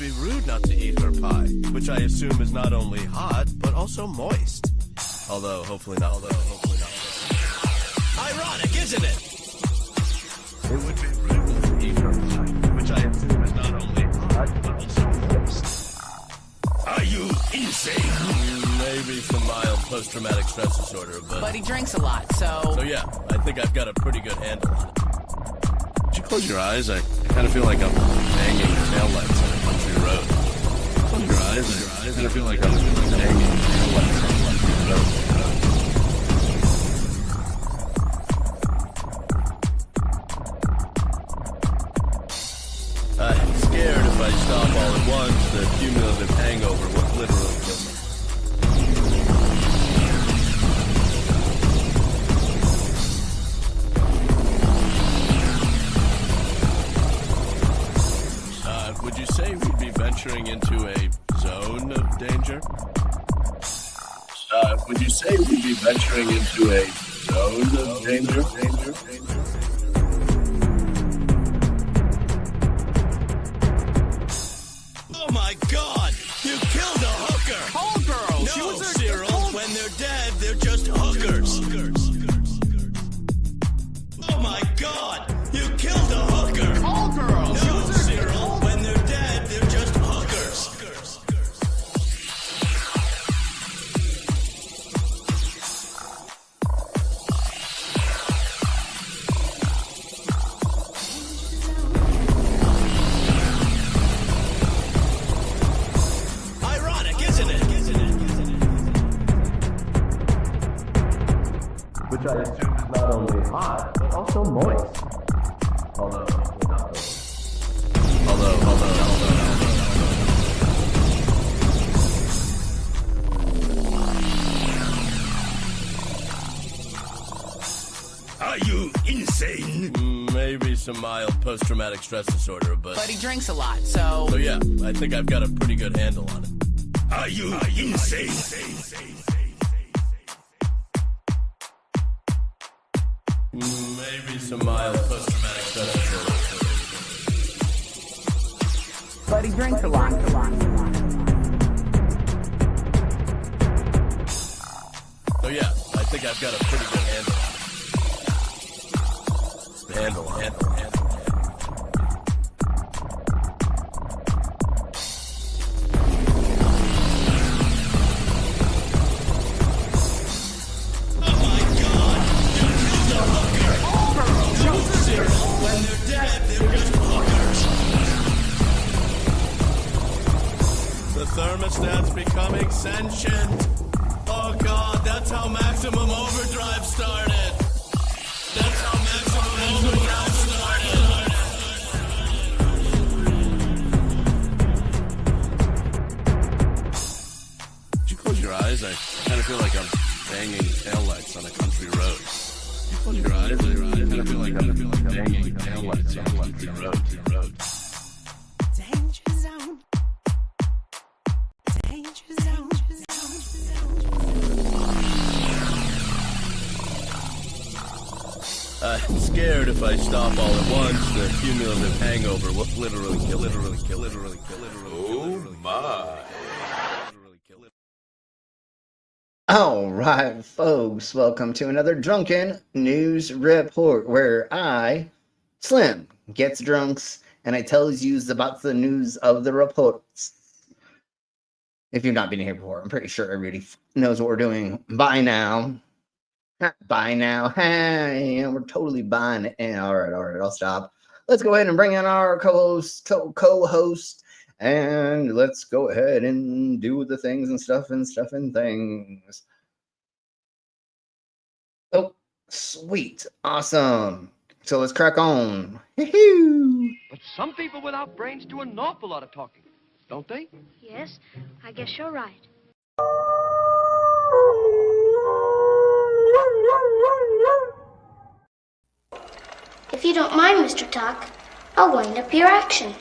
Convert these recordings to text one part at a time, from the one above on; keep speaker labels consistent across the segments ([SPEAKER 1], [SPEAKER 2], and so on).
[SPEAKER 1] be rude not to eat her pie, which I assume is not only hot, but also moist. Although, hopefully not. Ironic, isn't it? It would be rude not to eat her pie, which I assume is not only hot, but also moist.
[SPEAKER 2] Are you insane?
[SPEAKER 1] Maybe some mild post-traumatic stress disorder,
[SPEAKER 3] But he drinks a lot, so...
[SPEAKER 1] So yeah, I think I've got a pretty good handle on it. Would you close your eyes? I kind of feel like I'm banging taillights on a country road. Close your eyes. I kind of feel like I'm banging taillights on a country road. I'm scared if I stop all at once, the cumulative hangover will literally kill me. Would you say we'd be venturing into a zone of danger? Would you say we'd be venturing into a zone of danger?
[SPEAKER 2] Oh my God! You killed a hooker!
[SPEAKER 3] Call girls!
[SPEAKER 2] No, Cyril, when they're dead, they're just hookers! Oh my God! You killed a hooker!
[SPEAKER 3] Call girls!
[SPEAKER 2] No, Cyril, when they're dead, they're just hookers! Ironic, isn't it?
[SPEAKER 1] Which I assume is not only hot, but also moist. Although.
[SPEAKER 2] Are you insane?
[SPEAKER 1] Maybe some mild post-traumatic stress disorder,
[SPEAKER 3] But he drinks a lot, so...
[SPEAKER 1] So yeah, I think I've got a pretty good handle on it.
[SPEAKER 2] Are you insane?
[SPEAKER 1] Maybe some mild post-traumatic stress disorder.
[SPEAKER 3] But he drinks a lot.
[SPEAKER 1] So yeah, I think I've got a pretty good handle on it. Handle.
[SPEAKER 2] When they're dead, they're just hookers.
[SPEAKER 1] The thermostat's becoming sentient. Oh God, that's how maximum overdrive started. That's how maximum overdrive started. Would you close your eyes? I kind of feel like I'm banging taillights on a country road. You close your eyes. I kind of feel like I'm banging taillights on a country road.
[SPEAKER 3] Danger zone. Danger zone.
[SPEAKER 1] I'm scared if I stop all at once, the cumulative hangover will literally kill.
[SPEAKER 2] Oh my.
[SPEAKER 4] All right, folks, welcome to another Drunken News Report, where I, Slim, gets drunks and I tells you about the news of the reports. If you've not been here before, I'm pretty sure everybody knows what we're doing by now. By now, hey, we're totally buying it. All right, I'll stop. Let's go ahead and bring in our co-host, and let's go ahead and do the things and stuff and things. Oh, sweet. Awesome. So let's crack on. Woo-hoo.
[SPEAKER 5] But some people without brains do an awful lot of talking, don't they?
[SPEAKER 6] Yes, I guess you're right. If you don't mind, Mr. Tuck, I'll wind up your action.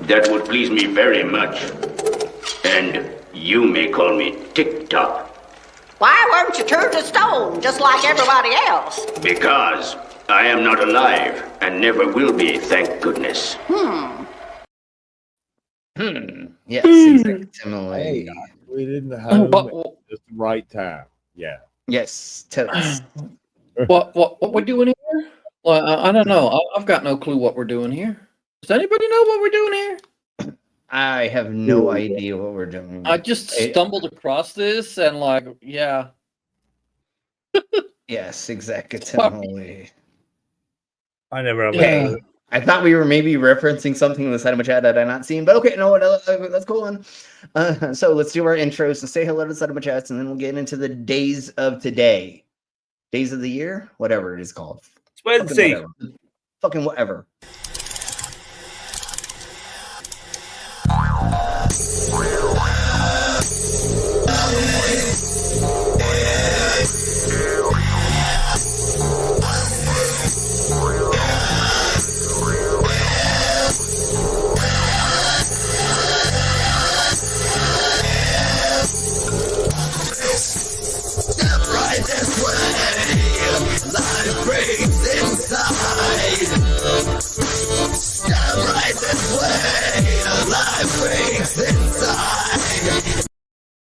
[SPEAKER 7] That would please me very much. And you may call me Tick-Tock.
[SPEAKER 8] Why weren't you turned to stone, just like everybody else?
[SPEAKER 7] Because I am not alive and never will be, thank goodness.
[SPEAKER 4] Yes, exactly.
[SPEAKER 9] Hey, we didn't home
[SPEAKER 10] But
[SPEAKER 9] at just the right time. Yeah.
[SPEAKER 4] Yes, totes.
[SPEAKER 10] what we're doing here? Well, I don't know. I've got no clue what we're doing here. Does anybody know what we're doing here?
[SPEAKER 4] I have no idea what we're doing.
[SPEAKER 10] I just stumbled across this and yeah.
[SPEAKER 4] Yes, exactly.
[SPEAKER 11] I never have
[SPEAKER 10] Yeah.
[SPEAKER 4] I thought we were maybe referencing something in the side of my chat that I not seen, but okay, no, let's go on. So let's do our intros. So say hello to the side of my chats, and then we'll get into the days of today, days of the year, whatever it is called.
[SPEAKER 11] Wednesday.
[SPEAKER 4] Fucking whatever.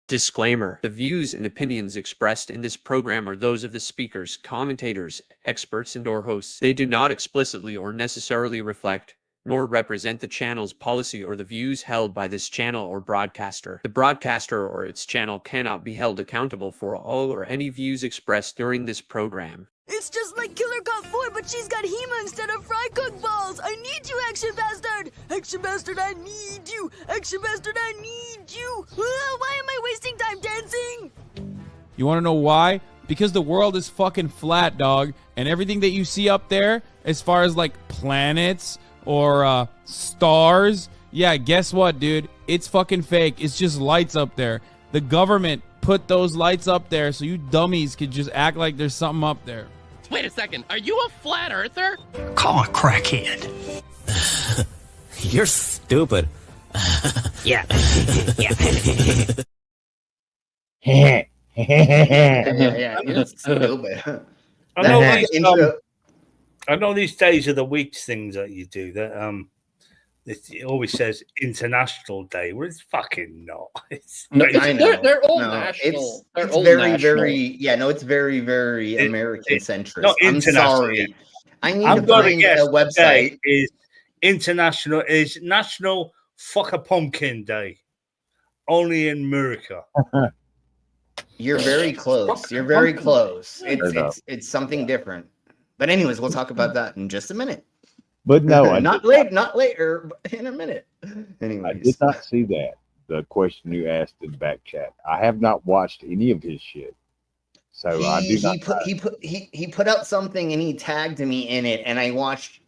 [SPEAKER 12] Disclaimer: the views and opinions expressed in this program are those of the speakers, commentators, experts, and/or hosts. They do not explicitly or necessarily reflect nor represent the channel's policy or the views held by this channel or broadcaster. The broadcaster or its channel cannot be held accountable for all or any views expressed during this program.
[SPEAKER 13] It's just like Killer Cop 4, but she's got Hema instead of fry cook balls. I need you, Action Bastard! Action Bastard, I need you! Action Bastard, I need you! Why am I wasting time dancing?
[SPEAKER 14] You want to know why? Because the world is fucking flat, dog. And everything that you see up there, as far as like planets or stars, yeah, guess what, dude? It's fucking fake. It's just lights up there. The government put those lights up there so you dummies could just act like there's something up there.
[SPEAKER 15] Wait a second, are you a flat earther?
[SPEAKER 16] Call a crackhead. You're stupid. Yeah.
[SPEAKER 4] Yeah, you're stupid.
[SPEAKER 11] I know these days of the week things that you do that it always says International Day. Well, it's fucking not.
[SPEAKER 4] I know.
[SPEAKER 10] They're all national.
[SPEAKER 4] It's very, very American centrist. I'm sorry. I need to find a website.
[SPEAKER 11] Is National Fuck a Pumpkin Day. Only in America.
[SPEAKER 4] You're very close. You're very close. It's something different. But anyways, we'll talk about that in just a minute.
[SPEAKER 9] But no,
[SPEAKER 4] not later, but in a minute. Anyways,
[SPEAKER 9] I did not see that. The question you asked in the back chat. I have not watched any of his shit, so I do not.
[SPEAKER 4] He put out something and he tagged me in it, and I watched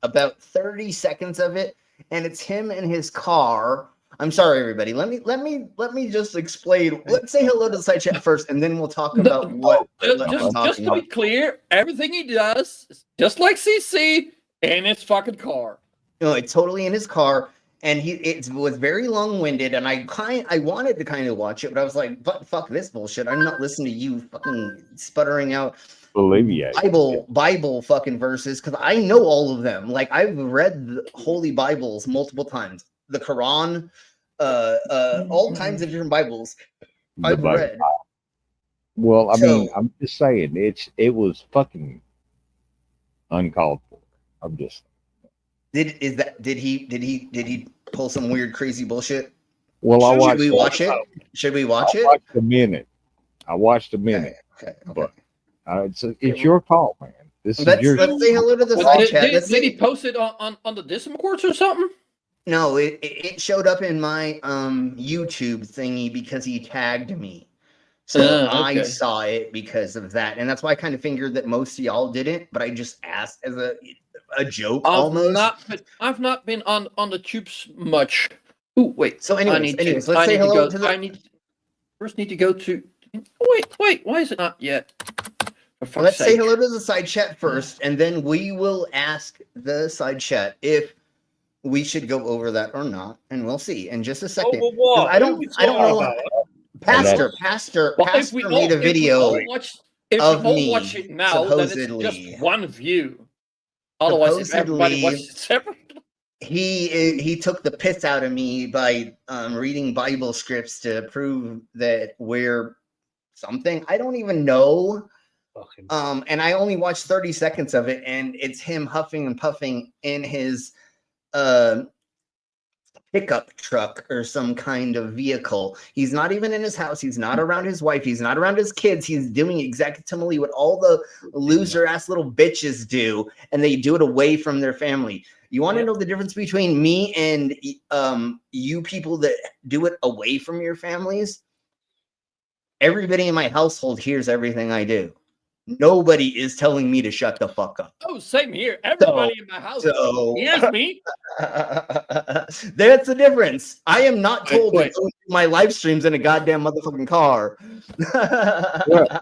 [SPEAKER 4] about 30 seconds of it, and it's him in his car. I'm sorry, everybody. Let me just explain. Let's say hello to the side chat first, and then we'll talk about what.
[SPEAKER 10] Just to be clear, everything he does is just like CC. In his fucking car.
[SPEAKER 4] No, it's totally in his car, and it was very long-winded, and I wanted to kind of watch it, but I was like, but fuck this bullshit. I'm not listening to you fucking sputtering out Bible fucking verses, because I know all of them. Like, I've read the Holy Bibles multiple times. The Quran, all kinds of different Bibles I've read.
[SPEAKER 9] Well, I mean, I'm just saying, it was fucking uncalled for. I'm just. Did
[SPEAKER 4] he pull some weird crazy bullshit?
[SPEAKER 9] Well,
[SPEAKER 4] Should we watch it? Should we watch it?
[SPEAKER 9] I watched a minute.
[SPEAKER 4] Okay.
[SPEAKER 9] But it's your call, man. This is your.
[SPEAKER 4] Let's say hello to the side chat.
[SPEAKER 10] Did he post it on the Discord or something?
[SPEAKER 4] No, it showed up in my YouTube thingy because he tagged me. So I saw it because of that. And that's why I kind of figured that most of y'all didn't, but I just asked as a joke almost.
[SPEAKER 10] I've not been on the tubes much. Ooh, wait.
[SPEAKER 4] So anyways, let's say hello to the...
[SPEAKER 10] First need to go to... Wait, why is it not yet?
[SPEAKER 4] Let's say hello to the side chat first, and then we will ask the side chat if we should go over that or not, and we'll see in just a second.
[SPEAKER 11] Oh, well,
[SPEAKER 4] I don't know. Pastor made a video of me,
[SPEAKER 10] watch it now, supposedly. Then it's just one view. Otherwise, if everybody watches it separately.
[SPEAKER 4] he took the piss out of me by reading Bible scripts to prove that we're something. I don't even know. And I only watched 30 seconds of it, and it's him huffing and puffing in his pickup truck or some kind of vehicle. He's not even in his house. He's not around his wife. He's not around his kids. He's doing exactly what all the loser ass little bitches do, and they do it away from their family. You want to know the difference between me and you people that do it away from your families? Everybody in my household hears everything I do. Nobody is telling me to shut the fuck up.
[SPEAKER 15] Oh, same here. Everybody in my house hears me.
[SPEAKER 4] That's the difference. I am not told to go do my live streams in a goddamn motherfucking car.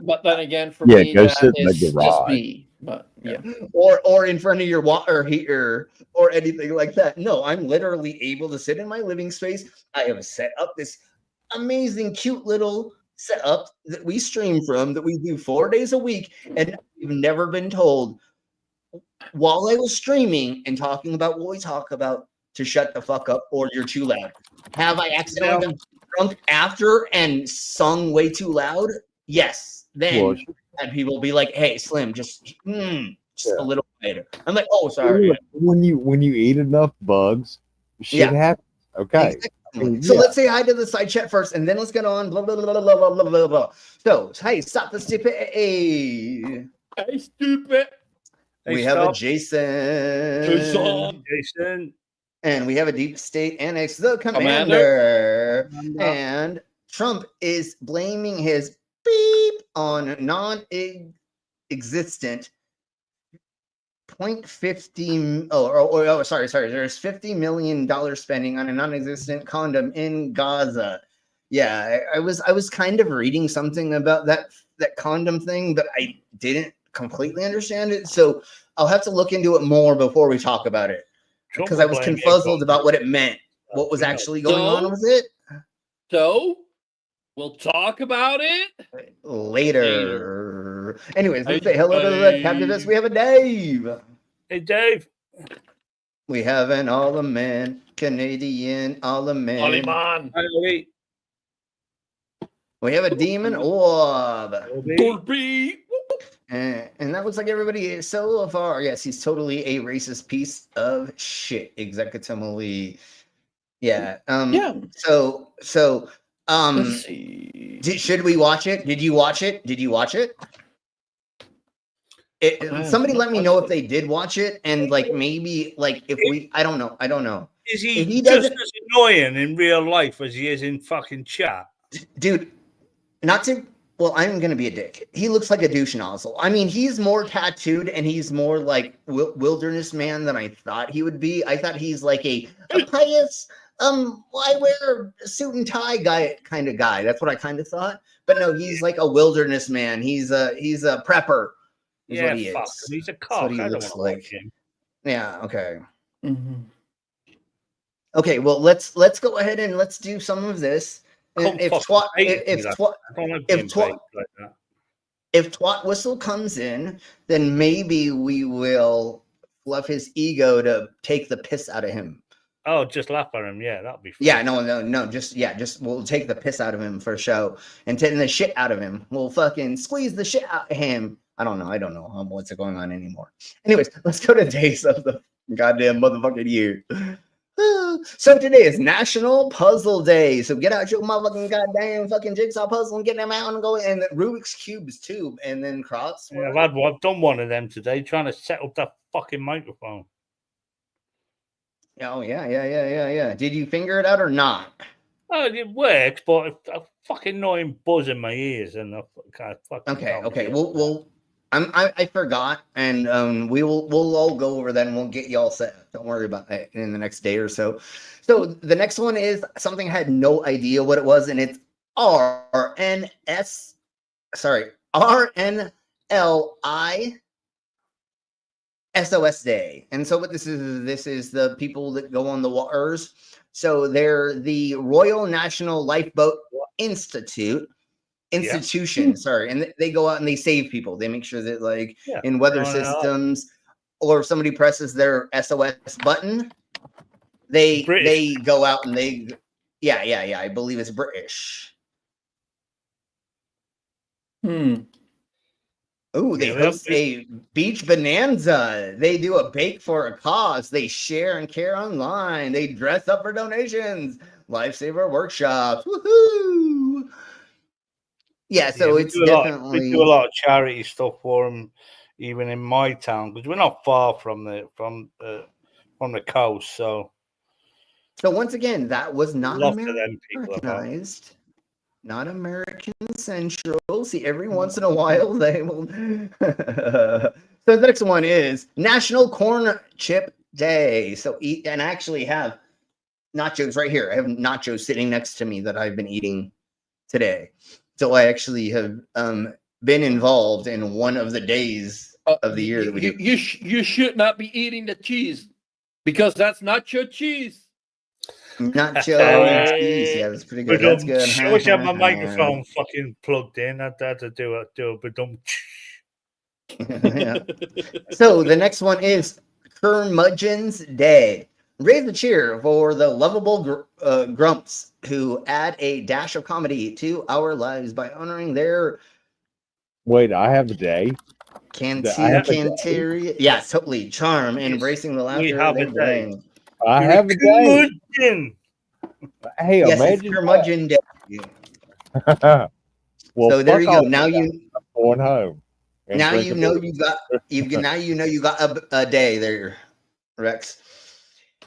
[SPEAKER 10] But then again, for me,
[SPEAKER 9] go
[SPEAKER 10] that
[SPEAKER 9] sit in the
[SPEAKER 10] is just
[SPEAKER 9] garage.
[SPEAKER 10] me. But yeah,
[SPEAKER 4] or in front of your water heater or anything like that. No, I'm literally able to sit in my living space. I have set up this amazing, cute little setup that we stream from that we do 4 days a week, and we've never been told while I was streaming and talking about what we talk about to shut the fuck up or you're too loud. Have I accidentally got drunk after and sung way too loud? Yes. Then and people be like, "Hey, Slim, just a little later." I'm like, "Oh, sorry."
[SPEAKER 9] When you eat enough bugs, shit happens. Okay.
[SPEAKER 4] Exactly. So let's say hi to the side chat first, and then let's get on. Blah blah blah blah blah blah blah blah. So hey, stop the stupid. Hey,
[SPEAKER 15] stupid.
[SPEAKER 4] We have a Jason.
[SPEAKER 11] Jason.
[SPEAKER 4] And we have a Deep State Annex, the Commander. And Trump is blaming his beep on non-existent 0.50 sorry there's $50 million spending on a non-existent condom in Gaza. I was kind of reading something about that condom thing, but I didn't completely understand it, so I'll have to look into it more before we talk about it, because I was confuzzled about what it meant, what was actually going on with it.
[SPEAKER 15] So we'll talk about it
[SPEAKER 4] later. Anyways, let's say hello to the captivist. We have a Dave.
[SPEAKER 11] Hey, Dave.
[SPEAKER 4] We have an all-man Canadian all-man. We have a demon orb. And that looks like everybody so far. Yes, he's totally a racist piece of shit. Executively. Yeah. So
[SPEAKER 10] let's see.
[SPEAKER 4] Should we watch it? Did you watch it? Somebody let me know if they did watch it, and maybe if we I don't know.
[SPEAKER 11] Is he just as annoying in real life as he is in fucking chat?
[SPEAKER 4] Dude, I'm gonna be a dick. He looks like a douche nozzle. I mean, he's more tattooed and he's more like wilderness man than I thought he would be. I thought he's like a pious I wear a suit and tie guy kind of guy. That's what I kind of thought. But no, he's like a wilderness man. He's a prepper. Is what he is.
[SPEAKER 11] He's a cock. I don't want to like him.
[SPEAKER 4] Yeah. Okay.
[SPEAKER 10] Mm-hmm.
[SPEAKER 4] Okay. Well, let's go ahead and let's do some of this. And if Twat Whistle comes in, then maybe we will fluff his ego to take the piss out of him.
[SPEAKER 11] Oh, just laugh at him. Yeah, that'd be fun.
[SPEAKER 4] Yeah, no. Just we'll take the piss out of him for show and take the shit out of him. We'll fucking squeeze the shit out of him. I don't know what's going on anymore. Anyways, let's go to days of the goddamn motherfucking year. So today is National Puzzle Day. So get out your motherfucking goddamn fucking jigsaw puzzle and get them out and go and Rubik's Cubes too, and then crossword.
[SPEAKER 11] Yeah, I've done one of them today, trying to set up that fucking microphone.
[SPEAKER 4] Oh yeah. Did you figure it out or not?
[SPEAKER 11] Oh, it works, but a fucking annoying buzz in my ears, and I kind of fucking.
[SPEAKER 4] Okay. Well, I forgot, and we'll all go over that, and we'll get you all set. Don't worry about it in the next day or so. So the next one is something I had no idea what it was, and it's RNLI SOS Day. And so what this is the people that go on the waters. So they're the Royal National Lifeboat Institution, and they go out and they save people. They make sure that in weather systems, or if somebody presses their SOS button, they go out and they I believe it's British. Oh, they host a beach bonanza. They do a bake for a cause. They share and care online. They dress up for donations. Lifesaver workshops. Woohoo! Yeah, so it's definitely
[SPEAKER 11] we do a lot of charity stuff for them, even in my town, because we're not far from the coast. So
[SPEAKER 4] once again, that was not
[SPEAKER 11] lots of them people
[SPEAKER 4] Americanized. Not American Central. See, every once in a while they will. So the next one is National Corn Chip Day. So eat, and I actually have nachos right here. I have nachos sitting next to me that I've been eating today. So I actually have been involved in one of the days of the year that we do.
[SPEAKER 15] You should not be eating the cheese because that's not your cheese.
[SPEAKER 4] Nacho and cheese. Yeah, that's pretty good. That's good.
[SPEAKER 11] I wish I had my microphone fucking plugged in. I'd have to do a badum.
[SPEAKER 4] Yeah. So the next one is Curmudgeon's Day. Raise a cheer for the lovable grumps who add a dash of comedy to our lives by honoring their.
[SPEAKER 9] Wait, I have a day.
[SPEAKER 4] Canteria. Yeah, totally. Charm, embracing the laughter.
[SPEAKER 11] We have a day.
[SPEAKER 9] I have a day. Hey,
[SPEAKER 4] yes,
[SPEAKER 9] imagine
[SPEAKER 4] it's Curmudgeon Day.
[SPEAKER 9] Well,
[SPEAKER 4] so there you go. Now you
[SPEAKER 9] going home.
[SPEAKER 4] Now you know you got a day there, Rex.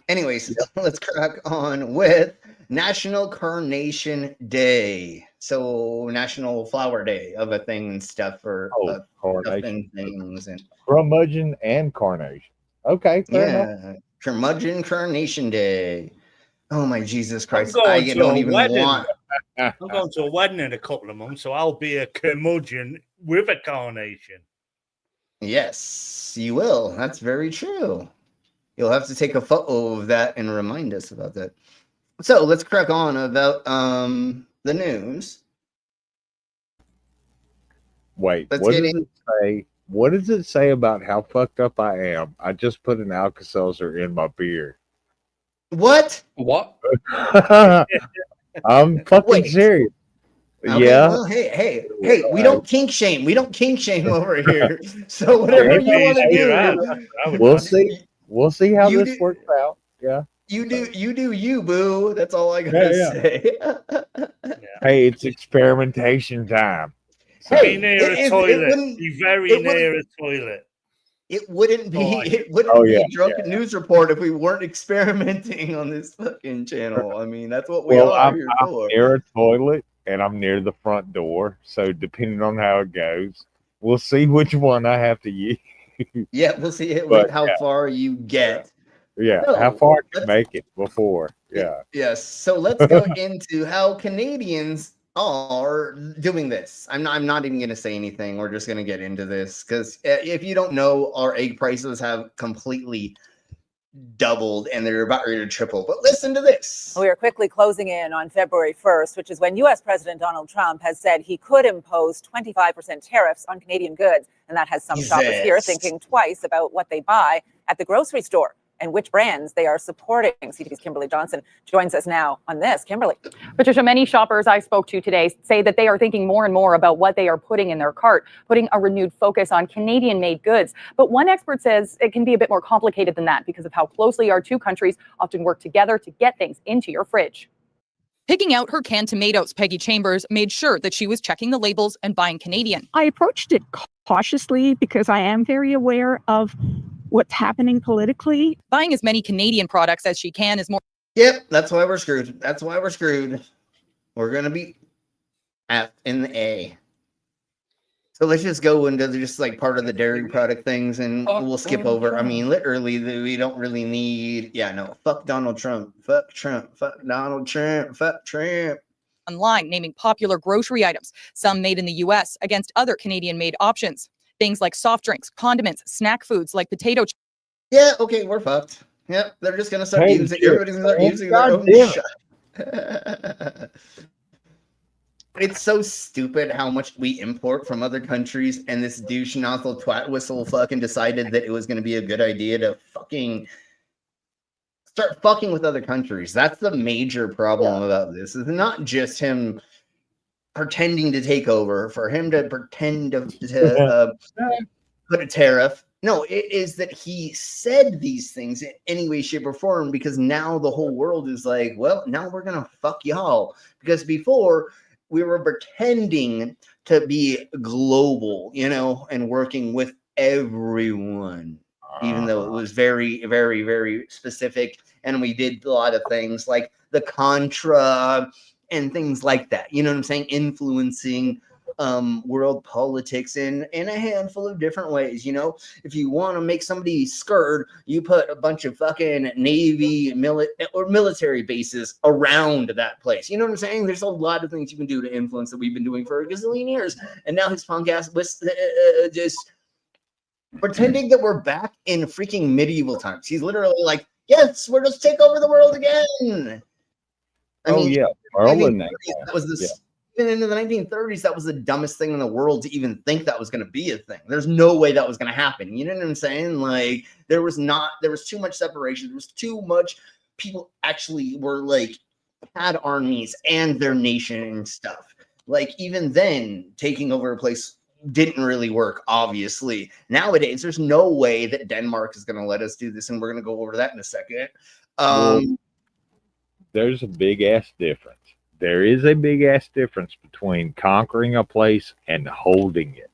[SPEAKER 4] Anyways, let's crack on with National Carnation Day. So National Flower Day of a thing and stuff for
[SPEAKER 9] carnation
[SPEAKER 4] things and
[SPEAKER 9] curmudgeon and carnation. Okay, fair enough.
[SPEAKER 4] Curmudgeon Carnation Day. Oh my Jesus Christ!
[SPEAKER 11] I'm
[SPEAKER 4] I'm going
[SPEAKER 11] to a wedding in a couple of months, so I'll be a curmudgeon with a carnation.
[SPEAKER 4] Yes, you will. That's very true. You'll have to take a photo of that and remind us about that. So let's crack on about the news.
[SPEAKER 9] Wait, what does it say? What does it say about how fucked up I am? I just put an Alka-Seltzer in my beer.
[SPEAKER 4] What?
[SPEAKER 9] I'm fucking serious.
[SPEAKER 4] Okay,
[SPEAKER 9] yeah.
[SPEAKER 4] Well, hey, we don't kink shame. We don't kink shame over here. So whatever you want to do,
[SPEAKER 9] we'll see. We'll see how this works out. Yeah.
[SPEAKER 4] You do you, boo. That's all I gotta say.
[SPEAKER 9] Hey, it's experimentation time.
[SPEAKER 11] Be near a toilet. Be very near a toilet.
[SPEAKER 4] It wouldn't be a drunken news report if we weren't experimenting on this fucking channel. I mean, that's what we are here for.
[SPEAKER 9] I'm near a toilet and I'm near the front door. So depending on how it goes, we'll see which one I have to use.
[SPEAKER 4] Yeah, we'll see how far you get.
[SPEAKER 9] Yeah, so, how far I can make it before. Yeah.
[SPEAKER 4] Yes. So let's go into how Canadians are doing this. I'm not even going to say anything. We're just going to get into this because if you don't know, our egg prices have completely doubled and they're about ready to triple. But listen to this.
[SPEAKER 17] We are quickly closing in on February 1st, which is when U.S. President Donald Trump has said he could impose 25% tariffs on Canadian goods. And that has some shoppers here thinking twice about what they buy at the grocery store and which brands they are supporting. CTV's Kimberly Johnson joins us now on this. Kimberly.
[SPEAKER 18] Patricia, many shoppers I spoke to today say that they are thinking more and more about what they are putting in their cart, putting a renewed focus on Canadian-made goods. But one expert says it can be a bit more complicated than that because of how closely our two countries often work together to get things into your fridge. Picking out her canned tomatoes, Peggy Chambers made sure that she was checking the labels and buying Canadian.
[SPEAKER 19] I approached it cautiously because I am very aware of what's happening politically.
[SPEAKER 18] Buying as many Canadian products as she can is more.
[SPEAKER 4] Yep, that's why we're screwed. That's why we're screwed. We're going to be F in the A. So let's just go into just like part of the dairy product things and we'll skip over. I mean, literally, we don't really need. Yeah, no, fuck Donald Trump. Fuck Trump. Fuck Donald Trump. Fuck Trump.
[SPEAKER 18] Online, naming popular grocery items, some made in the U.S. against other Canadian-made options. Things like soft drinks, condiments, snack foods like potato chips.
[SPEAKER 4] Yeah, okay, we're fucked. Yep, they're just going to start using. Everybody's going to start using their own shit. It's so stupid how much we import from other countries, and this douche nozzle twat whistle fucking decided that it was going to be a good idea to fucking start fucking with other countries. That's the major problem about this. It's not just him pretending to take over, for him to pretend to put a tariff. No, it is that he said these things in any way, shape, or form, because now the whole world is like, well, now we're going to fuck y'all. Because before, we were pretending to be global, and working with everyone, even though it was very, very, very specific. And we did a lot of things like the Contra and things like that. You know what I'm saying? Influencing world politics in a handful of different ways. If you want to make somebody scared, you put a bunch of fucking Navy or military bases around that place. You know what I'm saying? There's a lot of things you can do to influence that we've been doing for a gazillion years. And now his punk ass was just pretending that we're back in freaking medieval times. He's literally like, yes, we're just take over the world again.
[SPEAKER 9] Merlin,
[SPEAKER 4] that was this. Even into the 1930s, that was the dumbest thing in the world to even think that was going to be a thing. There's no way that was going to happen. You know what I'm saying? Like, there was too much separation. There was too much people actually were like, had armies and their nation and stuff. Like, even then, taking over a place didn't really work, obviously. Nowadays, there's no way that Denmark is going to let us do this, and we're going to go over that in a second.
[SPEAKER 9] There's a big ass difference. There is a big ass difference between conquering a place and holding it.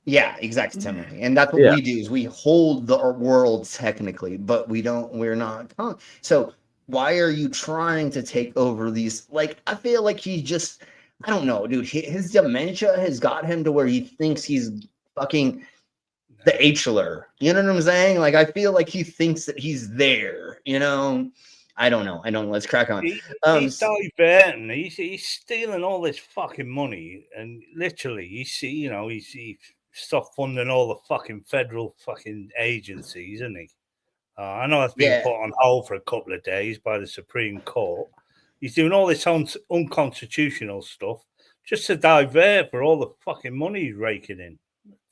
[SPEAKER 4] Yeah, exactly, Timothy. And that's what we do, is we hold the world technically, but we're not. So why are you trying to take over these? Like, I feel like he just, I don't know, dude. His dementia has got him to where he thinks he's fucking the Hler. You know what I'm saying? Like, I feel like he thinks that he's there, I don't know. Let's crack on.
[SPEAKER 11] He's diverting. He's stealing all this fucking money, and literally, he's stopped funding all the fucking federal fucking agencies, isn't he? I know that's been put on hold for a couple of days by the Supreme Court. He's doing all this unconstitutional stuff just to divert for all the fucking money he's raking in.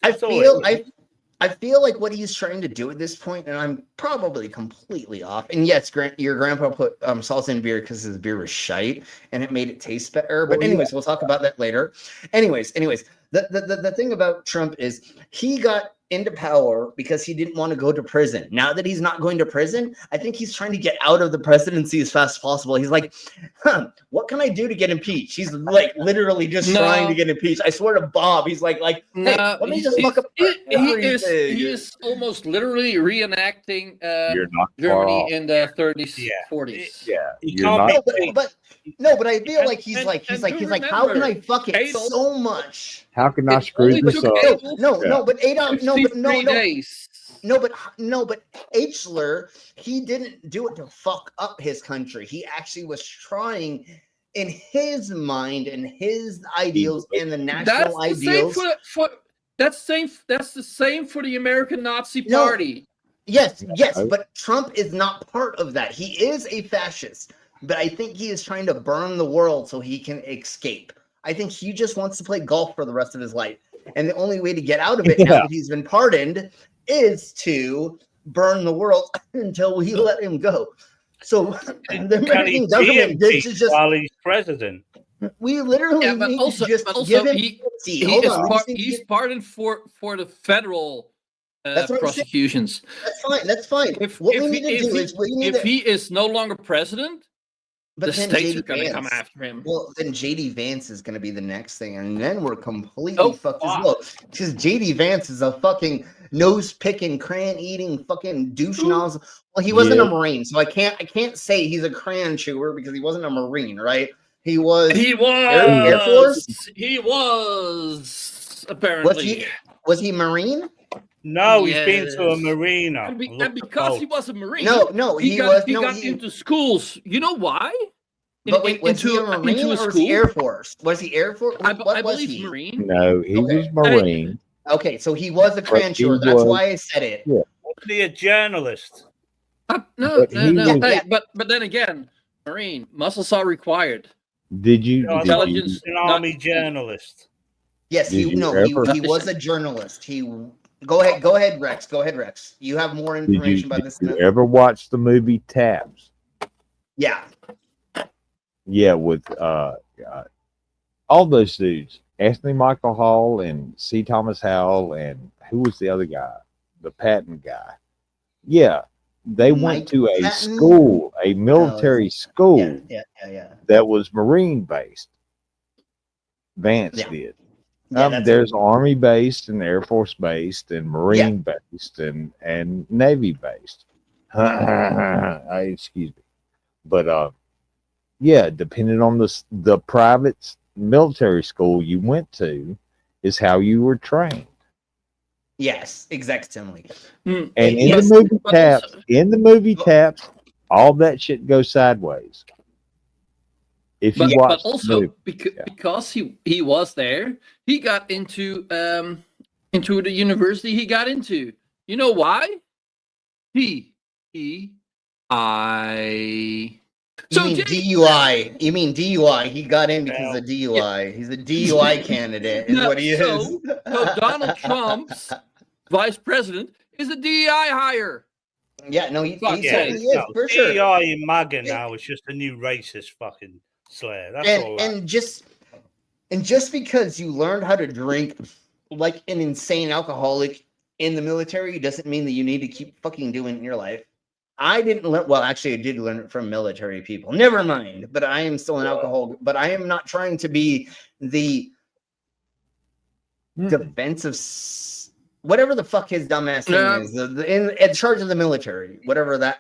[SPEAKER 4] I feel like what he's trying to do at this point, and I'm probably completely off. And yes, your grandpa put salt in beer because his beer was shite, and it made it taste better. But anyways, we'll talk about that later. Anyways, the thing about Trump is he got into power because he didn't want to go to prison. Now that he's not going to prison, I think he's trying to get out of the presidency as fast as possible. He's like, what can I do to get impeached? He's like literally just trying to get impeached. I swear to Bob, he's like, hey, let me just fuck up everything.
[SPEAKER 15] He is almost literally reenacting Germany in the 30s, 40s.
[SPEAKER 9] Yeah,
[SPEAKER 4] but I feel like he's like, how can I fuck it so much?
[SPEAKER 9] How can I screw this up?
[SPEAKER 4] No, but Adolf, but Hler, he didn't do it to fuck up his country. He actually was trying, in his mind and his ideals and the national ideals.
[SPEAKER 15] That's the same for the American Nazi Party.
[SPEAKER 4] Yes, but Trump is not part of that. He is a fascist, but I think he is trying to burn the world so he can escape. I think he just wants to play golf for the rest of his life. And the only way to get out of it now that he's been pardoned is to burn the world until we let him go. So the American government did just
[SPEAKER 11] while he's president.
[SPEAKER 4] We literally need to just give him
[SPEAKER 15] he's pardoned for the federal prosecutions.
[SPEAKER 4] That's fine.
[SPEAKER 15] If he is no longer president,
[SPEAKER 4] but
[SPEAKER 15] the states are going to come after him.
[SPEAKER 4] Well, then JD Vance is going to be the next thing, and then we're completely fucked as well. Because JD Vance is a fucking nose-picking, crayon-eating fucking douche nozzle. Well, he wasn't a Marine, so I can't say he's a crayon chewer because he wasn't a Marine, right? He was Air Force.
[SPEAKER 15] He was apparently.
[SPEAKER 4] Was he Marine?
[SPEAKER 11] No, he's been to a marina.
[SPEAKER 15] And because he was a Marine,
[SPEAKER 4] he
[SPEAKER 15] got into schools. You know why?
[SPEAKER 4] But wait, was he a Marine or was he Air Force? Was he Air Force?
[SPEAKER 15] I believe Marine.
[SPEAKER 9] No, he was Marine.
[SPEAKER 4] Okay, so he was a crayon chewer. That's why I said it.
[SPEAKER 9] Yeah.
[SPEAKER 11] Was he a journalist?
[SPEAKER 15] No. Hey, but then again, Marine muscles are required.
[SPEAKER 9] Did you?
[SPEAKER 11] Intelligence and army journalist.
[SPEAKER 4] Yes, he was a journalist. He Go ahead, Rex. Go ahead, Rex. You have more information about this.
[SPEAKER 9] Did you ever watch the movie Taps?
[SPEAKER 4] Yeah.
[SPEAKER 9] Yeah, with all those dudes, Anthony Michael Hall and C. Thomas Howell, and who was the other guy? The Patton guy. Yeah, they went to a school, a military school that was Marine based. Vance did. There's Army based and Air Force based and Marine based and Navy based. Excuse me. But yeah, depending on the private military school you went to is how you were trained.
[SPEAKER 4] Yes, exactly.
[SPEAKER 9] And in the movie Taps, all that shit goes sideways. If you watch,
[SPEAKER 15] but also because he was there, he got into the university he got into. You know why?
[SPEAKER 4] You mean DUI? You mean DUI? He got in because of DUI. He's a DUI candidate, is what he is.
[SPEAKER 15] So Donald Trump's vice president is a DEI hire.
[SPEAKER 4] Yeah, no, he certainly is, for
[SPEAKER 11] DEI
[SPEAKER 4] sure.
[SPEAKER 11] in MAGA now is just a new racist fucking slur. That's all.
[SPEAKER 4] And just because you learned how to drink like an insane alcoholic in the military doesn't mean that you need to keep fucking doing it in your life. I didn't learn. Well, actually, I did learn it from military people. Never mind. But I am still an alcoholic. But I am not trying to be the defensive, whatever the fuck his dumbass thing is. In charge of the military, whatever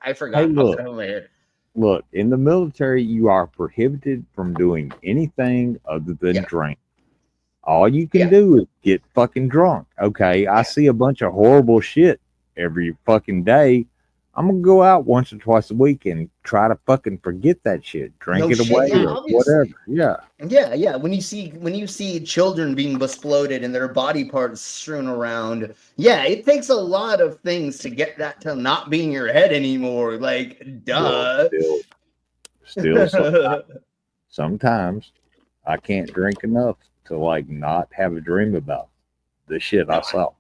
[SPEAKER 4] I forgot.
[SPEAKER 9] Hey, look.
[SPEAKER 4] Off the top of my head.
[SPEAKER 9] Look, in the military, you are prohibited from doing anything other than drink. All you can do is get fucking drunk. Okay, I see a bunch of horrible shit every fucking day. I'm gonna go out once or twice a week and try to fucking forget that shit, drink it away, or whatever.
[SPEAKER 4] Yeah. When you see children being exploded and their body parts strewn around, it takes a lot of things to get that to not be in your head anymore. Like, duh.
[SPEAKER 9] Still sometimes I can't drink enough to like not have a dream about the shit I saw.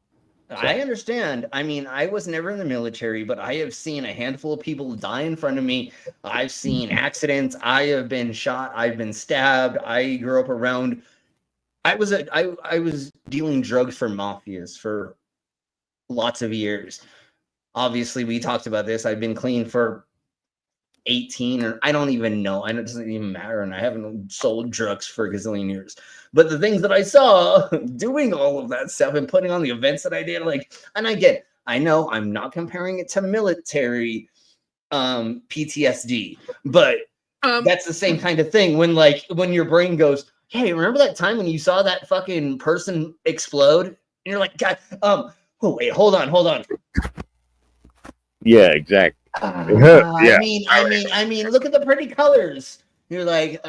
[SPEAKER 4] I understand. I mean, I was never in the military, but I have seen a handful of people die in front of me. I've seen accidents. I have been shot. I've been stabbed. I grew up around. I was dealing drugs for mafias for lots of years. Obviously, we talked about this. I've been clean for 18, or I don't even know. It doesn't even matter, and I haven't sold drugs for a gazillion years. But the things that I saw doing all of that stuff and putting on the events that I did, I know I'm not comparing it to military PTSD, but that's the same kind of thing when your brain goes, hey, remember that time when you saw that fucking person explode? And you're like, God, oh wait, hold on.
[SPEAKER 9] Yeah, exactly.
[SPEAKER 4] I mean, look at the pretty colors. You're like,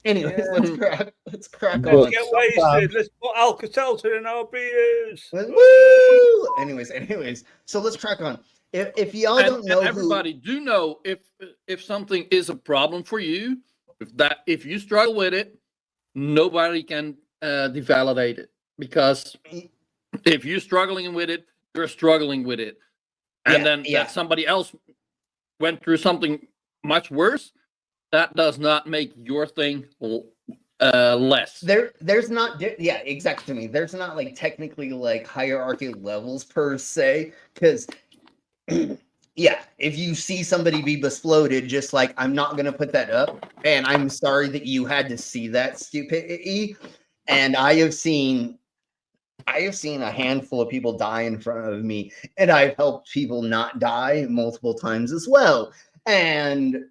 [SPEAKER 4] Anyways, let's crack on.
[SPEAKER 11] Let's get wasted. Let's put Alka-Seltzer in our beers.
[SPEAKER 4] Woo! Anyways, so let's crack on. If y'all don't know,
[SPEAKER 15] everybody do know if something is a problem for you, if you struggle with it, nobody can devalidate it, because if you're struggling with it, you're struggling with it, and that somebody else went through something much worse, that does not make your thing less.
[SPEAKER 4] There's not, exactly. To me, there's not technically hierarchy levels per se, because if you see somebody be exploded, just I'm not gonna put that up, and I'm sorry that you had to see that stupidity. And I have seen a handful of people die in front of me, and I've helped people not die multiple times as well. And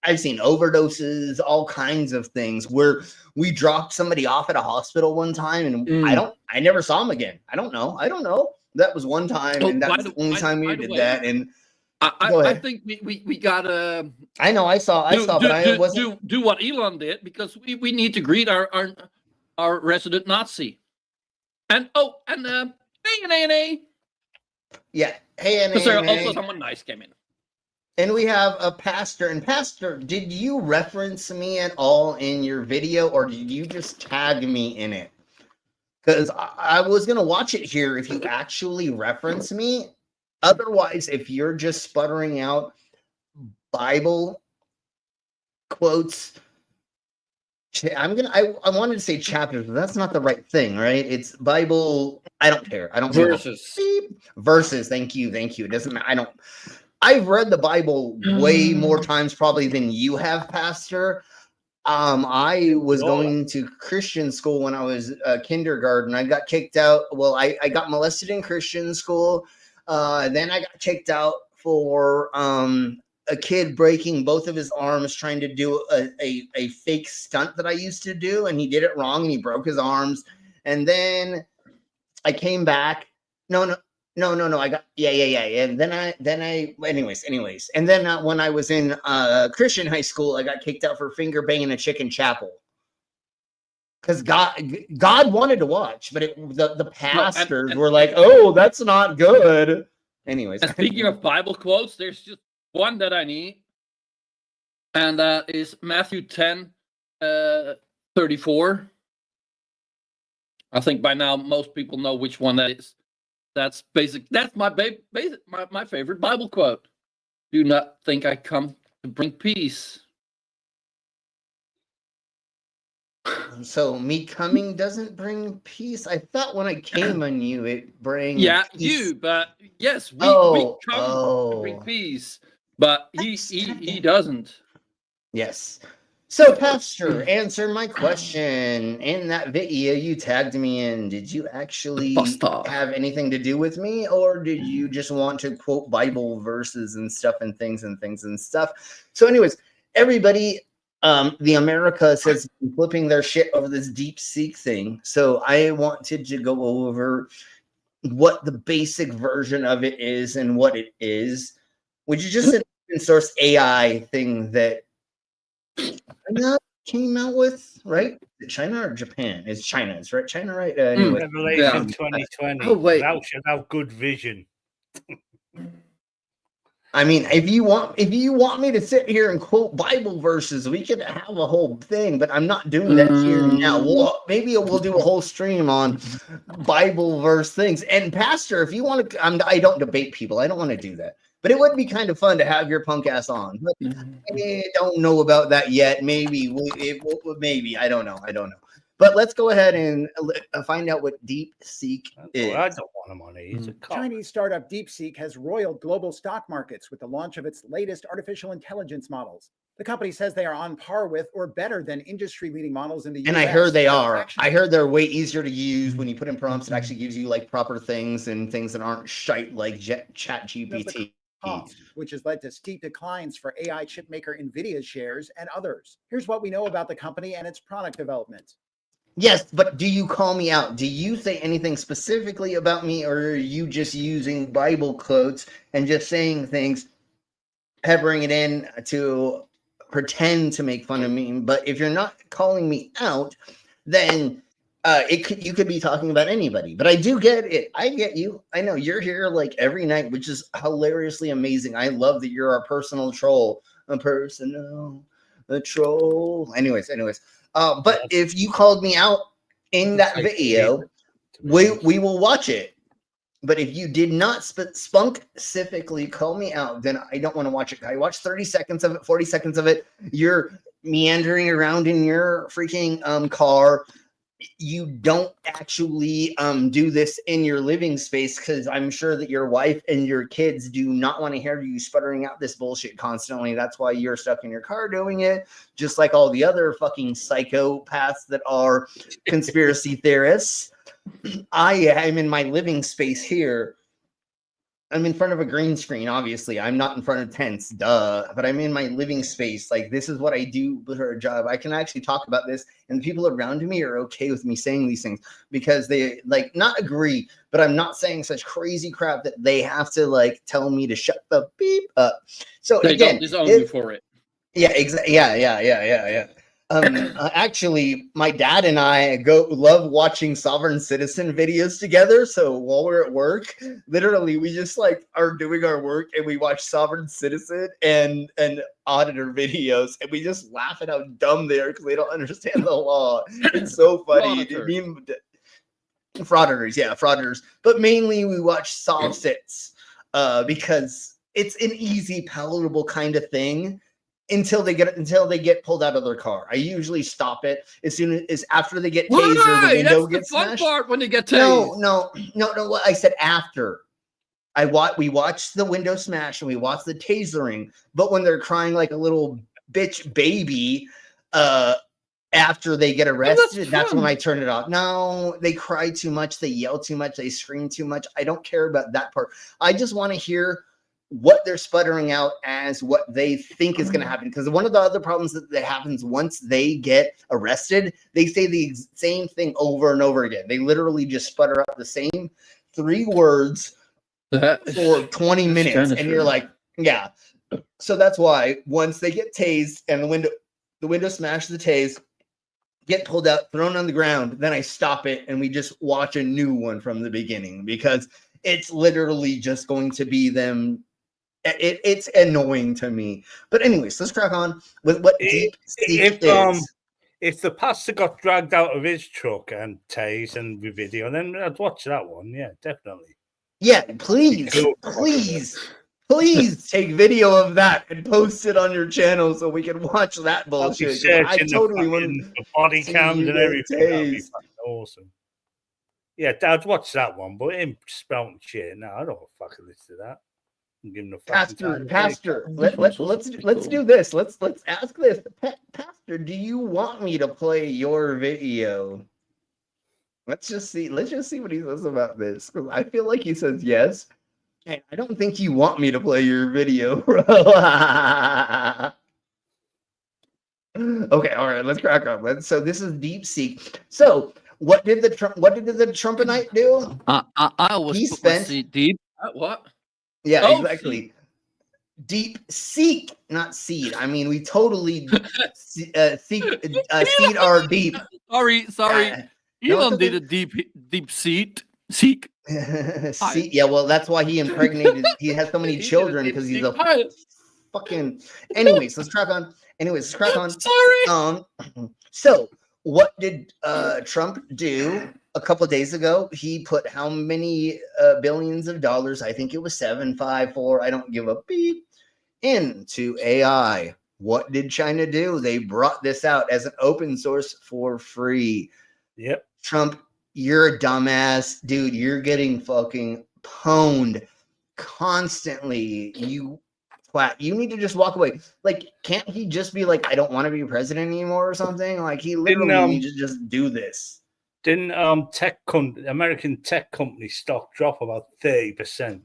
[SPEAKER 4] I've seen overdoses, all kinds of things, where we dropped somebody off at a hospital one time, and I never saw him again. I don't know. That was one time, and that's the only time we did that. And
[SPEAKER 15] I think we gotta.
[SPEAKER 4] I know. I saw, but I wasn't
[SPEAKER 15] do what Elon did, because we need to greet our resident Nazi. And hey,
[SPEAKER 4] yeah, hey,
[SPEAKER 15] because there also someone nice came in.
[SPEAKER 4] And we have a pastor. And Pastor, did you reference me at all in your video, or did you just tag me in it? because I was gonna watch it here if you actually reference me. Otherwise, if you're just sputtering out Bible quotes, I wanted to say chapters, but that's not the right thing, right? It's Bible. I don't care. I don't care.
[SPEAKER 15] Verses.
[SPEAKER 4] Verses. Thank you. It doesn't matter. I've read the Bible way more times probably than you have, Pastor. I was going to Christian school when I was kindergarten. I got kicked out. Well, I got molested in Christian school. Then I got kicked out for a kid breaking both of his arms trying to do a fake stunt that I used to do, and he did it wrong and he broke his arms. And then I came back. No. I got And then I anyways. And then when I was in Christian high school, I got kicked out for finger banging a chicken chapel. Because God wanted to watch, but the pastors were like, "Oh, that's not good." Anyways,
[SPEAKER 15] and speaking of Bible quotes, there's just one that I need, and that is Matthew 10:34. I think by now most people know which one that is. That's basic. That's my my favorite Bible quote. Do not think I come to bring peace.
[SPEAKER 4] So me coming doesn't bring peace. I thought when I came on you, it brings
[SPEAKER 15] peace. You, but yes, we come to bring peace, but he doesn't.
[SPEAKER 4] Yes. So, Pastor, answer my question. In that video you tagged me in, did you actually have anything to do with me, or did you just want to quote Bible verses and stuff and things and stuff? So, anyways, everybody, the America says flipping their shit over this deep seek thing. So, I wanted to go over what the basic version of it is and what it is, which is just an open source AI thing that China came out with, right? China or Japan? It's China. It's right. China, right? Anyway.
[SPEAKER 11] Revelation 2020.
[SPEAKER 15] Oh, wait.
[SPEAKER 11] Thou shalt have good vision.
[SPEAKER 4] I mean, if you want me to sit here and quote Bible verses, we could have a whole thing, but I'm not doing that here now. Maybe we'll do a whole stream on Bible verse things. And Pastor, if you want to, I don't debate people. I don't want to do that. But it would be kind of fun to have your punk ass on. But I don't know about that yet. Maybe I don't know. But let's go ahead and find out what DeepSeek is.
[SPEAKER 11] I don't want him on it. He's a cop.
[SPEAKER 20] Chinese startup DeepSeek has roiled global stock markets with the launch of its latest artificial intelligence models. The company says they are on par with or better than industry-leading models in the US.
[SPEAKER 4] And I heard they are. I heard they're way easier to use. When you put in prompts, it actually gives you like proper things and things that aren't shite like ChatGPT.
[SPEAKER 20] Which has led to steep declines for AI chipmaker NVIDIA shares and others. Here's what we know about the company and its product development.
[SPEAKER 4] Yes, but do you call me out? Do you say anything specifically about me, or are you just using Bible quotes and just saying things, peppering it in to pretend to make fun of me? But if you're not calling me out, then you could be talking about anybody. But I do get it. I get you. I know you're here like every night, which is hilariously amazing. I love that you're a personal troll. A troll. Anyways. But if you called me out in that video, we will watch it. But if you did not specifically call me out, then I don't want to watch it. I watched 30 seconds of it, 40 seconds of it. You're meandering around in your freaking car. You don't actually do this in your living space, because I'm sure that your wife and your kids do not want to hear you sputtering out this bullshit constantly. That's why you're stuck in your car doing it, just like all the other fucking psychopaths that are conspiracy theorists. I am in my living space here. I'm in front of a green screen, obviously. I'm not in front of tents, duh. But I'm in my living space. Like, this is what I do for a job. I can actually talk about this, and the people around me are okay with me saying these things because they, like, not agree, but I'm not saying such crazy crap that they have to, like, tell me to shut the beep up. So,
[SPEAKER 15] they
[SPEAKER 4] again,
[SPEAKER 15] don't disown you for it.
[SPEAKER 4] Yeah, exactly. Yeah. Actually, my dad and I love watching sovereign citizen videos together. So while we're at work, literally, we just like are doing our work and we watch sovereign citizen and auditor videos, and we just laugh at how dumb they are because they don't understand the law. It's so funny. Frauditors, yeah, frauditors. But mainly we watch soft sits because it's an easy, palatable kind of thing until they get pulled out of their car. I usually stop it as soon as after they get tasered, the window
[SPEAKER 15] That's
[SPEAKER 4] gets
[SPEAKER 15] the fun
[SPEAKER 4] smashed.
[SPEAKER 15] part when they get tased.
[SPEAKER 4] No. I said after. We watch the window smash and we watch the tasering, but when they're crying like a little bitch baby, after they get arrested, that's when I turn it off. No, they cry too much, they yell too much, they scream too much. I don't care about that part. I just want to hear what they're sputtering out as what they think is going to happen. Because one of the other problems that happens once they get arrested, they say the same thing over and over again. They literally just sputter out the same 3 words for 20 minutes. And you're like, yeah. So that's why once they get tased and the window smashed the tase, get pulled out, thrown on the ground, then I stop it and we just watch a new one from the beginning because it's literally just going to be them. It's annoying to me. But anyways, let's crack on with what deep seek is.
[SPEAKER 11] If the pastor got dragged out of his truck and tased and with video, then I'd watch that one. Yeah, definitely.
[SPEAKER 4] Yeah, please take video of that and post it on your channel so we can watch that bullshit. I totally want
[SPEAKER 11] the body cams and everything. That'd be awesome. Yeah, I'd watch that one, but him spouting shit. No, I don't fucking listen to that.
[SPEAKER 4] Pastor, let's do this. Let's ask this. Pastor, do you want me to play your video? Let's just see what he says about this. Because I feel like he says yes. And I don't think you want me to play your video, bro. Okay, all right, let's crack on. So this is Deep Seek. So what did the Trumpinite do?
[SPEAKER 15] I always
[SPEAKER 4] spent
[SPEAKER 15] deep. What?
[SPEAKER 4] Yeah, exactly. Deep Seek, not seed. I mean, we totally seed our deep.
[SPEAKER 15] Sorry. Elon did a deep seek.
[SPEAKER 4] Yeah, well, that's why he impregnated. He has so many children because he's a fucking. Anyways, let's crack on. Sorry. So what did Trump do a couple days ago? He put how many billions of dollars? I think it was 754. I don't give a beep. Into AI. What did China do? They brought this out as an open source for free.
[SPEAKER 11] Yep.
[SPEAKER 4] Trump, you're a dumbass, dude. You're getting fucking pwned constantly. You need to just walk away. Like, can't he just be like, I don't want to be president anymore or something? Like, he literally needs to just do this.
[SPEAKER 11] Didn't American tech company stock drop about 30%?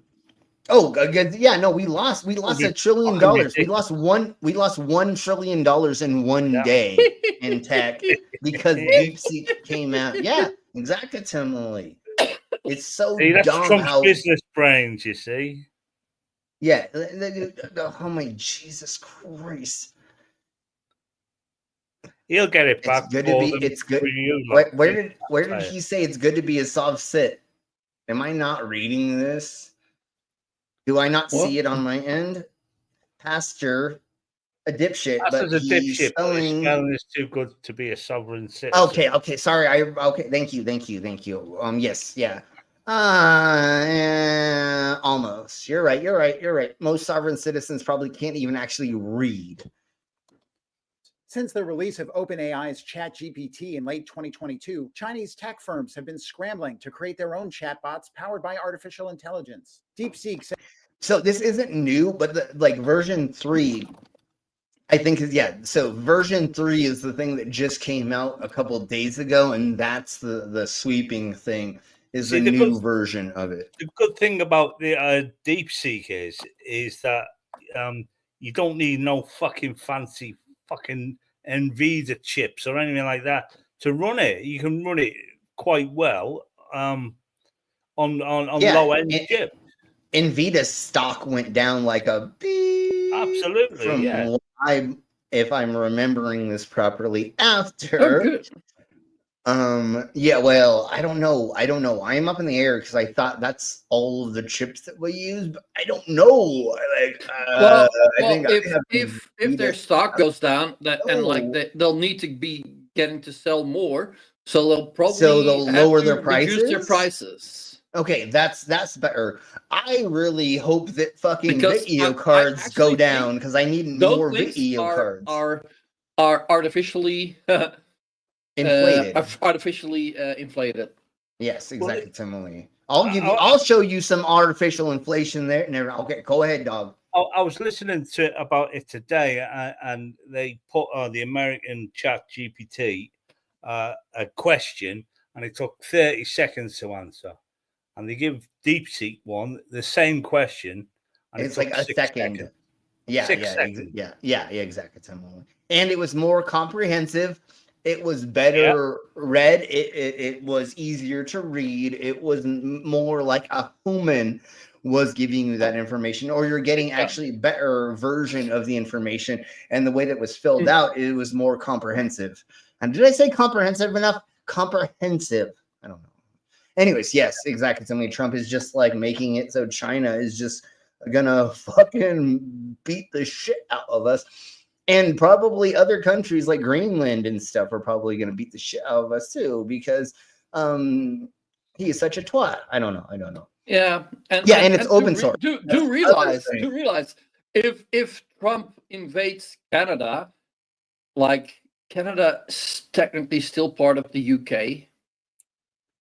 [SPEAKER 4] Oh, yeah, no, we lost $1 trillion. We lost $1 trillion in one day in tech because DeepSeek came out. Yeah, exactly, Timely. It's so
[SPEAKER 11] that's
[SPEAKER 4] dumb
[SPEAKER 11] Trump's
[SPEAKER 4] how
[SPEAKER 11] business brains, you see.
[SPEAKER 4] Yeah. Oh my Jesus Christ.
[SPEAKER 11] He'll get it back.
[SPEAKER 4] It's good. Where did he say it's good to be a soft sit? Am I not reading this? Do I not see it on my end? Pastor, a dipshit,
[SPEAKER 11] Pastor's
[SPEAKER 4] but
[SPEAKER 11] a dipshit. Spelling is too good to be a sovereign citizen.
[SPEAKER 4] Okay. Sorry. Thank you. Yes, yeah. Almost. You're right. Most sovereign citizens probably can't even actually read.
[SPEAKER 20] Since the release of OpenAI's ChatGPT in late 2022, Chinese tech firms have been scrambling to create their own chatbots powered by artificial intelligence. DeepSeek said.
[SPEAKER 4] So this isn't new, but version 3, I think So version 3 is the thing that just came out a couple of days ago, and that's the sweeping thing. Is the new version of it.
[SPEAKER 11] The good thing about the DeepSeek is that you don't need no fucking fancy fucking NVIDIA chips or anything like that to run it. You can run it quite well on low end chips.
[SPEAKER 4] NVIDIA stock went down like a beep.
[SPEAKER 11] Absolutely,
[SPEAKER 4] if I'm remembering this properly, after. Well, I don't know. I'm up in the air because I thought that's all of the chips that we use, but I don't know. I think
[SPEAKER 15] if their stock goes down, they'll need to be getting to sell more. So they'll probably have
[SPEAKER 4] lower
[SPEAKER 15] to
[SPEAKER 4] their
[SPEAKER 15] reduce their
[SPEAKER 4] prices?
[SPEAKER 15] prices.
[SPEAKER 4] Okay, that's better. I really hope that fucking
[SPEAKER 15] Because
[SPEAKER 4] video
[SPEAKER 15] I
[SPEAKER 4] cards go
[SPEAKER 15] actually
[SPEAKER 4] down
[SPEAKER 15] think
[SPEAKER 4] because I need
[SPEAKER 15] those
[SPEAKER 4] more
[SPEAKER 15] things
[SPEAKER 4] video cards.
[SPEAKER 15] are artificially
[SPEAKER 4] Inflated.
[SPEAKER 15] inflated.
[SPEAKER 4] Yes,
[SPEAKER 11] Well,
[SPEAKER 4] exactly, Timothy. I'll show you some artificial inflation there. Okay, go ahead, dog.
[SPEAKER 11] I was listening to about it today, and they put on the American Chat GPT a question, and it took 30 seconds to answer. And they give DeepSeek one the same question, and
[SPEAKER 4] It's like a second.
[SPEAKER 11] Seconds.
[SPEAKER 4] Yeah,
[SPEAKER 11] 6
[SPEAKER 4] yeah,
[SPEAKER 11] seconds.
[SPEAKER 4] yeah, exactly, Timothy. And it was more comprehensive. It was better read. It was easier to read. It was more like a human was giving you that information, or you're getting actually better version of the information. And the way that was filled out, it was more comprehensive. And did I say comprehensive enough? Comprehensive. I don't know. Anyways, yes, exactly. I mean, Trump is just like making it so China is just gonna fucking beat the shit out of us. And probably other countries like Greenland and stuff are probably gonna beat the shit out of us too, because he is such a twat. I don't know.
[SPEAKER 15] Yeah, and
[SPEAKER 4] it's open source.
[SPEAKER 15] Do realize if Trump invades Canada, like Canada is technically still part of the UK.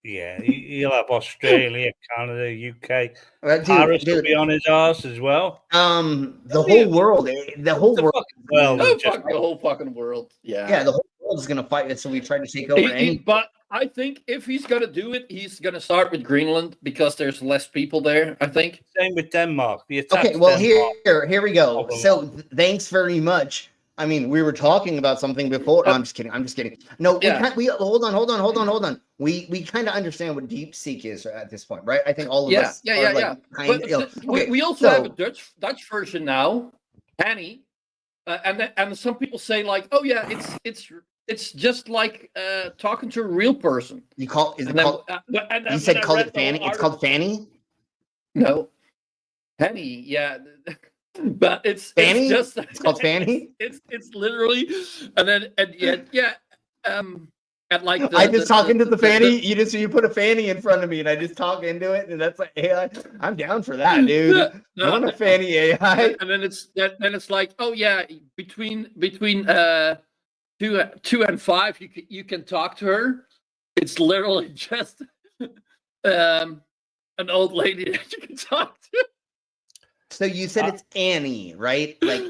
[SPEAKER 11] Yeah, he'll have Australia, Canada, UK.
[SPEAKER 4] Dude,
[SPEAKER 11] Paris will be on his ass as well.
[SPEAKER 4] The whole world. The whole world.
[SPEAKER 15] The whole fucking world.
[SPEAKER 4] Yeah, the whole world is gonna fight. So we tried to take over.
[SPEAKER 15] But I think if he's gonna do it, he's gonna start with Greenland because there's less people there. I think.
[SPEAKER 11] Same with Denmark.
[SPEAKER 4] Okay, well here we go. So thanks very much. I mean, we were talking about something before. No, I'm just kidding. No, we hold on. We kind of understand what DeepSeek is at this point, right? I think all of us.
[SPEAKER 15] We also have a Dutch version now, Annie, and some people say like, oh yeah, it's just like talking to a real person.
[SPEAKER 4] You call it called? You said call it Fanny. It's called Fanny.
[SPEAKER 15] No, Fanny. Yeah. But it's
[SPEAKER 4] Fanny.
[SPEAKER 15] It's just
[SPEAKER 4] it's called Fanny.
[SPEAKER 15] It's literally, and like
[SPEAKER 4] I just talk into the Fanny. You put a Fanny in front of me, and I just talk into it, and that's like AI. I'm down for that, dude. I want a Fanny AI.
[SPEAKER 15] And then it's like, oh yeah, between 2 and 5, you can talk to her. It's literally just an old lady that you can talk to.
[SPEAKER 4] So you said it's Annie, right? Like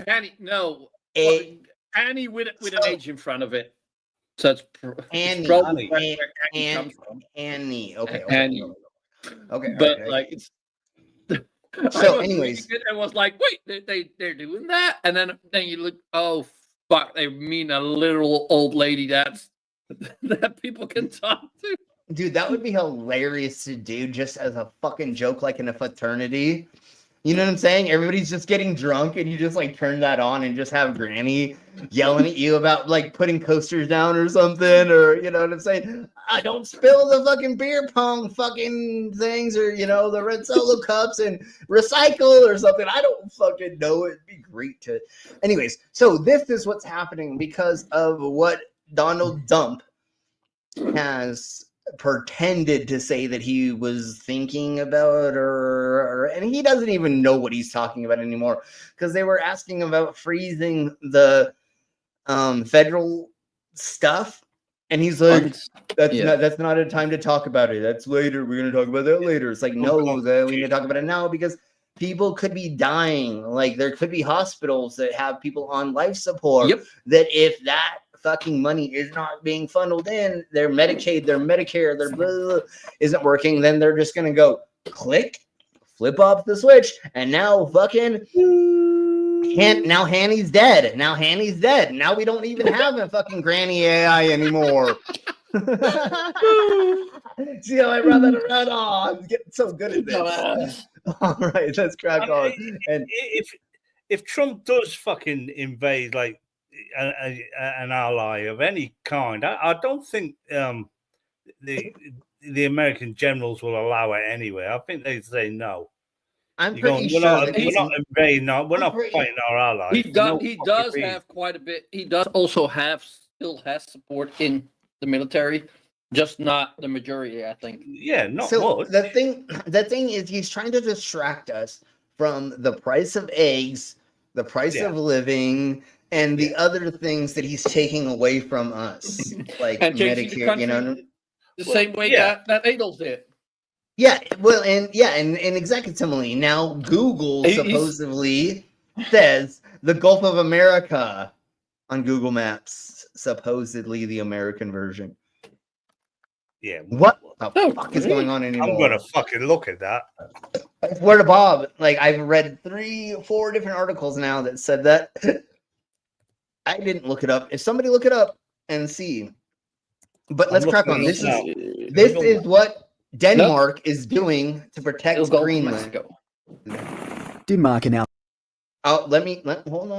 [SPEAKER 15] Annie? No, Annie with an H in front of it. So it's
[SPEAKER 4] Annie.
[SPEAKER 15] Probably
[SPEAKER 4] Annie.
[SPEAKER 15] comes from.
[SPEAKER 4] Annie. Okay.
[SPEAKER 15] Annie.
[SPEAKER 4] Okay.
[SPEAKER 15] But like it's.
[SPEAKER 4] So, anyways,
[SPEAKER 15] I was like, wait, they're doing that, and then you look, oh fuck, they mean a literal old lady that people can talk to.
[SPEAKER 4] Dude, that would be hilarious to do just as a fucking joke, like in a fraternity. You know what I'm saying? Everybody's just getting drunk and you just like turn that on and just have Granny yelling at you about like putting coasters down or something, or you know what I'm saying? Don't spill the fucking beer pong fucking things, or you know, the red solo cups, and recycle or something. I don't fucking know. It'd be great to. Anyways, so this is what's happening because of what Donald Dump has pretended to say that he was thinking about, and he doesn't even know what he's talking about anymore, because they were asking about freezing the federal stuff, and he's like, that's not a time to talk about it. That's later. We're gonna talk about that later. It's like, no, we need to talk about it now, because people could be dying. Like there could be hospitals that have people on life support. That if that fucking money is not being funneled in, their Medicaid, their Medicare, their blah, blah, blah, isn't working, then they're just gonna go click, flip off the switch, and now fucking now Hanny's dead. Now Hanny's dead. Now we don't even have a fucking Granny AI anymore. See how I run that around? Oh, I'm getting so good at this. All right, let's crack on. And
[SPEAKER 11] if Trump does fucking invade like an ally of any kind, I don't think the American generals will allow it anyway. I think they'd say no.
[SPEAKER 4] I'm pretty sure
[SPEAKER 11] we're not invading. We're not fighting our allies.
[SPEAKER 15] He does have quite a bit. He does also still has support in the military, just not the majority, I think.
[SPEAKER 11] Yeah, not
[SPEAKER 4] So
[SPEAKER 11] much.
[SPEAKER 4] the thing is, he's trying to distract us from the price of eggs, the price
[SPEAKER 11] Yeah.
[SPEAKER 4] of living, and the other things that he's taking away from us, like
[SPEAKER 15] And changing the
[SPEAKER 4] Medicare. You know,
[SPEAKER 15] country the same way
[SPEAKER 11] yeah.
[SPEAKER 15] that Adolf did.
[SPEAKER 4] yeah. Well, and exactly similarly. Now Google
[SPEAKER 15] He's-
[SPEAKER 4] supposedly says the Gulf of America on Google Maps, supposedly the American version.
[SPEAKER 11] Yeah.
[SPEAKER 4] What the fuck is going on anymore?
[SPEAKER 11] I'm gonna fucking look at that.
[SPEAKER 4] I swear to Bob, like I've read 3-4 different articles now that said that. I didn't look it up. If somebody look it up and see. But let's crack on. This is what Denmark is doing to protect Greenland.
[SPEAKER 21] Denmark announced.
[SPEAKER 4] Oh, hold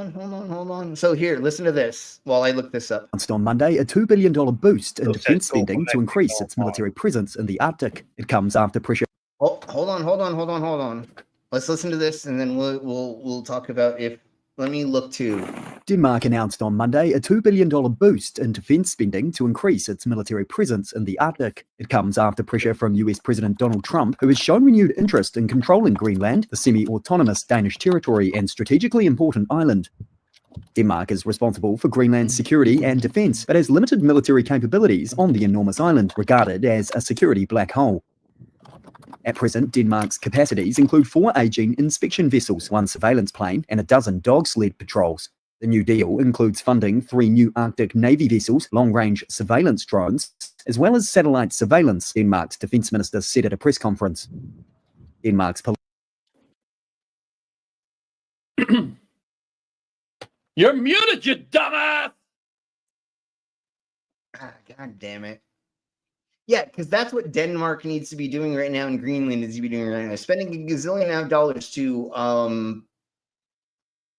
[SPEAKER 4] on. So here, listen to this while I look this up.
[SPEAKER 21] Announced on Monday a $2 billion boost in defense spending to increase its military presence in the Arctic. It comes after pressure.
[SPEAKER 4] Oh, hold on. Let's listen to this, and then we'll talk about if. Let me look too.
[SPEAKER 21] Denmark announced on Monday a $2 billion boost in defense spending to increase its military presence in the Arctic. It comes after pressure from US President Donald Trump, who has shown renewed interest in controlling Greenland, the semi-autonomous Danish territory and strategically important island. Denmark is responsible for Greenland's security and defense, but has limited military capabilities on the enormous island, regarded as a security black hole. At present, Denmark's capacities include 4 aging inspection vessels, 1 surveillance plane, and a dozen dog sled patrols. The new deal includes funding 3 new Arctic Navy vessels, long-range surveillance drones, as well as satellite surveillance, Denmark's defense minister said at a press conference. Denmark's
[SPEAKER 15] You're muted, you dumbass!
[SPEAKER 4] God damn it. Yeah, because that's what Denmark needs to be doing right now, and Greenland needs to be doing right now. Spending a gazillion of dollars to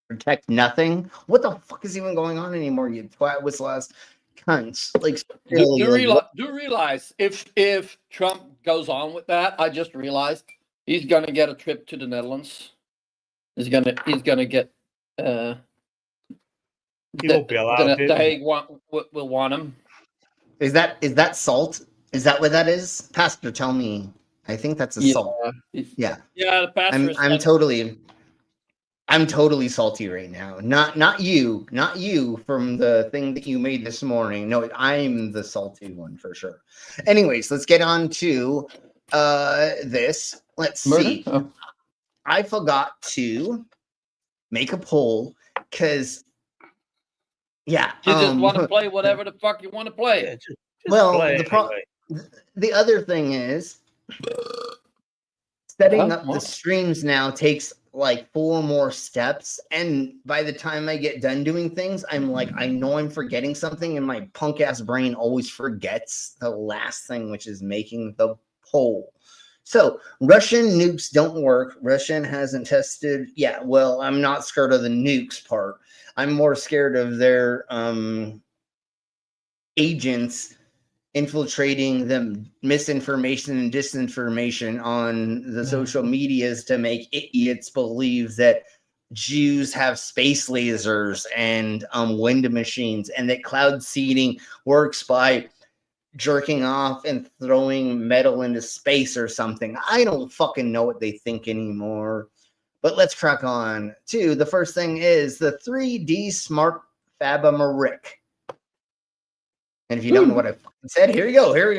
[SPEAKER 4] protect nothing. What the fuck is even going on anymore? You twat whistle ass cunts. Like,
[SPEAKER 15] do realize if Trump goes on with that, I just realized he's gonna get a trip to the Netherlands. He's gonna get
[SPEAKER 11] He won't be allowed.
[SPEAKER 15] The Hague will want him.
[SPEAKER 4] Is that salt? Is that what that is? Pastor, tell me. I think that's assault. Yeah.
[SPEAKER 15] Yeah, the pastor.
[SPEAKER 4] I'm totally salty right now. Not you from the thing that you made this morning. No, I'm the salty one for sure. Anyways, let's get on to this. Let's see.
[SPEAKER 15] Oh.
[SPEAKER 4] I forgot to make a poll because
[SPEAKER 15] you just want to play whatever the fuck you want to play.
[SPEAKER 11] Yeah, just
[SPEAKER 4] well,
[SPEAKER 11] play
[SPEAKER 4] the other thing is setting up the streams now takes like 4 more steps, and by the time I get done doing things, I'm like, I know I'm forgetting something, and my punk ass brain always forgets the last thing, which is making the poll. So Russian nukes don't work. Russian hasn't tested. Yeah, well, I'm not scared of the nukes part. I'm more scared of their agents infiltrating the misinformation and disinformation on the social medias to make idiots believe that Jews have space lasers and wind machines, and that cloud seeding works by jerking off and throwing metal into space or something. I don't fucking know what they think anymore. But let's crack on to the first thing is the 3D Smart Fabamaric. And if you don't know what I said, here we go.
[SPEAKER 15] Then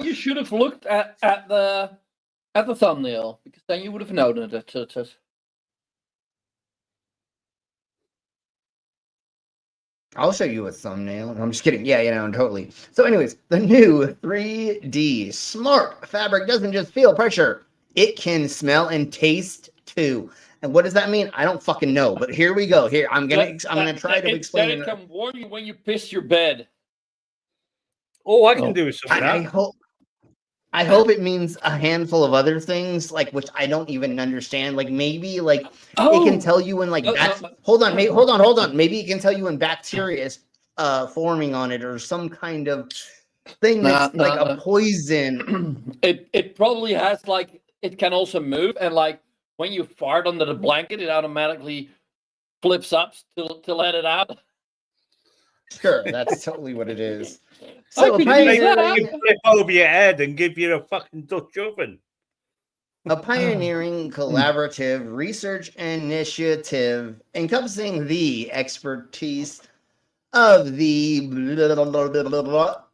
[SPEAKER 15] you should have looked at the thumbnail, because then you would have known it.
[SPEAKER 4] I'll show you a thumbnail. I'm just kidding. Yeah, totally. So anyways, the new 3D Smart Fabric doesn't just feel pressure. It can smell and taste too. And what does that mean? I don't fucking know. But here we go. Here, I'm gonna try to explain
[SPEAKER 15] it. It can warn you when you piss your bed.
[SPEAKER 11] Oh, I can do some of that.
[SPEAKER 4] I hope it means a handful of other things, like which I don't even understand. Like maybe it can tell you when hold on. Maybe it can tell you when bacteria is forming on it or some kind of thing that's like a poison.
[SPEAKER 15] It probably has it can also move, and when you fart under the blanket, it automatically flips up to let it out.
[SPEAKER 4] Sure, that's totally what it is.
[SPEAKER 15] I
[SPEAKER 4] So,
[SPEAKER 15] could
[SPEAKER 11] Make
[SPEAKER 15] use that.
[SPEAKER 11] you flip over your head and give you a fucking Dutch oven.
[SPEAKER 4] a pioneering collaborative research initiative encompassing the expertise of the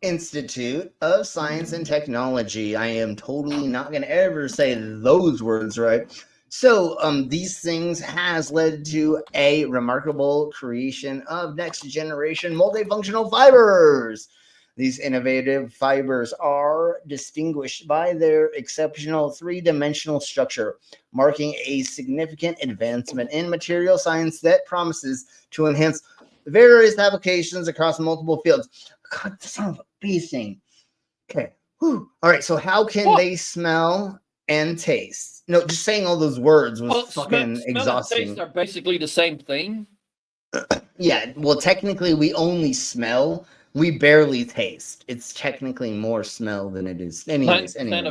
[SPEAKER 4] Institute of Science and Technology. I am totally not going to ever say those words right. So, these things has led to a remarkable creation of next generation multifunctional fibers. These innovative fibers are distinguished by their exceptional three-dimensional structure, marking a significant advancement in material science that promises to enhance various applications across multiple fields. God, the son of a bee thing. Okay. Whew. All right. So how can they smell and taste? No, just saying all those words was fucking
[SPEAKER 15] smell
[SPEAKER 4] exhausting.
[SPEAKER 15] and taste are basically the same thing.
[SPEAKER 4] Yeah. Well, technically, we only smell. We barely taste. It's technically more smell than it is. Anyways,
[SPEAKER 15] 90%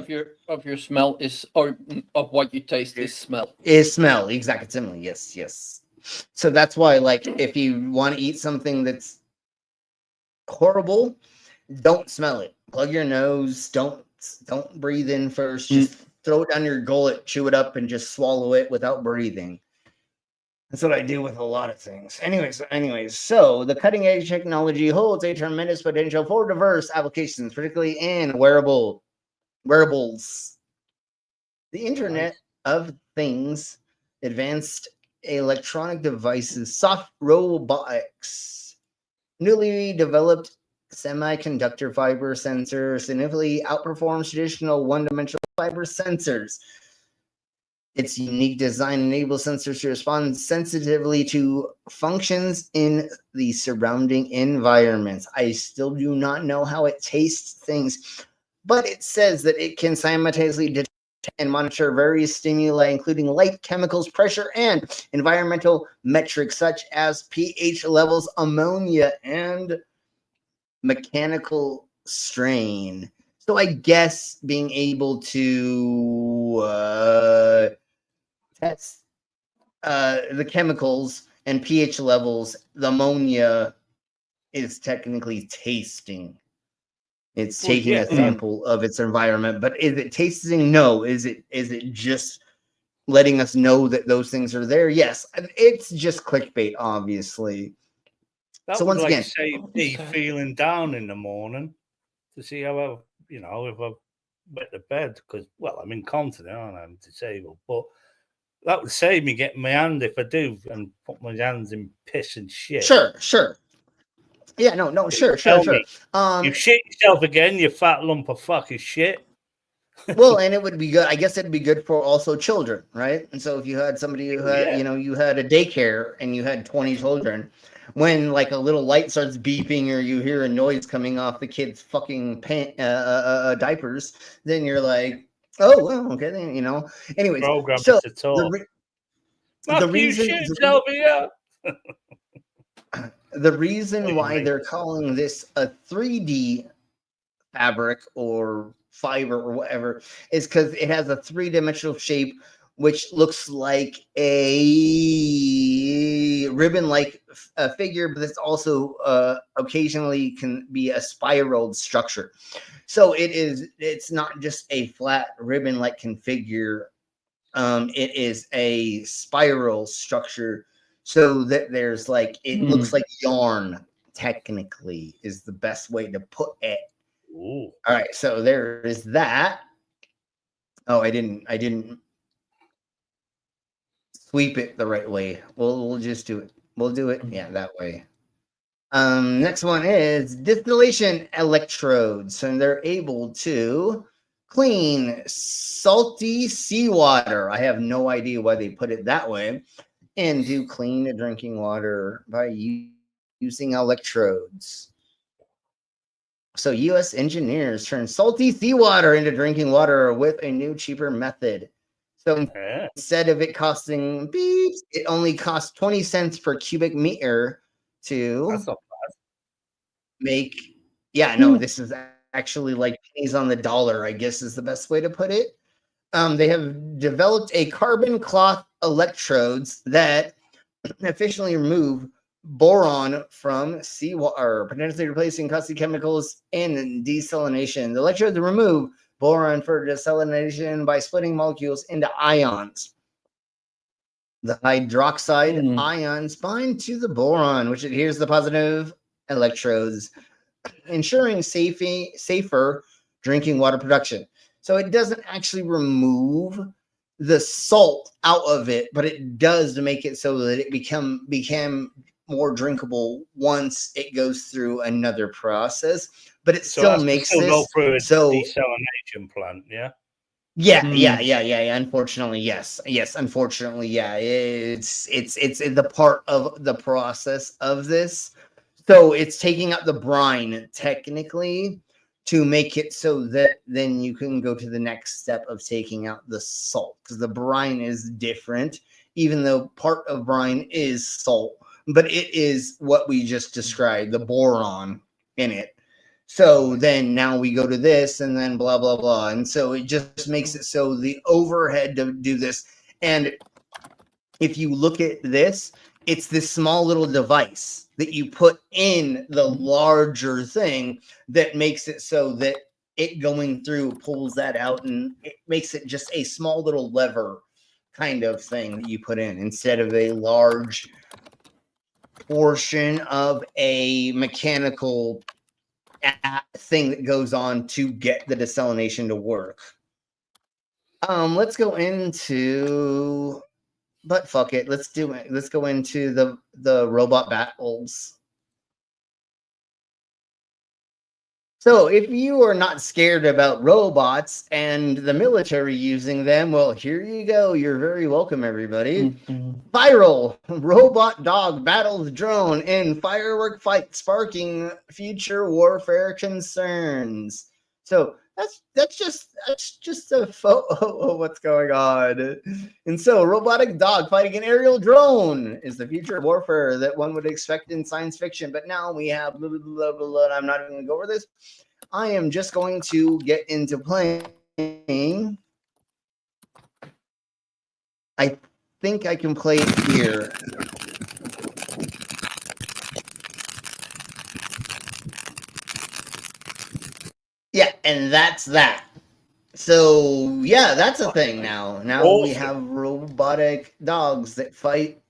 [SPEAKER 15] of your smell is, or of what you taste is smell.
[SPEAKER 4] Is smell, exactly. Similar. Yes, yes. So that's why, like, if you want to eat something that's horrible, don't smell it. Plug your nose. Don't breathe in first. Just throw it down your gullet, chew it up, and just swallow it without breathing. That's what I do with a lot of things. Anyways, so the cutting edge technology holds a tremendous potential for diverse applications, particularly in wearables. The Internet of Things, advanced electronic devices, soft robotics, newly developed semiconductor fiber sensor significantly outperforms traditional one-dimensional fiber sensors. Its unique design enables sensors to respond sensitively to functions in the surrounding environments. I still do not know how it tastes things, but it says that it can simultaneously detect and monitor various stimuli, including light, chemicals, pressure, and environmental metrics such as pH levels, ammonia, and mechanical strain. So I guess being able to test the chemicals and pH levels, the ammonia is technically tasting. It's taking a sample of its environment, but is it tasting? No. Is it just letting us know that those things are there? Yes. It's just clickbait, obviously.
[SPEAKER 11] That
[SPEAKER 4] So
[SPEAKER 11] would
[SPEAKER 4] once
[SPEAKER 11] like
[SPEAKER 4] again,
[SPEAKER 11] save me feeling down in the morning to see how I, if I went to bed, because, well, I'm incontinent, aren't I? I'm disabled, but that would save me getting my hand if I do and put my hands in piss and shit.
[SPEAKER 4] Sure. Yeah, no, sure.
[SPEAKER 11] Me, you shit yourself again, you fat lump of fucking shit.
[SPEAKER 4] Well, and it would be good. I guess it'd be good for also children, right? And so if you had somebody who had, you had a daycare and you had 20 children, when like a little light starts beeping or you hear a noise coming off the kid's fucking diapers, then you're like, oh, well, okay, then, Anyways,
[SPEAKER 11] program
[SPEAKER 4] so
[SPEAKER 11] to talk.
[SPEAKER 4] the reason the reason why they're calling this a 3D fabric or fiber or whatever is because it has a three-dimensional shape which looks like a ribbon-like figure, but it's also occasionally can be a spiraled structure. So it's not just a flat ribbon-like configure. It is a spiral structure, so that there's like it looks like yarn. Technically, is the best way to put it.
[SPEAKER 11] Ooh.
[SPEAKER 4] All right, so there is that. Oh, I didn't sweep it the right way. We'll just do it. We'll do it, yeah, that way. Next one is distillation electrodes. So they're able to clean salty seawater. I have no idea why they put it that way. And do clean drinking water by using electrodes. So U.S. engineers turn salty seawater into drinking water with a new, cheaper method. So instead of it costing beeps, it only costs 20 cents per cubic meter to make. Yeah, no, this is actually like pennies on the dollar, I guess is the best way to put it. They have developed a carbon cloth electrodes that efficiently remove boron from seawater, potentially replacing costly chemicals in desalination. The electrodes remove boron for desalination by splitting molecules into ions. The hydroxide ions bind to the boron, which adheres to the positive electrodes, ensuring safer drinking water production. So it doesn't actually remove the salt out of it, but it does to make it so that it became more drinkable once it goes through another process. But it
[SPEAKER 11] So
[SPEAKER 4] still
[SPEAKER 11] that's
[SPEAKER 4] makes
[SPEAKER 11] still
[SPEAKER 4] this
[SPEAKER 11] go through a
[SPEAKER 4] so.
[SPEAKER 11] desalination plant, yeah.
[SPEAKER 4] Yeah. Unfortunately, yes. Unfortunately, yeah. It's the part of the process of this. So it's taking out the brine technically to make it so that then you can go to the next step of taking out the salt, because the brine is different, even though part of brine is salt, but it is what we just described, the boron in it. So then now we go to this and then blah, blah, blah. And so it just makes it so the overhead to do this. And if you look at this, it's this small little device that you put in the larger thing that makes it so that it going through pulls that out, and it makes it just a small little lever kind of thing that you put in instead of a large portion of a mechanical thing that goes on to get the desalination to work. Let's go into, but fuck it, let's do it. Let's go into the robot battles. So if you are not scared about robots and the military using them, well, here you go. You're very welcome, everybody. Viral robot dog battles drone in firework fight, sparking future warfare concerns. So that's just a photo of what's going on. And so robotic dog fighting an aerial drone is the future of warfare that one would expect in science fiction. But now we have blah, blah, blah, blah, blah. I'm not even going to go over this. I am just going to get into playing. I think I can play it here. Yeah, and that's that. So yeah, that's a thing now. Now we have robotic dogs that fight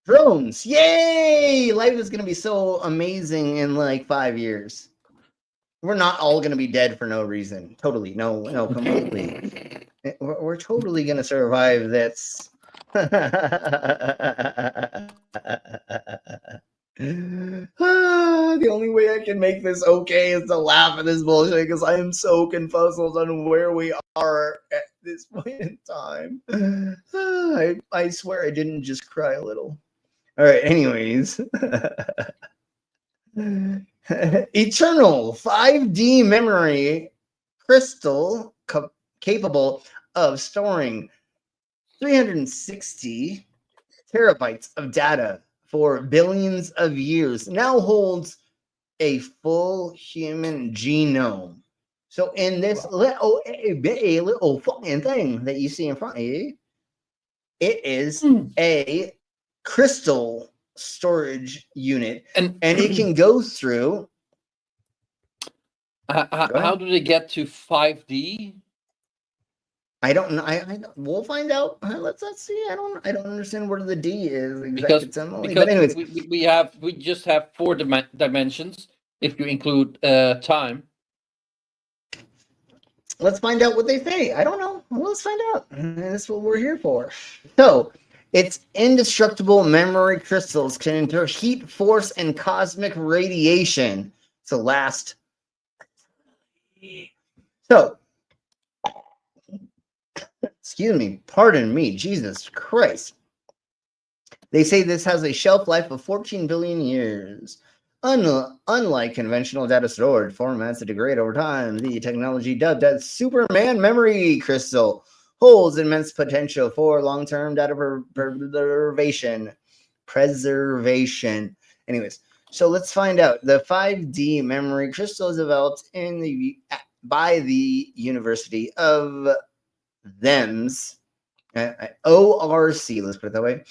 [SPEAKER 4] drones. Yay! Life is gonna be so amazing in like 5 years. We're not all gonna be dead for no reason. Totally, no, completely. We're totally gonna survive this. The only way I can make this okay is to laugh at this bullshit, because I am so confuzzled on where we are at this point in time. I swear I didn't just cry a little. All right, anyways. Eternal 5D memory crystal capable of storing 360 terabytes of data for billions of years now holds a full human genome. So in this little fucking thing that you see in front of you, it is a crystal storage unit, and it can go through.
[SPEAKER 15] How do they get to 5D?
[SPEAKER 4] I don't know. We'll find out. Let's see. I don't understand where the D is
[SPEAKER 15] Because
[SPEAKER 4] but anyways,
[SPEAKER 15] we just have 4 dimensions if you include time.
[SPEAKER 4] Let's find out what they say. I don't know. Let's find out. That's what we're here for. So, its indestructible memory crystals can endure heat, force, and cosmic radiation to last. So, excuse me, pardon me, Jesus Christ. They say this has a shelf life of 14 billion years. Unlike conventional data storage formats that degrade over time, the technology dubbed as Superman Memory Crystal holds immense potential for long-term data preservation. Anyways, so let's find out. The 5D memory crystal is developed by the University of Thames, ORC, let's put it that way,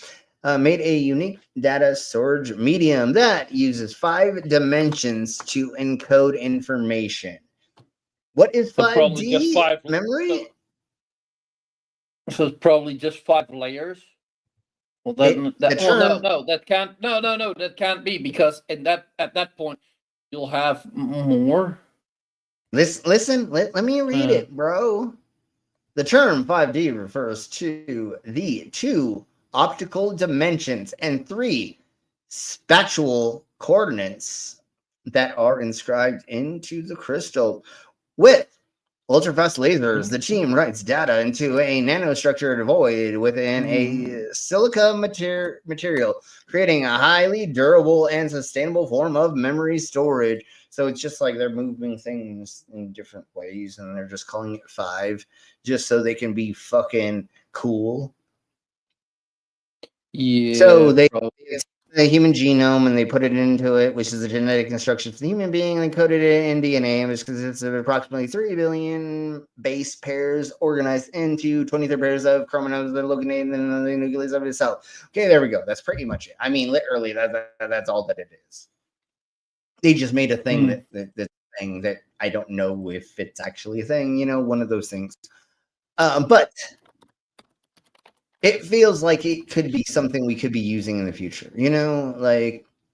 [SPEAKER 4] made a unique data storage medium that uses 5 dimensions to encode information. What is
[SPEAKER 15] So probably
[SPEAKER 4] 5D
[SPEAKER 15] just 5
[SPEAKER 4] memory?
[SPEAKER 15] So it's probably just 5 layers. Well, then that can't be, because at that point you'll have more.
[SPEAKER 4] Listen, let me read it, bro. The term 5D refers to the 2 optical dimensions and 3 spatial coordinates that are inscribed into the crystal. With ultrafast lasers, the team writes data into a nanostructured void within a silica material, creating a highly durable and sustainable form of memory storage. So it's just like they're moving things in different ways, and they're just calling it 5, just so they can be fucking cool.
[SPEAKER 15] Yeah.
[SPEAKER 4] So they take the human genome and they put it into it, which is the genetic instruction for the human being, and encoded it in DNA, which consists of approximately 3 billion base pairs organized into 23 pairs of chromosomes that are located in the nucleus of the cell. Okay, there we go. That's pretty much it. I mean, literally, that's all that it is. They just made a thing that thing that I don't know if it's actually a thing, one of those things. But it feels like it could be something we could be using in the future,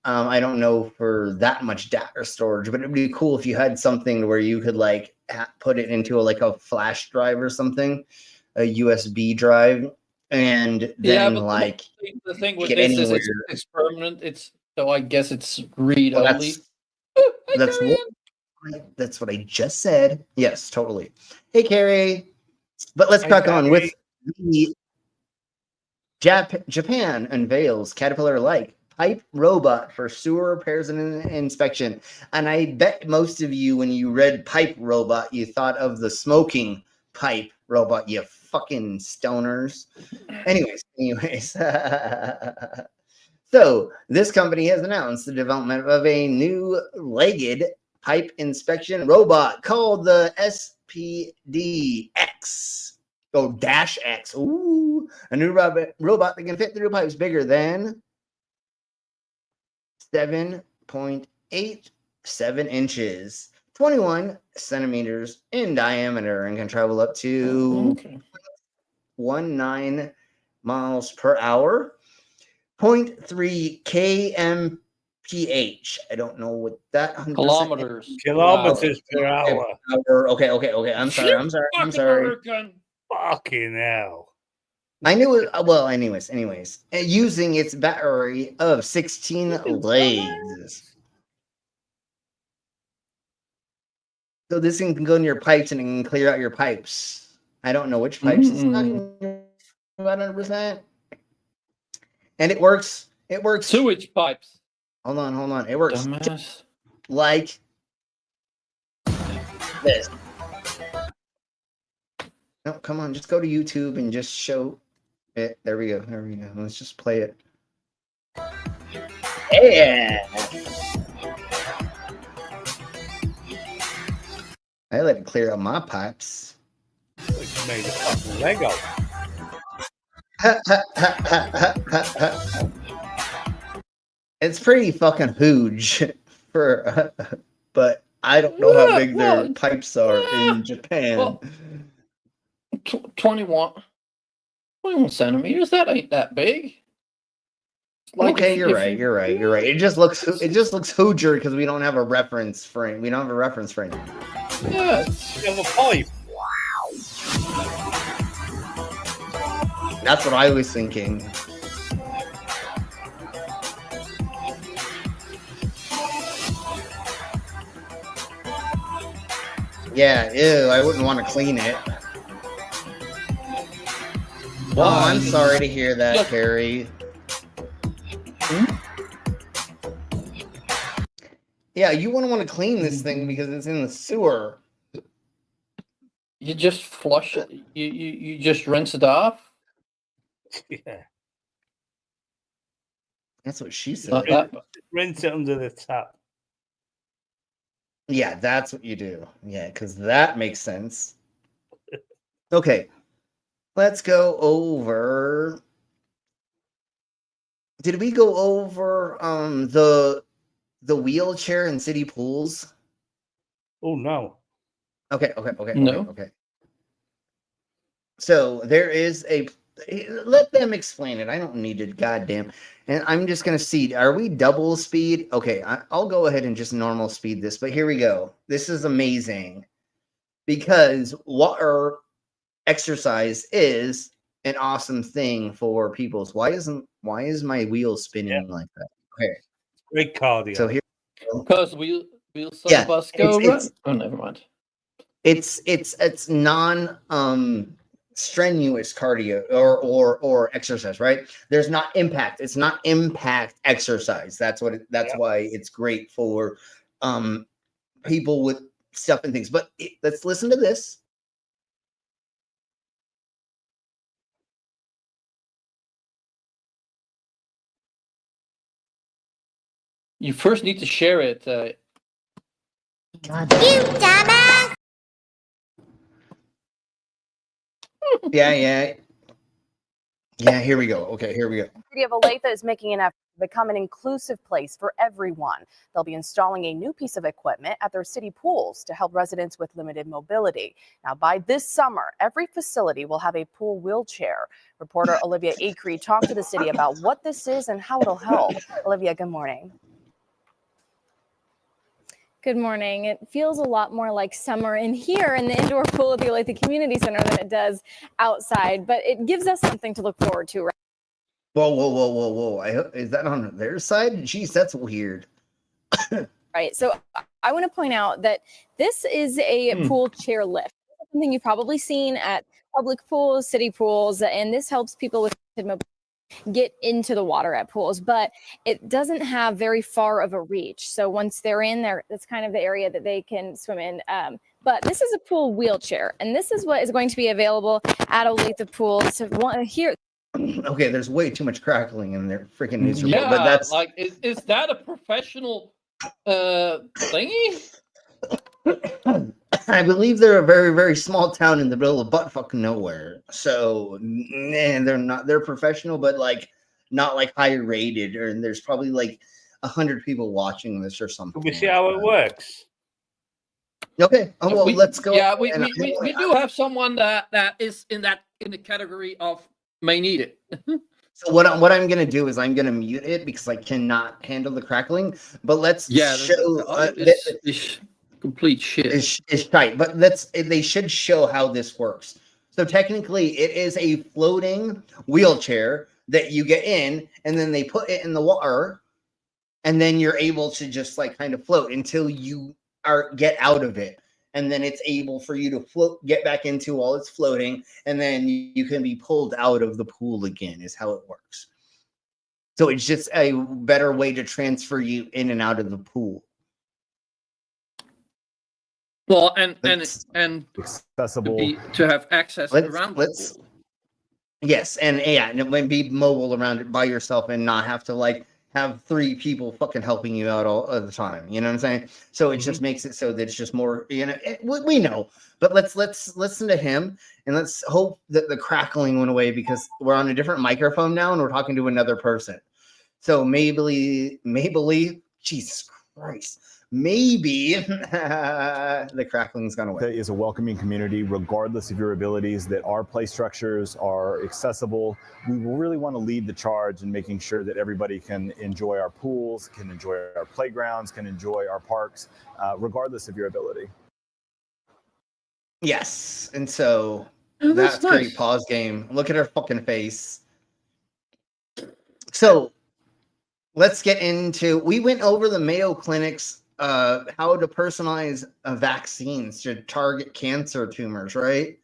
[SPEAKER 4] I don't know for that much data storage, but it'd be cool if you had something where you could put it into a flash drive or something, a USB drive, and then
[SPEAKER 15] the thing with
[SPEAKER 4] get
[SPEAKER 15] this is
[SPEAKER 4] anywhere.
[SPEAKER 15] it's permanent. So I guess it's read only.
[SPEAKER 4] That's what I just said. Yes, totally. Hey, Carrie. But let's crack on with the Japan unveils Caterpillar-like pipe robot for sewer repairs and inspection. And I bet most of you, when you read pipe robot, you thought of the smoking pipe robot, you fucking stoners. Anyways. So this company has announced the development of a new legged pipe inspection robot called the SPDX. Oh, dash X. Ooh, a new robot that can fit through pipes bigger than 7.87 inches, 21 centimeters in diameter, and can travel up to 19 miles per hour, 0.3 kmph. I don't know what that 100%
[SPEAKER 15] kilometers
[SPEAKER 11] per hour.
[SPEAKER 4] Okay. I'm sorry.
[SPEAKER 11] Fucking hell.
[SPEAKER 4] I knew it. Well, anyways, using its battery of 16 legs. So this thing can go in your pipes and it can clear out your pipes. I don't know which pipes it's talking about 100%. And it works.
[SPEAKER 15] Sewage pipes.
[SPEAKER 4] Hold on. It works
[SPEAKER 15] Dumbass.
[SPEAKER 4] like this. No, come on. Just go to YouTube and just show it. There we go. Let's just play it. Yeah. I let it clear out my pipes.
[SPEAKER 11] It's made of fucking Lego.
[SPEAKER 4] It's pretty fucking huge but I don't know how big their pipes are in Japan.
[SPEAKER 15] 21 centimeters. That ain't that big.
[SPEAKER 4] Okay, you're right. It just looks hooger because we don't have a reference frame.
[SPEAKER 15] Yeah,
[SPEAKER 11] you have a pipe.
[SPEAKER 4] That's what I was thinking. Yeah, ew, I wouldn't want to clean it. Oh, I'm sorry to hear that, Carrie. Yeah, you wouldn't want to clean this thing because it's in the sewer.
[SPEAKER 15] You just flush it. You just rinse it off.
[SPEAKER 11] Yeah.
[SPEAKER 4] That's what she said.
[SPEAKER 11] Rinse it under the tap.
[SPEAKER 4] Yeah, that's what you do. Yeah, because that makes sense. Okay, let's go over Did we go over the wheelchair in city pools?
[SPEAKER 11] Oh no.
[SPEAKER 4] Okay.
[SPEAKER 15] No.
[SPEAKER 4] So there is a. Let them explain it. I don't need it. Goddamn. And I'm just gonna see. Are we double speed? Okay, I'll go ahead and just normal speed this. But here we go. This is amazing because water exercise is an awesome thing for people's. Why is my wheel spinning like that? Okay.
[SPEAKER 11] Great cardio.
[SPEAKER 4] So here.
[SPEAKER 15] Because wheels on
[SPEAKER 4] Yeah,
[SPEAKER 15] the bus go
[SPEAKER 4] it's
[SPEAKER 15] round. Oh, never mind.
[SPEAKER 4] it's non strenuous cardio or exercise, right? There's not impact. It's not impact exercise. That's why it's great for people with stuff and things. But let's listen to this.
[SPEAKER 15] You first need to share it.
[SPEAKER 4] You dumbass. Yeah. Here we go. Okay, here we go.
[SPEAKER 3] The city of Olathe is making an effort to become an inclusive place for everyone. They'll be installing a new piece of equipment at their city pools to help residents with limited mobility. Now, by this summer, every facility will have a pool wheelchair. Reporter Olivia Acree talked to the city about what this is and how it'll help. Olivia, good morning.
[SPEAKER 22] Good morning. It feels a lot more like summer in here in the indoor pool at the Olathe Community Center than it does outside, but it gives us something to look forward to, right?
[SPEAKER 4] Whoa. Is that on their side? Jeez, that's weird.
[SPEAKER 22] Right. So I want to point out that this is a pool chair lift. Something you've probably seen at public pools, city pools, and this helps people with mobility get into the water at pools, but it doesn't have very far of a reach. So once they're in there, that's kind of the area that they can swim in. But this is a pool wheelchair, and this is what is going to be available at Olathe Pools. So here.
[SPEAKER 4] Okay, there's way too much crackling in their freaking news report,
[SPEAKER 15] Yeah,
[SPEAKER 4] but that's
[SPEAKER 15] like, is that a professional thingy?
[SPEAKER 4] I believe they're a very, very small town in the middle of butt fucking nowhere. So they're not. They're professional, but like not like high rated. Or and there's probably like 100 people watching this or something.
[SPEAKER 11] Can we see how it works?
[SPEAKER 4] Okay. Oh well, let's go.
[SPEAKER 15] Yeah, we do have someone that is in the category of may need it.
[SPEAKER 4] So what I'm gonna do is I'm gonna mute it because I cannot handle the crackling. But let's show
[SPEAKER 15] complete shit.
[SPEAKER 4] Is tight, but they should show how this works. So technically, it is a floating wheelchair that you get in, and then they put it in the water, and then you're able to just like kind of float until you get out of it, and then it's able for you to float, get back into while it's floating, and then you can be pulled out of the pool again. Is how it works. So it's just a better way to transfer you in and out of the pool.
[SPEAKER 15] Well, and
[SPEAKER 23] accessible
[SPEAKER 15] to have access around the pool.
[SPEAKER 4] Yes, and it be mobile around it by yourself and not have to like have 3 people fucking helping you out all the time. You know what I'm saying? So it just makes it so that it's just more, we know. But let's listen to him and let's hope that the crackling went away because we're on a different microphone now and we're talking to another person. So maybe, Jesus Christ. Maybe the crackling's gone away.
[SPEAKER 23] Is a welcoming community, regardless of your abilities, that our play structures are accessible. We really want to lead the charge in making sure that everybody can enjoy our pools, can enjoy our playgrounds, can enjoy our parks, regardless of your ability.
[SPEAKER 4] Yes, and so that's nice. Great pause game. Look at her fucking face. So let's get into, we went over the Mayo Clinic's how to personalize vaccines to target cancer tumors, right?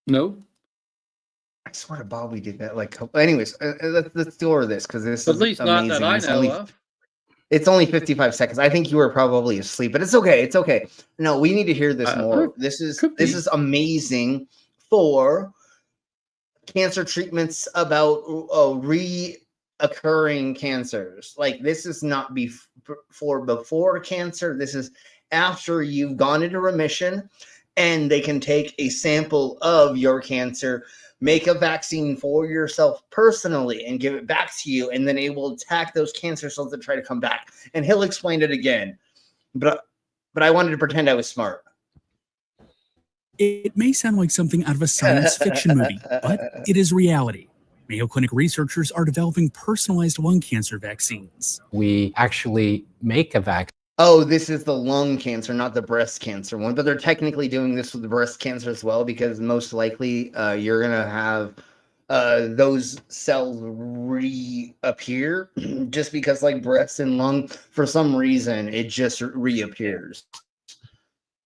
[SPEAKER 15] No.
[SPEAKER 4] I swear to God, we did that. Like, anyways, let's go over this because this
[SPEAKER 15] at
[SPEAKER 4] is
[SPEAKER 15] least
[SPEAKER 4] amazing.
[SPEAKER 15] Not that I know of.
[SPEAKER 4] It's only 55 seconds. I think you were probably asleep, but it's okay. It's okay. No, we need to hear this more. This is amazing for cancer treatments about reoccurring cancers. Like this is not before cancer. This is after you've gone into remission and they can take a sample of your cancer, make a vaccine for yourself personally, and give it back to you, and then it will attack those cancer cells that try to come back. And he'll explain it again. But I wanted to pretend I was smart.
[SPEAKER 1] It may sound like something out of a science fiction movie, but it is reality. Mayo Clinic researchers are developing personalized lung cancer vaccines.
[SPEAKER 2] We actually make a vaccine.
[SPEAKER 4] Oh, this is the lung cancer, not the breast cancer one. But they're technically doing this with the breast cancer as well, because most likely you're going to have those cells reappear just because, like breast and lung, for some reason, it just reappears.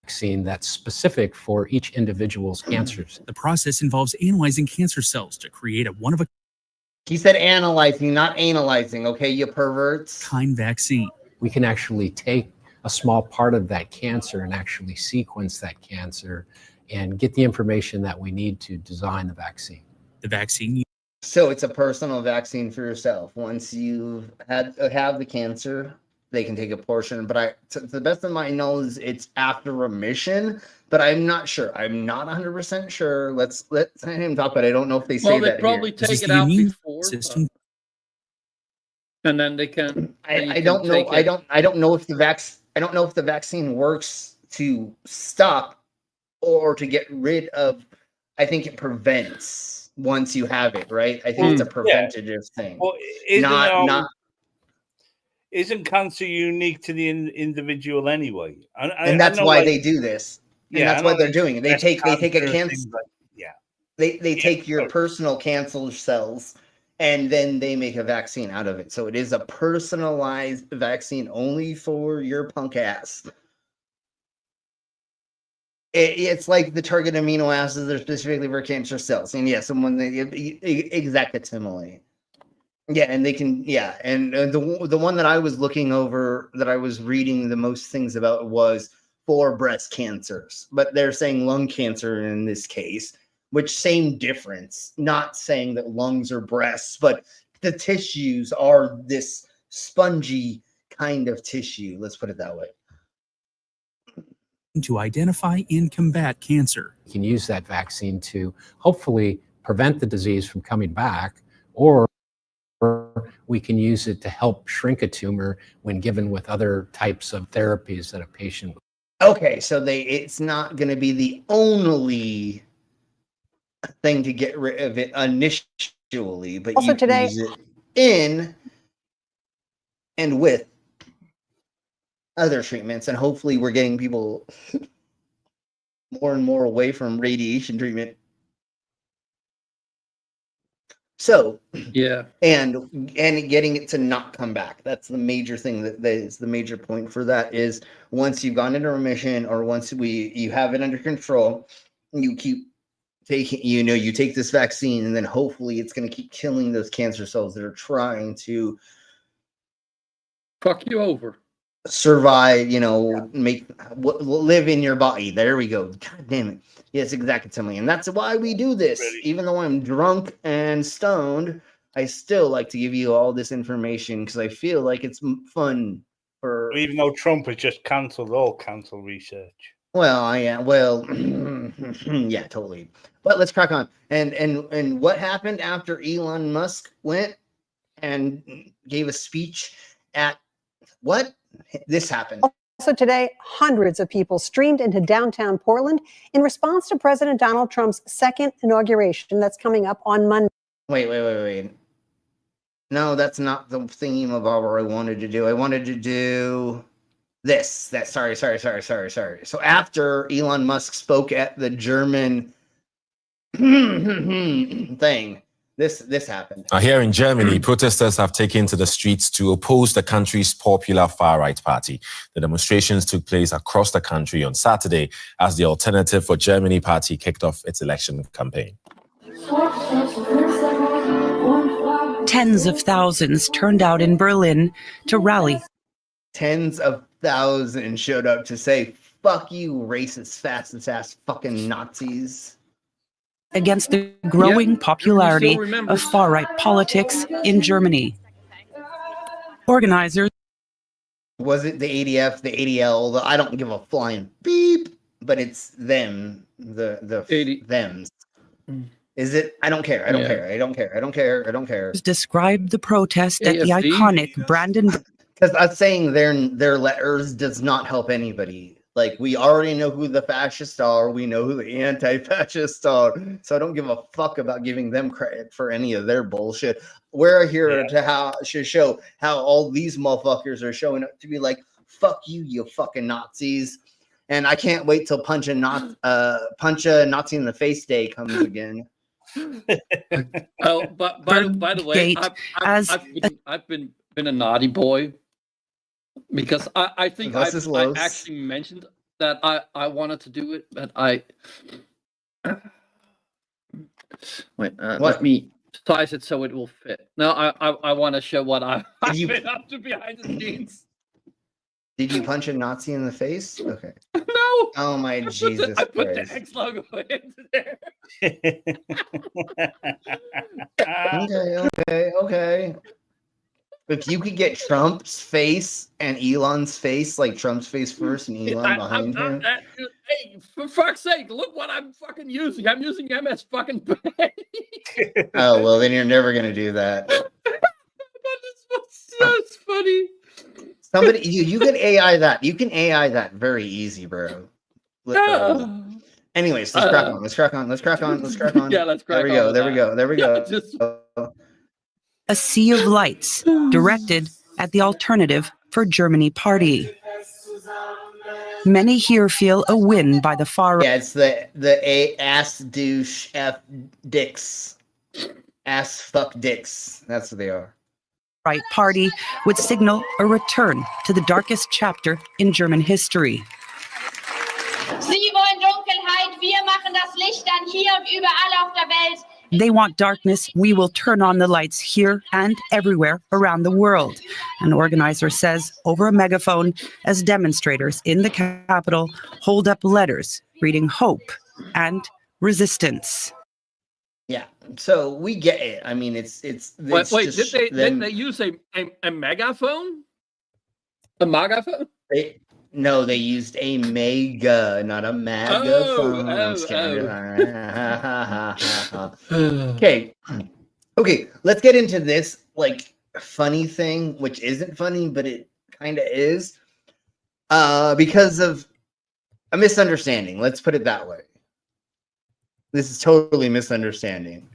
[SPEAKER 2] Vaccine that's specific for each individual's cancers.
[SPEAKER 1] The process involves analyzing cancer cells to create a one of a
[SPEAKER 4] He said analyzing, not analyzing. Okay, you perverts.
[SPEAKER 1] kind vaccine.
[SPEAKER 2] We can actually take a small part of that cancer and actually sequence that cancer and get the information that we need to design the vaccine.
[SPEAKER 1] The vaccine.
[SPEAKER 4] So it's a personal vaccine for yourself. Once you've have the cancer, they can take a portion. But to the best of my knowledge, it's after remission. But I'm not sure. I'm not 100% sure. Let's let him talk. But I don't know if they say that.
[SPEAKER 15] Well, they probably
[SPEAKER 4] here.
[SPEAKER 15] take it out before, and then they can.
[SPEAKER 4] I don't know. I don't know if the vaccine works to stop or to get rid of. I think it prevents once you have it, right? I think it's a preventative thing.
[SPEAKER 11] Well, isn't cancer unique to the individual anyway?
[SPEAKER 4] And that's why they do this. And that's what they're doing. They take a cancer. They take your personal cancer cells and then they make a vaccine out of it. So it is a personalized vaccine only for your punk ass. It's like the target amino acids are specifically for cancer cells. And exactly. Yeah, and they can, and the one that I was looking over, that I was reading the most things about was for breast cancers. But they're saying lung cancer in this case, which same difference, not saying that lungs are breasts, but the tissues are this spongy kind of tissue. Let's put it that way.
[SPEAKER 1] To identify and combat cancer.
[SPEAKER 2] You can use that vaccine to hopefully prevent the disease from coming back, or we can use it to help shrink a tumor when given with other types of therapies that a patient.
[SPEAKER 4] Okay, so it's not going to be the only thing to get rid of it initially, but
[SPEAKER 5] Also
[SPEAKER 4] you
[SPEAKER 5] today-
[SPEAKER 4] can use it in and with other treatments, and hopefully we're getting people more and more away from radiation treatment. So and getting it to not come back. That's the major thing. That is the major point for that, is once you've gone into remission, or once you have it under control, you keep taking, you take this vaccine, and then hopefully it's going to keep killing those cancer cells that are trying to
[SPEAKER 15] fuck you over,
[SPEAKER 4] survive, live in your body. There we go. God damn it. Yes, exactly. And that's why we do this. Even though I'm drunk and stoned, I still like to give you all this information because I feel like it's fun.
[SPEAKER 11] Even though Trump has just cancelled all cancer research.
[SPEAKER 4] Well, yeah, totally. But let's crack on. And what happened after Elon Musk went and gave a speech at what? This happened.
[SPEAKER 5] Also today, hundreds of people streamed into downtown Portland in response to President Donald Trump's second inauguration that's coming up on Monday.
[SPEAKER 4] Wait. No, that's not the theme of what I wanted to do. I wanted to do this. Sorry. So after Elon Musk spoke at the German thing, this happened.
[SPEAKER 24] Here in Germany, protesters have taken to the streets to oppose the country's popular far-right party. The demonstrations took place across the country on Saturday as the Alternative for Germany party kicked off its election campaign.
[SPEAKER 25] Tens of thousands turned out in Berlin to rally.
[SPEAKER 4] Tens of thousands showed up to say, fuck you, racist, fascist ass fucking Nazis.
[SPEAKER 25] Against the growing popularity of far-right politics in Germany. Organizers.
[SPEAKER 4] Was it the ADF, the ADL, I don't give a flying beep. but it's them, thems. Is it? I don't care. I don't care. I don't care. I don't care. I don't care.
[SPEAKER 25] Described the protest at the iconic Brandon.
[SPEAKER 4] Because us saying their letters does not help anybody. Like, we already know who the fascists are. We know who the anti-fascists are. So I don't give a fuck about giving them credit for any of their bullshit. We're here to show how all these motherfuckers are showing up to be like, fuck you, you fucking Nazis. And I can't wait till punch a Nazi in the face day comes again.
[SPEAKER 15] Oh, but by the way, I've been a naughty boy because I think I actually mentioned that I wanted to do it, but let me size it so it will fit. Now I want to show what I've been up to behind the scenes.
[SPEAKER 4] Did you punch a Nazi in the face? Okay.
[SPEAKER 15] No.
[SPEAKER 4] Oh my Jesus
[SPEAKER 15] I put
[SPEAKER 4] Christ.
[SPEAKER 15] the X logo into there.
[SPEAKER 4] Okay. If you could get Trump's face and Elon's face, like Trump's face first and Elon behind him.
[SPEAKER 15] Hey, for fuck's sake, look what I'm fucking using. I'm using MS fucking Paint.
[SPEAKER 4] Oh, well, then you're never going to do that.
[SPEAKER 15] That's funny.
[SPEAKER 4] Somebody, you can AI that. You can AI that very easy, bro. Anyways, let's crack on. Let's crack on.
[SPEAKER 15] Yeah, let's crack on.
[SPEAKER 4] There we go.
[SPEAKER 25] A sea of lights directed at the Alternative for Germany party. Many here feel a win by the far right.
[SPEAKER 4] Yeah, it's the ass douche F dicks. Ass fuck dicks. That's what they are.
[SPEAKER 25] Right party would signal a return to the darkest chapter in German history.
[SPEAKER 6] Sie wollen Dunkelheit, wir machen das Licht an hier und überall auf der Welt.
[SPEAKER 25] They want darkness, we will turn on the lights here and everywhere around the world, an organizer says over a megaphone as demonstrators in the capital hold up letters reading hope and resistance.
[SPEAKER 4] Yeah, so we get it. I mean, it's
[SPEAKER 15] wait, did they use a megaphone? A megaphone?
[SPEAKER 4] No, they used a mega, not a megaphone. Okay, let's get into this like funny thing, which isn't funny, but it kind of is, because of a misunderstanding. Let's put it that way. This is totally misunderstanding.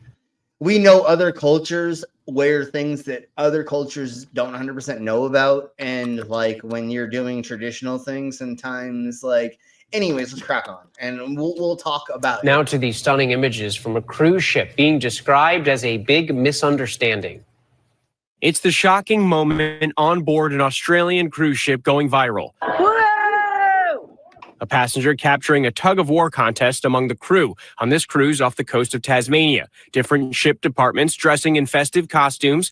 [SPEAKER 4] We know other cultures where things that other cultures don't 100% know about, and like when you're doing traditional things sometimes, like, anyways, let's crack on and we'll talk about
[SPEAKER 7] now to these stunning images from a cruise ship being described as a big misunderstanding. It's the shocking moment on board an Australian cruise ship going viral. A passenger capturing a tug-of-war contest among the crew on this cruise off the coast of Tasmania. Different ship departments dressing in festive costumes.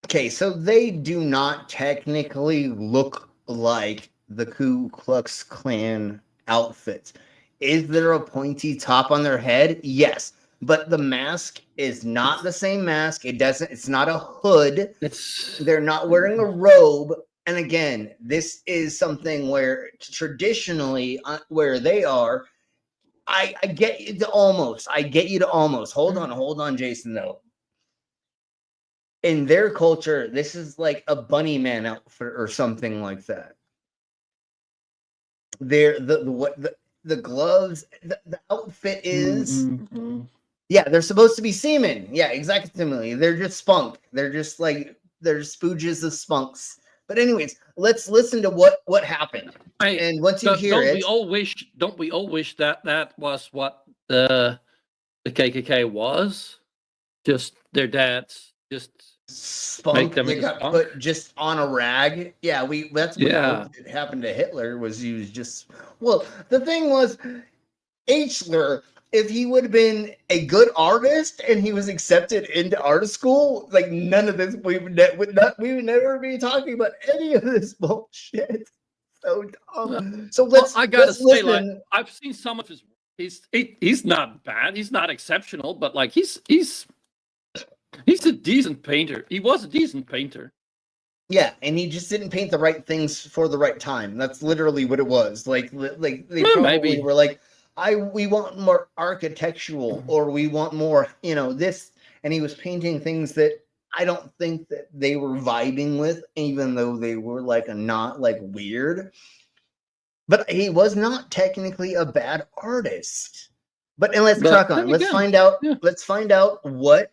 [SPEAKER 4] Okay, so they do not technically look like the Ku Klux Klan outfits. Is there a pointy top on their head? Yes, but the mask is not the same mask. It's not a hood. They're not wearing a robe. And again, this is something where traditionally, where they are, I get you to almost. Hold on, Jason, though. In their culture, this is like a bunny man outfit or something like that. The gloves, the outfit is, yeah, they're supposed to be seamen. Yeah, exactly. They're just spunk. They're just spooges of spunks. But anyways, let's listen to what happened. And once you hear it,
[SPEAKER 15] don't we all wish that was what the KKK was? Just their dads just
[SPEAKER 4] spunk. They got put just on a rag. Yeah, that's what happened to Hitler. Was he was just the thing was Hitler. If he would have been a good artist and he was accepted into art school, like none of this, we would never be talking about any of this bullshit. So dumb. So
[SPEAKER 15] I gotta say, like, I've seen some of his. He's not bad. He's not exceptional, but like he's a decent painter. He was a decent painter.
[SPEAKER 4] Yeah, and he just didn't paint the right things for the right time. That's literally what it was. Like they probably
[SPEAKER 15] Maybe.
[SPEAKER 4] were like, we want more architectural, or we want more, this. And he was painting things that I don't think that they were vibing with, even though they were like not like weird. But he was not technically a bad artist. And let's crack on. Let's find out. Yeah. Let's find out what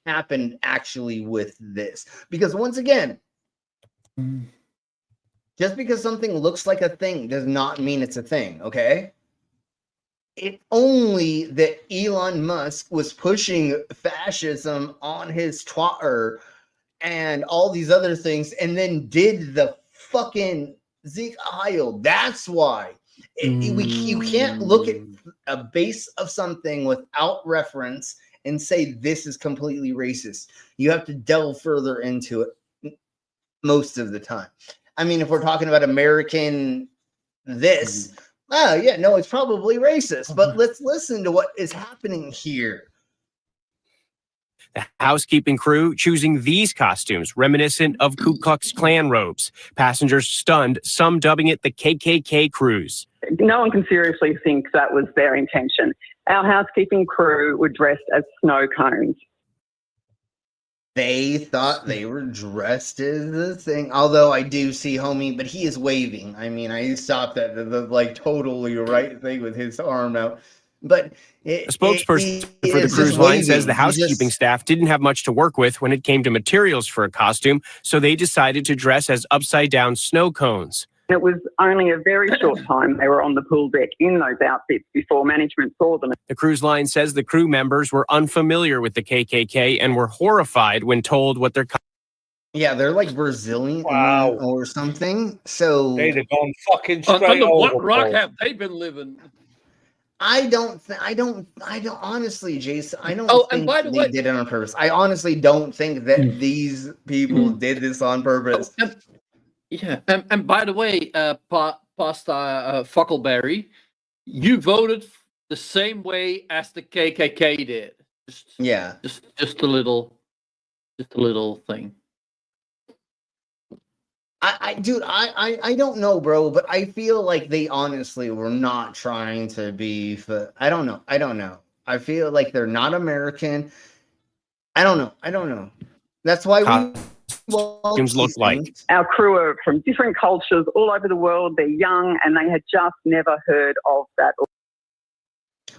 [SPEAKER 4] happened actually with this, because once again, just because something looks like a thing does not mean it's a thing. Okay, it's only that Elon Musk was pushing fascism on his Twitter and all these other things, and then did the fucking Zeke Heil. That's why you can't look at a base of something without reference and say this is completely racist. You have to delve further into it most of the time. I mean, if we're talking about American this, yeah, no, it's probably racist. But let's listen to what is happening here.
[SPEAKER 7] The housekeeping crew choosing these costumes reminiscent of Ku Klux Klan robes. Passengers stunned, some dubbing it the KKK cruise.
[SPEAKER 8] No one can seriously think that was their intention. Our housekeeping crew were dressed as snow cones.
[SPEAKER 4] They thought they were dressed as the thing. Although I do see homie, but he is waving. I mean, I stopped at the like totally right thing with his arm out. But
[SPEAKER 7] a spokesperson for the cruise line says the housekeeping staff didn't have much to work with when it came to materials for a costume, so they decided to dress as upside-down snow cones.
[SPEAKER 8] It was only a very short time they were on the pool deck in those outfits before management saw them.
[SPEAKER 7] The cruise line says the crew members were unfamiliar with the KKK and were horrified when told what their...
[SPEAKER 4] Yeah, they're like Brazilian or something. So
[SPEAKER 11] they'd have gone fucking straight over.
[SPEAKER 15] What rock have they been living?
[SPEAKER 4] I don't honestly, Jason, I don't think
[SPEAKER 15] and by the
[SPEAKER 4] they
[SPEAKER 15] way,
[SPEAKER 4] did it on purpose. I honestly don't think that these people did this on purpose.
[SPEAKER 15] Yeah, and by the way, Pasta Fuckleberry, you voted the same way as the KKK did. Just a little thing.
[SPEAKER 4] Dude, I don't know, bro, but I feel like they honestly were not trying to be. I don't know. I feel like they're not American. I don't know. That's why
[SPEAKER 7] costumes look like.
[SPEAKER 8] Our crew are from different cultures all over the world. They're young and they had just never heard of that.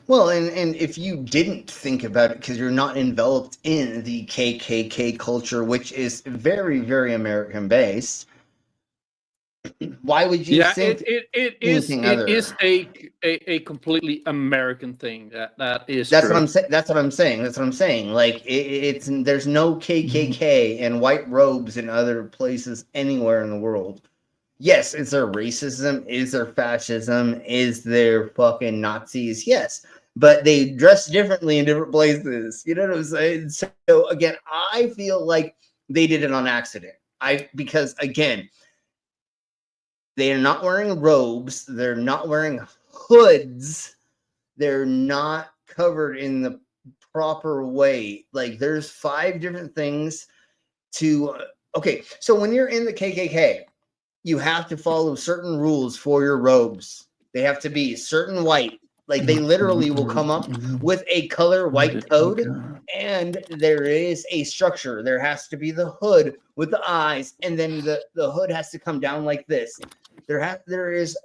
[SPEAKER 4] Well, and if you didn't think about it because you're not enveloped in the KKK culture, which is very, very American based, why would you think
[SPEAKER 15] it is a completely American thing. That is
[SPEAKER 4] that's
[SPEAKER 15] true.
[SPEAKER 4] what I'm saying. That's what I'm saying. Like it's there's no KKK and white robes in other places anywhere in the world. Yes, is there racism? Is there fascism? Is there fucking Nazis? Yes, but they dress differently in different places. You know what I'm saying? So again, I feel like they did it on accident. Because again, they are not wearing robes. They're not wearing hoods. They're not covered in the proper way. Like there's 5 different things to. Okay, so when you're in the KKK, you have to follow certain rules for your robes. They have to be certain white. Like they literally will come up with a color white code, and there is a structure. There has to be the hood with the eyes, and then the hood has to come down like this. There is.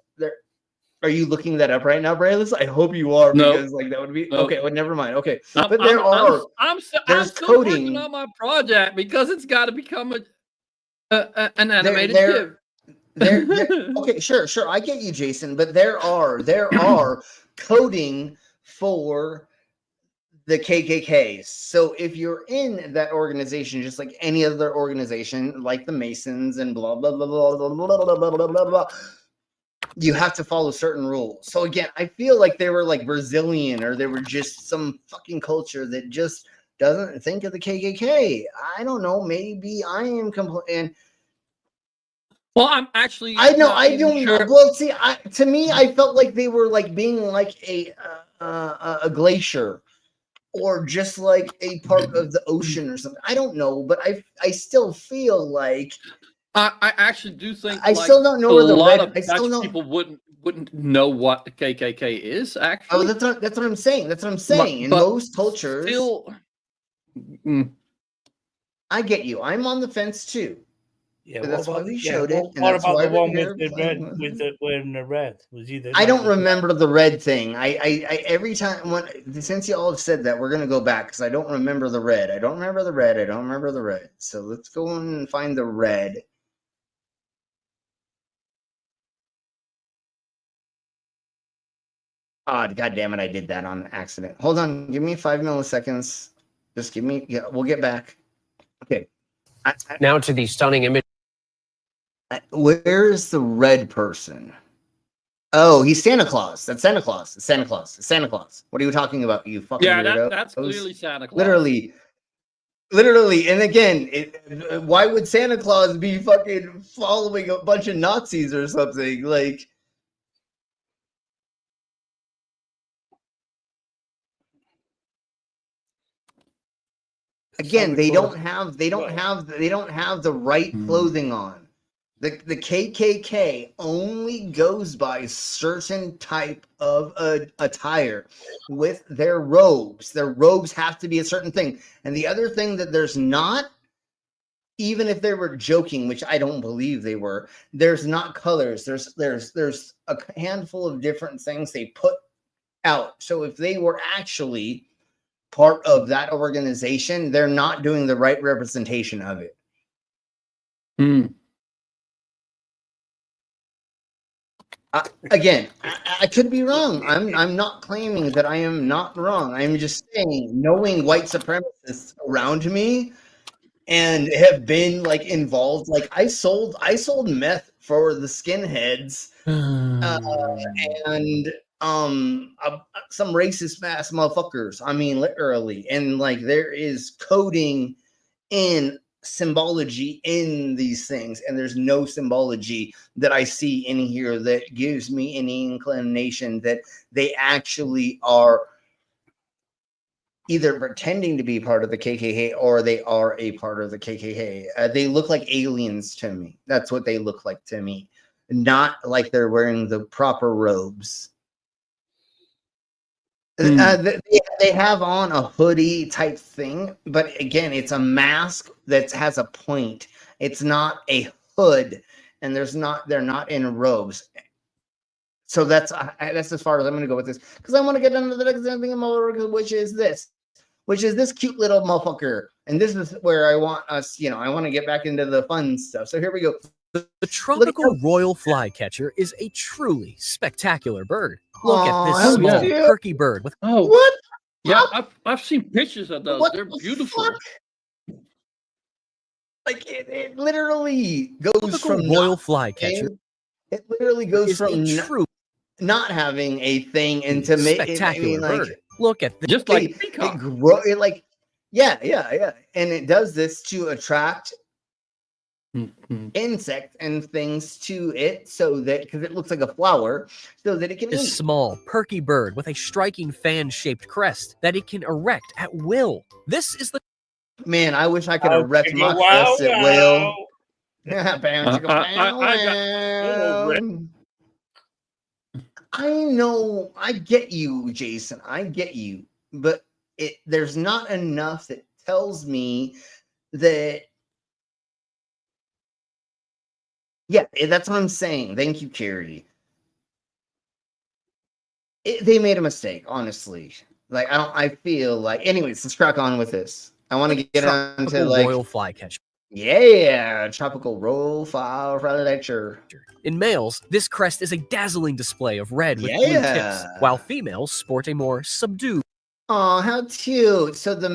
[SPEAKER 4] Are you looking that up right now, Brayless? I hope you are, because like that would be okay. Well, never mind. Okay, but
[SPEAKER 15] I'm still
[SPEAKER 4] coding
[SPEAKER 15] working on my project because it's got to become an animated GIF.
[SPEAKER 4] Okay, sure. I get you, Jason, but there are coding for the KKK. So if you're in that organization, just like any other organization, like the Masons and blah blah blah blah blah blah blah blah blah blah blah, you have to follow certain rules. So again, I feel like they were like Brazilian, or they were just some fucking culture that just doesn't think of the KKK. I don't know. Maybe I am complaining.
[SPEAKER 15] Well, I'm actually.
[SPEAKER 4] I don't. Sure. Well, see, to me, I felt like they were like being like a glacier. or just like a part of the ocean or something. I don't know, but I still feel like
[SPEAKER 15] I actually do think
[SPEAKER 4] I still don't know
[SPEAKER 15] a
[SPEAKER 4] where the
[SPEAKER 15] lot
[SPEAKER 4] red.
[SPEAKER 15] of
[SPEAKER 4] I still
[SPEAKER 15] Dutch
[SPEAKER 4] don't.
[SPEAKER 15] people wouldn't know what the KKK is.
[SPEAKER 4] Oh,
[SPEAKER 15] Actually,
[SPEAKER 4] that's what I'm saying. That's what I'm saying. In
[SPEAKER 15] but
[SPEAKER 4] most cultures,
[SPEAKER 15] still,
[SPEAKER 4] I get you. I'm on the fence too.
[SPEAKER 11] Yeah,
[SPEAKER 4] But
[SPEAKER 11] what
[SPEAKER 4] that's why
[SPEAKER 11] about
[SPEAKER 4] we
[SPEAKER 11] yeah?
[SPEAKER 4] showed it,
[SPEAKER 11] What,
[SPEAKER 4] and
[SPEAKER 11] what
[SPEAKER 4] that's
[SPEAKER 11] about
[SPEAKER 4] why
[SPEAKER 11] the
[SPEAKER 4] we're
[SPEAKER 11] one with
[SPEAKER 4] here
[SPEAKER 11] the
[SPEAKER 4] playing
[SPEAKER 11] red,
[SPEAKER 4] with
[SPEAKER 11] with
[SPEAKER 4] it.
[SPEAKER 11] the wearing the red? Was he the?
[SPEAKER 4] I don't
[SPEAKER 11] the-
[SPEAKER 4] remember the red thing. I every time since you all have said that, we're gonna go back because I don't remember the red. I don't remember the red. I don't remember the red. So let's go and find the red. Oh, God damn it! I did that on accident. Hold on. Give me 5 milliseconds. Just give me. Yeah, we'll get back. Okay.
[SPEAKER 7] Now to the stunning image.
[SPEAKER 4] Where is the red person? Oh, he's Santa Claus. That's Santa Claus. It's Santa Claus. It's Santa Claus. What are you talking about, you fucking
[SPEAKER 15] yeah,
[SPEAKER 4] weirdo?
[SPEAKER 15] that's clearly Santa Claus.
[SPEAKER 4] Literally. And again, why would Santa Claus be fucking following a bunch of Nazis or something? Like, again, they don't have the right clothing on. The KKK only goes by certain type of attire with their robes. Their robes have to be a certain thing. And the other thing that there's not, even if they were joking, which I don't believe they were, there's not colors. There's a handful of different things they put out. So if they were actually part of that organization, they're not doing the right representation of it. Again, I could be wrong. I'm not claiming that I am not wrong. I'm just saying, knowing white supremacists around me and have been like involved, like I sold meth for the skinheads and some racist ass motherfuckers. I mean, literally, and like there is coding in symbology in these things, and there's no symbology that I see in here that gives me any inclination that they actually are either pretending to be part of the KKK or they are a part of the KKK. They look like aliens to me. That's what they look like to me, not like they're wearing the proper robes. They have on a hoodie type thing, but again, it's a mask that has a point. It's not a hood, and they're not in robes. So that's as far as I'm going to go with this, because I want to get into the next thing, which is this cute little motherfucker, and this is where I want us. I want to get back into the fun stuff. So here we go.
[SPEAKER 10] The tropical royal flycatcher is a truly spectacular bird. Look at this small, perky bird with
[SPEAKER 4] what?
[SPEAKER 15] Yeah, I've seen pictures of those. They're beautiful.
[SPEAKER 4] Like it literally goes from
[SPEAKER 10] royal flycatcher.
[SPEAKER 4] It literally goes from not having a thing into
[SPEAKER 10] spectacular bird. Look at this.
[SPEAKER 15] Just like
[SPEAKER 4] yeah, and it does this to attract insects and things to it, so that because it looks like a flower, so that it can
[SPEAKER 10] This
[SPEAKER 4] eat.
[SPEAKER 10] small, perky bird with a striking fan-shaped crest that it can erect at will. This is the
[SPEAKER 4] Man, I wish I could erect my crest at will. I know, I get you, Jason. I get you, but there's not enough that tells me that. Yeah, that's what I'm saying. Thank you, Carrie. They made a mistake, honestly. Like I feel like. Anyways, let's crack on with this. I want to get on to
[SPEAKER 10] royal flycatcher.
[SPEAKER 4] Yeah, tropical royal flycatcher.
[SPEAKER 10] In males, this crest is a dazzling display of red with blue tips, while females sport a more subdued.
[SPEAKER 4] Oh, how cute! So the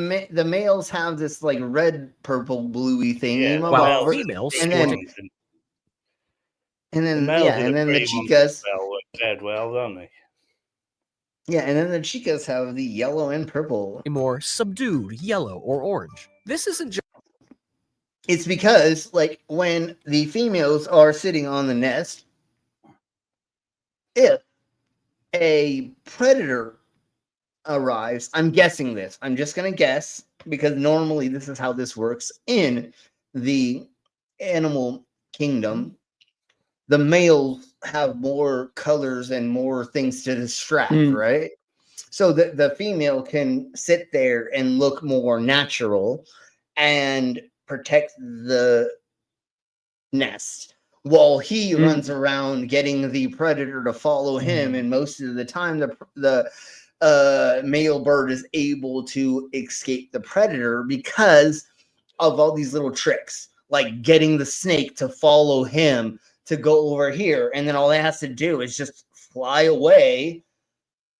[SPEAKER 4] males have this like red, purple, bluey thing,
[SPEAKER 10] while females
[SPEAKER 4] and
[SPEAKER 10] sport
[SPEAKER 4] then the chicas.
[SPEAKER 11] Well, don't they?
[SPEAKER 4] Yeah, and then the chicas have the yellow and purple.
[SPEAKER 10] A more subdued yellow or orange. This isn't just.
[SPEAKER 4] It's because, like, when the females are sitting on the nest, if a predator arrives. I'm guessing this. I'm just going to guess because normally this is how this works in the animal kingdom. The males have more colors and more things to distract, right? So the female can sit there and look more natural and protect the nest while he runs around getting the predator to follow him. And most of the time, the male bird is able to escape the predator because of all these little tricks, like getting the snake to follow him to go over here. And then all it has to do is just fly away.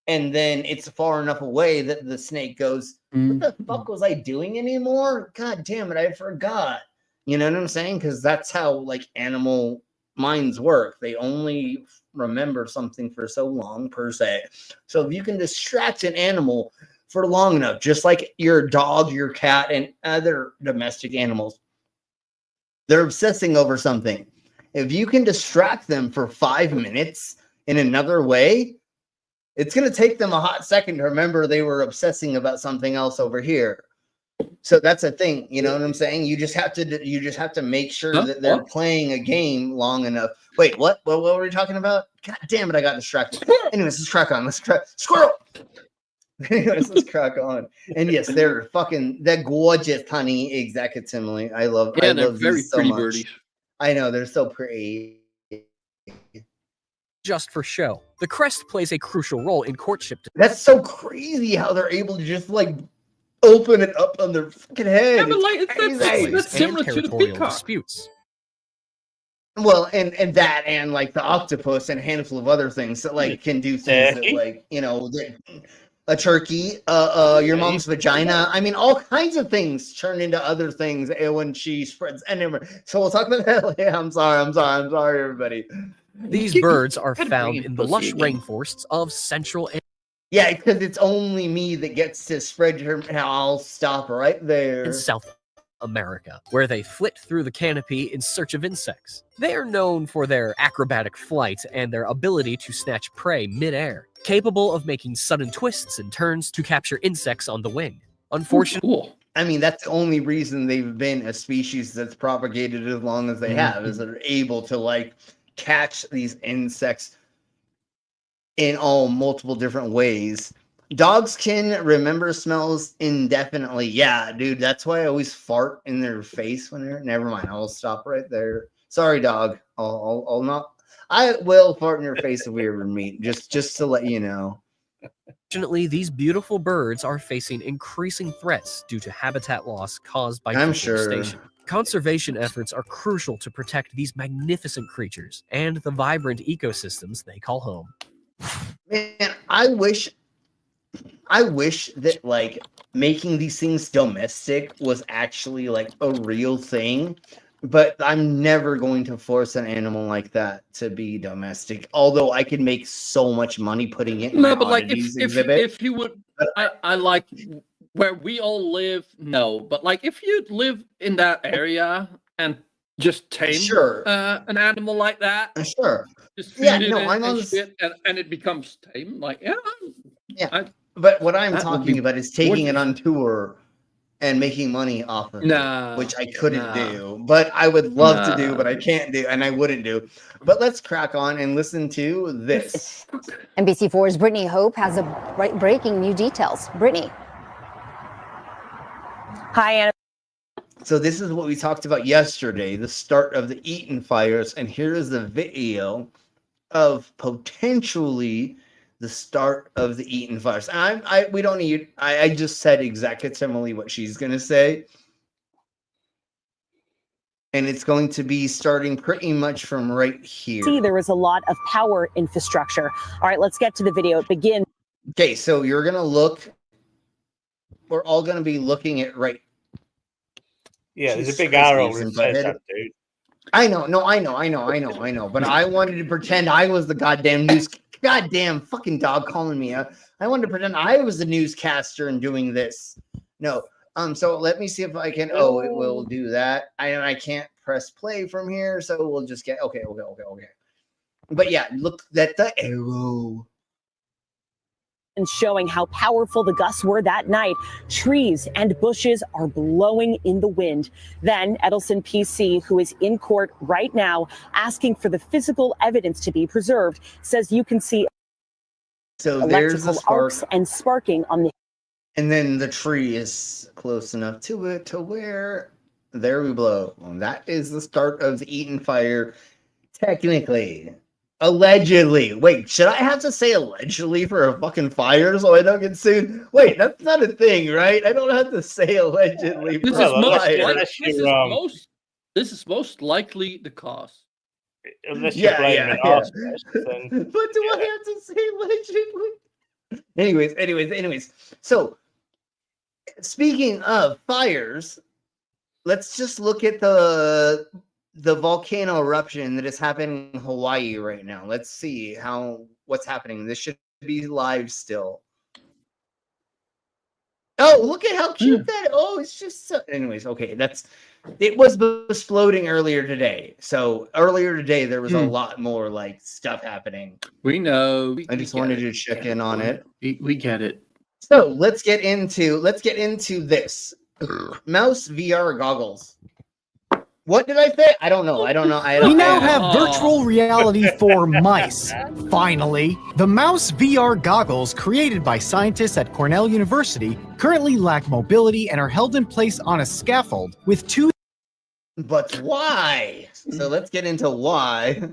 [SPEAKER 4] And then it's far enough away that the snake goes, what the fuck was I doing anymore? God damn it, I forgot. You know what I'm saying? Because that's how like animal minds work. They only remember something for so long per se. So if you can distract an animal for long enough, just like your dog, your cat, and other domestic animals, they're obsessing over something. If you can distract them for 5 minutes in another way, it's going to take them a hot second to remember they were obsessing about something else over here. So that's a thing, you know what I'm saying? You just have to make sure that they're playing a game long enough. Wait, what were we talking about? God damn it, I got distracted. Anyways, let's crack on. Squirrel. Anyways, let's crack on. And yes, they're gorgeous, honey. Exactly. I love
[SPEAKER 15] they're very
[SPEAKER 4] these so
[SPEAKER 15] pretty
[SPEAKER 4] much.
[SPEAKER 15] birdies.
[SPEAKER 4] I know, they're so pretty.
[SPEAKER 10] Just for show. The crest plays a crucial role in courtship.
[SPEAKER 4] That's so crazy how they're able to just like open it up on their fucking head.
[SPEAKER 15] Yeah, but like that's similar to the peacock.
[SPEAKER 10] Disputes.
[SPEAKER 4] Well, and that and like the octopus and a handful of other things that like can do things that like, you know, a turkey, your mom's vagina. I mean, all kinds of things turn into other things when she spreads. Anyway, so we'll talk about that later. I'm sorry, everybody.
[SPEAKER 10] These birds are found in the lush rainforests of Central and
[SPEAKER 4] yeah, because it's only me that gets to spread your. I'll stop right there.
[SPEAKER 10] South America, where they flit through the canopy in search of insects. They are known for their acrobatic flight and their ability to snatch prey mid-air, capable of making sudden twists and turns to capture insects on the wing. Unfortunately,
[SPEAKER 4] I mean, that's the only reason they've been a species that's propagated as long as they have, is they're able to like catch these insects in all multiple different ways. Dogs can remember smells indefinitely. Yeah, dude, that's why I always fart in their face when they're. Never mind, I'll stop right there. Sorry, dog. I'll not. I will fart in your face if we ever meet. Just to let you know.
[SPEAKER 10] Fortunately, these beautiful birds are facing increasing threats due to habitat loss caused by
[SPEAKER 4] I'm
[SPEAKER 10] deforestation.
[SPEAKER 4] sure.
[SPEAKER 10] Conservation efforts are crucial to protect these magnificent creatures and the vibrant ecosystems they call home.
[SPEAKER 4] Man, I wish that like making these things domestic was actually like a real thing, but I'm never going to force an animal like that to be domestic. Although I could make so much money putting it in my
[SPEAKER 15] but like
[SPEAKER 4] oddities
[SPEAKER 15] if
[SPEAKER 4] exhibit.
[SPEAKER 15] you would, I like where we all live. No, but like if you live in that area and just tame an animal like that,
[SPEAKER 4] sure.
[SPEAKER 15] Just feed it and shit, and it becomes tame. Like
[SPEAKER 4] But what I'm talking about is taking it on tour and making money off of
[SPEAKER 15] it,
[SPEAKER 4] which I couldn't do, but I would love to do, but I can't do, and I wouldn't do. But let's crack on and listen to this.
[SPEAKER 12] NBC4's Brittany Hope has a breaking new details. Brittany.
[SPEAKER 13] Hi, Anna.
[SPEAKER 4] So this is what we talked about yesterday, the start of the Eaton fires, and here is the video of potentially the start of the Eaton fires. We don't need. I just said exactly what she's gonna say, and it's going to be starting pretty much from right here.
[SPEAKER 13] See, there was a lot of power infrastructure. All right, let's get to the video. It begins.
[SPEAKER 4] Okay, so you're gonna look. We're all gonna be looking at right.
[SPEAKER 11] Yeah, there's a big arrow that says that, dude.
[SPEAKER 4] I know, but I wanted to pretend I was the goddamn fucking dog calling me out. I wanted to pretend I was the newscaster and doing this. No, so let me see if I can. Oh, it will do that. I can't press play from here, so we'll just get okay. But yeah, look at the arrow.
[SPEAKER 13] and showing how powerful the gusts were that night. Trees and bushes are blowing in the wind. Then Edelson PC, who is in court right now asking for the physical evidence to be preserved, says you can see
[SPEAKER 4] So there's the
[SPEAKER 13] electrical
[SPEAKER 4] spark,
[SPEAKER 13] arcs and sparking on the
[SPEAKER 4] and then the tree is close enough to it to where there we blow. Well, that is the start of the Eaton fire, technically. Allegedly. Wait, should I have to say allegedly for a fucking fire so I don't get sued? Wait, that's not a thing, right? I don't have to say allegedly for
[SPEAKER 15] This
[SPEAKER 4] a
[SPEAKER 15] is most
[SPEAKER 4] fire.
[SPEAKER 15] like, this is most likely the cause.
[SPEAKER 11] Unless you're blaming arsonists, then
[SPEAKER 4] But do I have to say allegedly? Anyways. So, speaking of fires, let's just look at the volcano eruption that is happening in Hawaii right now. Let's see what's happening. This should be live still. Oh, look at how cute that. Oh, it's just so. Anyways, okay, it was exploding earlier today. So earlier today there was a lot more like stuff happening.
[SPEAKER 15] We know.
[SPEAKER 4] I just wanted to check in on it.
[SPEAKER 15] We get it.
[SPEAKER 4] So let's get into this. Mouse VR goggles. What did I say? I don't know.
[SPEAKER 14] We now have virtual reality for mice. Finally, the Mouse VR goggles created by scientists at Cornell University currently lack mobility and are held in place on a scaffold with two.
[SPEAKER 4] But why? So let's get into why.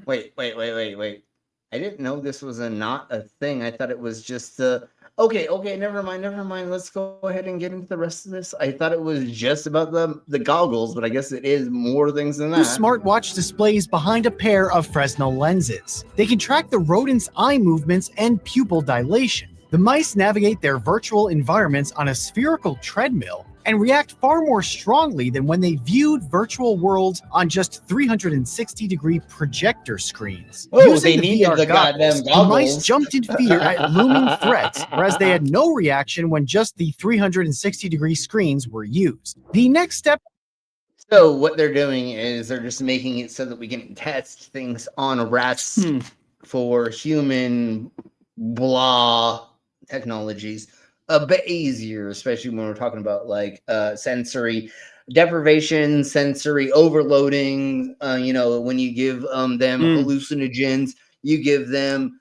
[SPEAKER 4] Wait. I didn't know this was not a thing. I thought it was just the. Okay, never mind. Let's go ahead and get into the rest of this. I thought it was just about the goggles, but I guess it is more things than that.
[SPEAKER 14] Two smartwatch displays behind a pair of Fresnel lenses. They can track the rodent's eye movements and pupil dilation. The mice navigate their virtual environments on a spherical treadmill and react far more strongly than when they viewed virtual worlds on just 360-degree projector screens.
[SPEAKER 4] Oh, they needed the goddamn
[SPEAKER 14] The
[SPEAKER 4] goggles.
[SPEAKER 14] mice jumped in fear at looming threats, whereas they had no reaction when just the 360-degree screens were used. The next step.
[SPEAKER 4] So what they're doing is they're just making it so that we can test things on rats for human blah technologies a bit easier, especially when we're talking about like sensory deprivation, sensory overloading. When you give them hallucinogens, you give them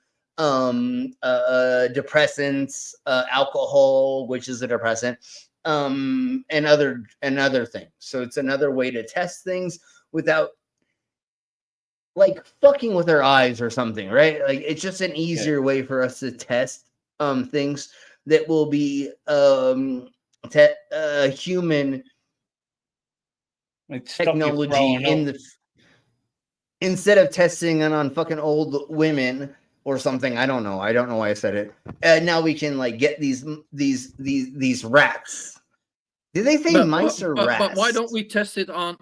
[SPEAKER 4] depressants, alcohol, which is a depressant, and other things. So it's another way to test things without like fucking with our eyes or something, right? Like it's just an easier way for us to test things that will be human technology instead of testing it on fucking old women or something. I don't know why I said it. Now we can like get these rats. Did they say mice or rats?
[SPEAKER 15] But why don't we test it on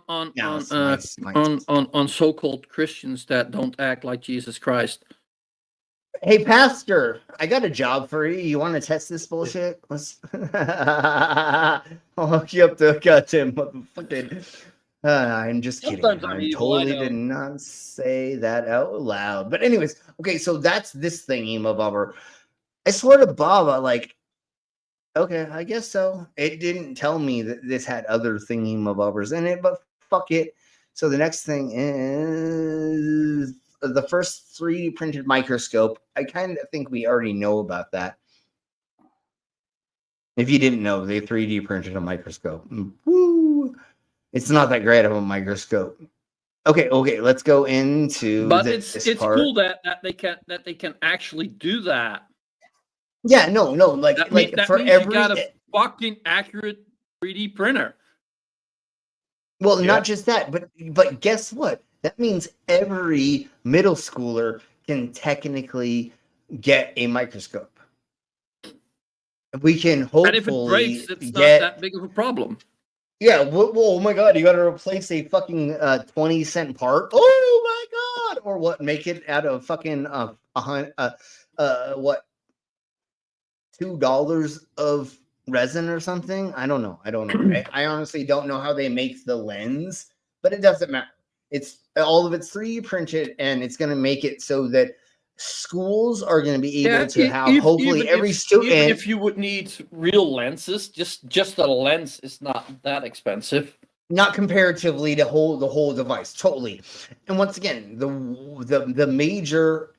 [SPEAKER 15] so-called Christians that don't act like Jesus Christ?
[SPEAKER 4] Hey, Pastor, I got a job for you. You want to test this bullshit? I'll hook you up to a goddamn motherfucking. I'm just kidding. I totally did not say that out loud. But anyways, okay, so that's this thingy, Bobber. I swear to Baba, like, okay, I guess so. It didn't tell me that this had other thingy bobbers in it, but fuck it. So the next thing is the first 3D printed microscope. I kind of think we already know about that. If you didn't know, they 3D printed a microscope. Woo! It's not that great of a microscope. Okay, let's go into.
[SPEAKER 15] But it's part. Cool that they can actually do that.
[SPEAKER 4] Yeah, no, like
[SPEAKER 15] that
[SPEAKER 4] like
[SPEAKER 15] that
[SPEAKER 4] for
[SPEAKER 15] means
[SPEAKER 4] every
[SPEAKER 15] you got a fucking accurate 3D printer.
[SPEAKER 4] Well, not just that, but guess what? That means every middle schooler can technically get a microscope. We can hopefully
[SPEAKER 15] and if it breaks, it's not that big of a problem.
[SPEAKER 4] Yeah. Well, oh my God, you got to replace a fucking 20-cent part. Oh my God! Or what? Make it out of fucking what? $2 of resin or something. I don't know. I honestly don't know how they make the lens, but it doesn't matter. It's all of it's 3D printed, and it's going to make it so that schools are going to be able
[SPEAKER 15] Yeah,
[SPEAKER 4] to have hopefully
[SPEAKER 15] even
[SPEAKER 4] every
[SPEAKER 15] if,
[SPEAKER 4] student.
[SPEAKER 15] even if you would need real lenses, just a lens is not that expensive.
[SPEAKER 4] Not comparatively to hold the whole device, totally. And once again, the major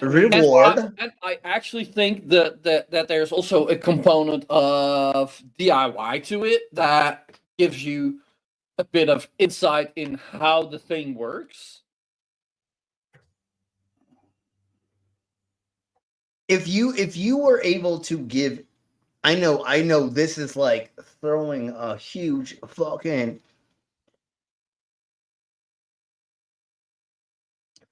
[SPEAKER 4] reward.
[SPEAKER 15] And I actually think that there's also a component of DIY to it that gives you a bit of insight in how the thing works.
[SPEAKER 4] If you were able to give, I know this is like throwing a huge fucking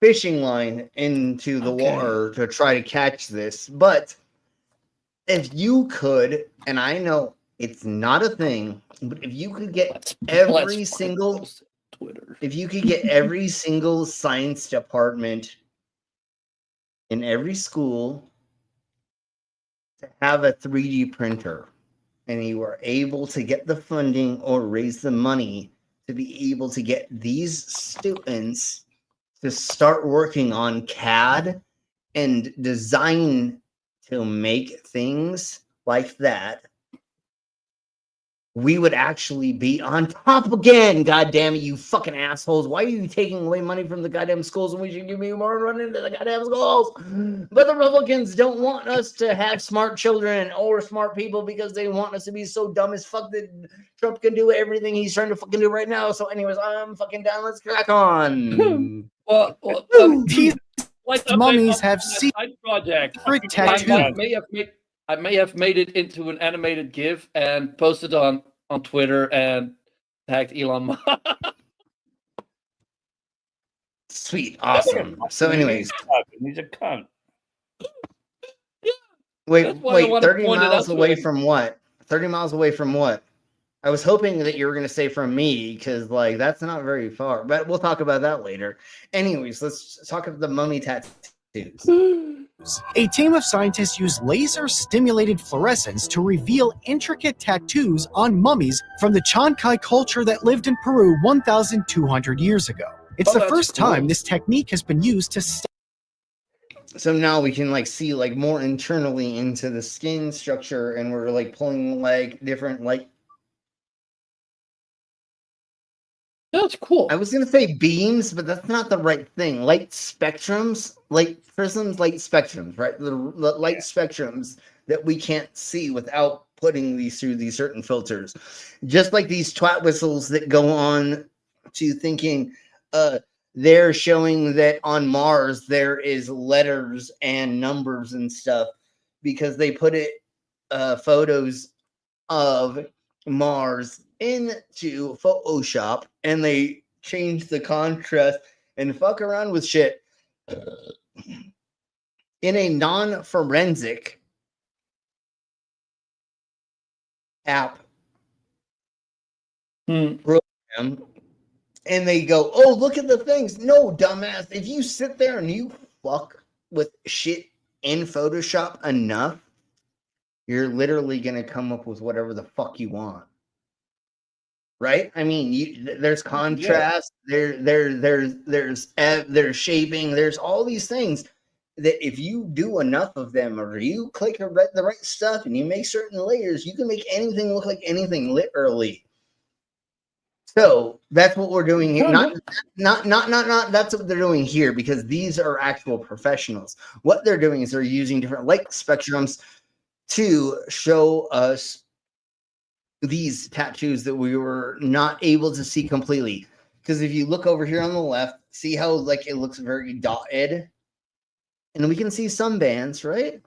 [SPEAKER 4] fishing line into the water to try to catch this, but if you could, and I know it's not a thing, but if you could get every single science department in every school to have a 3D printer, and you were able to get the funding or raise the money to be able to get these students to start working on CAD and design to make things like that, we would actually be on top again. God damn it, you fucking assholes. Why are you taking away money from the goddamn schools when we should give me more money into the goddamn schools? But the Republicans don't want us to have smart children or smart people because they want us to be so dumb as fuck that Trump can do everything he's trying to fucking do right now. So anyways, I'm fucking down. Let's crack on.
[SPEAKER 14] These mummies have
[SPEAKER 15] secret project.
[SPEAKER 14] tattoos.
[SPEAKER 15] I may have made it into an animated GIF and posted on Twitter and tagged Elon Musk.
[SPEAKER 4] Sweet, awesome. So, anyways,
[SPEAKER 11] he's a cunt.
[SPEAKER 4] Wait, 30 miles away from what? 30 miles away from what? I was hoping that you were going to say from me, because, like, that's not very far. But we'll talk about that later. Anyways, let's talk about the mummy tattoos.
[SPEAKER 14] A team of scientists used laser-stimulated fluorescence to reveal intricate tattoos on mummies from the Chancay culture that lived in Peru 1,200 years ago. It's the first time this technique has been used to
[SPEAKER 4] So now we can, like, see, like, more internally into the skin structure, and we're, like, pulling, like, different, like...
[SPEAKER 15] That's cool.
[SPEAKER 4] I was going to say beams, but that's not the right thing. Light spectrums, light prisms, light spectrums, right? The light spectrums that we can't see without putting these through these certain filters. Just like these twat whistles that go on to thinking they're showing that on Mars there is letters and numbers and stuff because they put it photos of Mars into Photoshop and they change the contrast and fuck around with shit in a non-forensic app program, and they go, oh, look at the things. No, dumbass, if you sit there and you fuck with shit in Photoshop enough, you're literally going to come up with whatever the fuck you want. Right? I mean, there's contrast, there's shaping, there's all these things that if you do enough of them, or you click the right stuff and you make certain layers, you can make anything look like anything, literally. So that's what we're doing here. Not that's what they're doing here, because these are actual professionals. What they're doing is they're using different light spectrums to show us these tattoos that we were not able to see completely. Because if you look over here on the left, see how like it looks very dotted, and we can see some bands, right?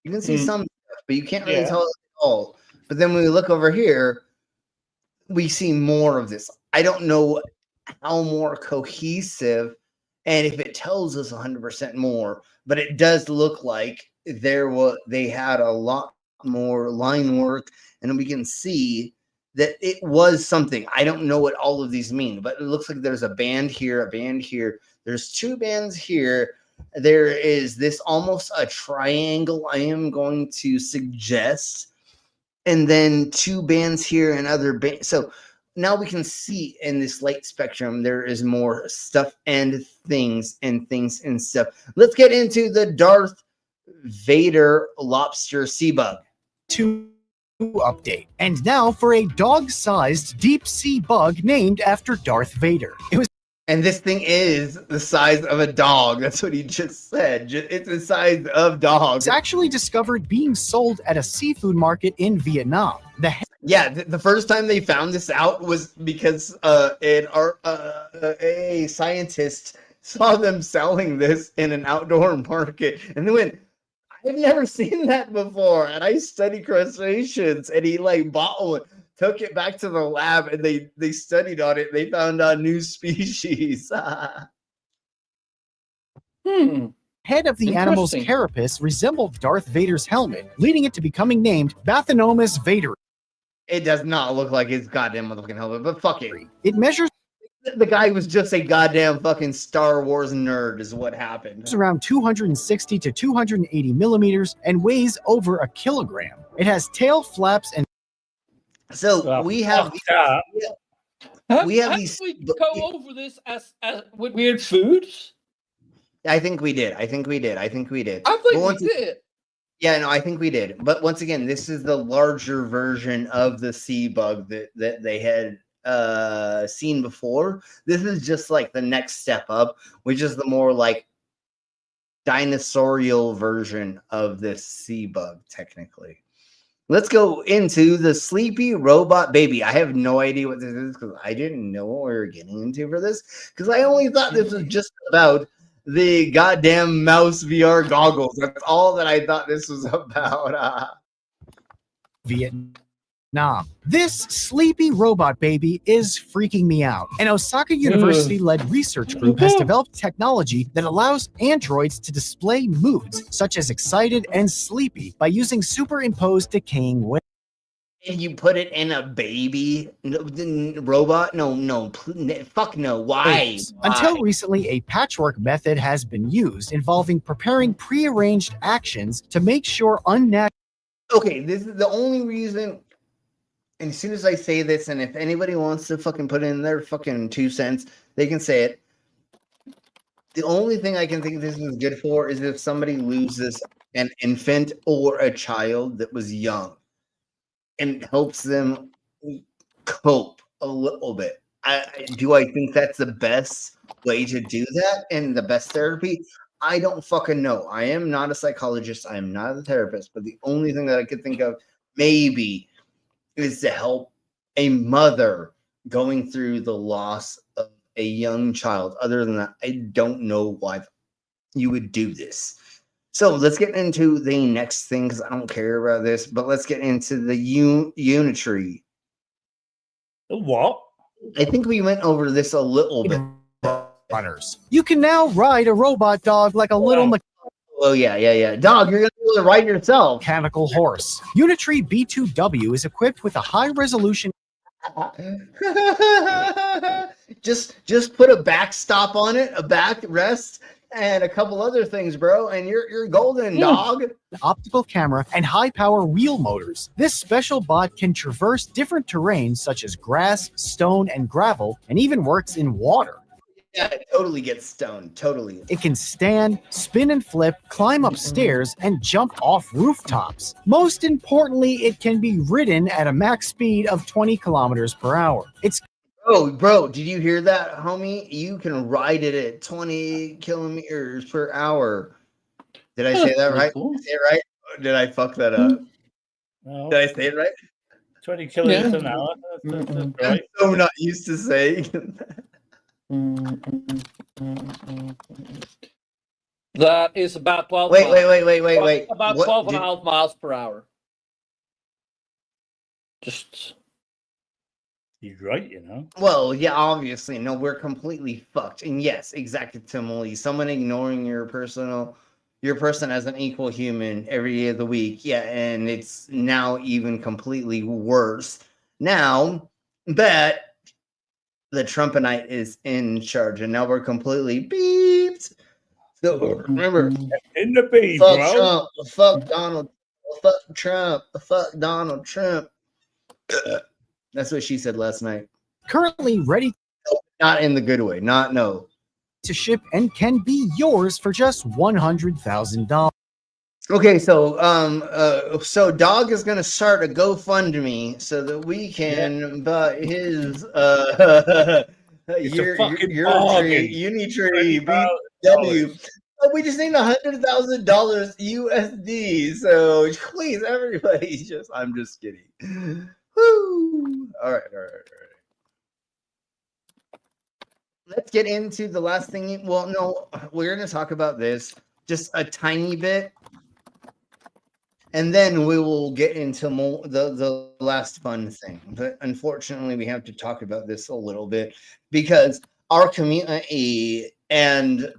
[SPEAKER 4] You can see some stuff, but you can't really tell it at all. But then when we look over here, we see more of this. I don't know how more cohesive, and if it tells us 100% more, but it does look like they had a lot more line work, and we can see that it was something. I don't know what all of these mean, but it looks like there's a band here, a band here. There's two bands here. There is this almost a triangle I am going to suggest, and then two bands here and other bands. So now we can see in this light spectrum there is more stuff and things and stuff. Let's get into the Darth Vader lobster sea bug.
[SPEAKER 14] Update. And now for a dog-sized deep sea bug named after Darth Vader.
[SPEAKER 4] And this thing is the size of a dog. That's what he just said. It's the size of dogs.
[SPEAKER 14] It's actually discovered being sold at a seafood market in Vietnam.
[SPEAKER 4] The first time they found this out was because a scientist saw them selling this in an outdoor market, and they went, "I've never seen that before." And I study crustaceans, and he bought one, took it back to the lab, and they studied on it. They found a new species.
[SPEAKER 14] Head of the animal's carapace resembled Darth Vader's helmet, leading it to becoming named Bathynomus Vader.
[SPEAKER 4] It does not look like his goddamn motherfucking helmet, but fuck it.
[SPEAKER 14] It measures.
[SPEAKER 4] The guy was just a goddamn fucking Star Wars nerd, is what happened.
[SPEAKER 14] It's around 260 to 280 millimeters and weighs over a kilogram. It has tail flaps and.
[SPEAKER 4] So we have. We have these.
[SPEAKER 15] We go over this as with weird foods.
[SPEAKER 4] I think we did. I think we did.
[SPEAKER 15] I think we did.
[SPEAKER 4] Yeah, no, I think we did. But once again, this is the larger version of the sea bug that they had seen before. This is just like the next step up, which is the more like dinosaurial version of this sea bug, technically. Let's go into the sleepy robot baby. I have no idea what this is because I didn't know what we were getting into for this, because I only thought this was just about the goddamn mouse VR goggles. That's all that I thought this was about.
[SPEAKER 14] Vietnam. This sleepy robot baby is freaking me out. An Osaka University-led research group has developed technology that allows androids to display moods, such as excited and sleepy, by using superimposed decaying waves.
[SPEAKER 4] And you put it in a baby robot? No, fuck no. Why?
[SPEAKER 14] Until recently, a patchwork method has been used involving preparing prearranged actions to make sure unnatural.
[SPEAKER 4] Okay, this is the only reason. And as soon as I say this, and if anybody wants to fucking put in their fucking 2 cents, they can say it. The only thing I can think this is good for is if somebody loses an infant or a child that was young. And helps them cope a little bit. Do I think that's the best way to do that and the best therapy? I don't fucking know. I am not a psychologist. I am not a therapist. But the only thing that I could think of maybe is to help a mother going through the loss of a young child. Other than that, I don't know why you would do this. So let's get into the next thing, because I don't care about this, but let's get into the Unitree.
[SPEAKER 11] The what?
[SPEAKER 4] I think we went over this a little bit.
[SPEAKER 14] Runners. You can now ride a robot dog like a little
[SPEAKER 4] Oh, yeah. Dog, you're going to be able to ride yourself.
[SPEAKER 14] Mechanical horse. Unitree B2W is equipped with a high-resolution.
[SPEAKER 4] Just put a backstop on it, a backrest, and a couple other things, bro, and you're golden, dog.
[SPEAKER 14] Optical camera and high-power wheel motors. This special bot can traverse different terrains such as grass, stone, and gravel, and even works in water.
[SPEAKER 4] Yeah, it totally gets stoned. Totally.
[SPEAKER 14] It can stand, spin and flip, climb up stairs, and jump off rooftops. Most importantly, it can be ridden at a max speed of 20 kilometers per hour. It's
[SPEAKER 4] Bro, did you hear that, homie? You can ride it at 20 kilometers per hour. Did I say that right?
[SPEAKER 11] Cool.
[SPEAKER 4] Did I say it right? Or did I fuck that up?
[SPEAKER 11] No.
[SPEAKER 4] Did I say it right?
[SPEAKER 11] 20 kilometers an hour. That's right.
[SPEAKER 4] I'm so not used to saying
[SPEAKER 15] That is about 12.
[SPEAKER 4] Wait.
[SPEAKER 15] About 12 and a half miles per hour. Just.
[SPEAKER 11] He's right, you know.
[SPEAKER 4] Well, yeah, obviously. No, we're completely fucked. And yes, exactly. Someone ignoring your person as an equal human every day of the week. Yeah, and it's now even completely worse. Now that the Trumpenite is in charge, and now we're completely beeped. So remember,
[SPEAKER 11] in the beep,
[SPEAKER 4] fuck
[SPEAKER 11] bro.
[SPEAKER 4] Trump, fuck Donald, fuck Trump, fuck Donald Trump. That's what she said last night.
[SPEAKER 14] currently ready
[SPEAKER 4] Not in the good way. No.
[SPEAKER 14] to ship and can be yours for just $100,000.
[SPEAKER 4] Okay, so Dog is gonna start a GoFundMe so that we can buy his your tree, Unitree BW. But we just need $100,000 USD. So please, everybody, I'm just kidding. Woo! All right. Let's get into the last thing. Well, no, we're gonna talk about this just a tiny bit. And then we will get into the last fun thing. But unfortunately, we have to talk about this a little bit because our community, and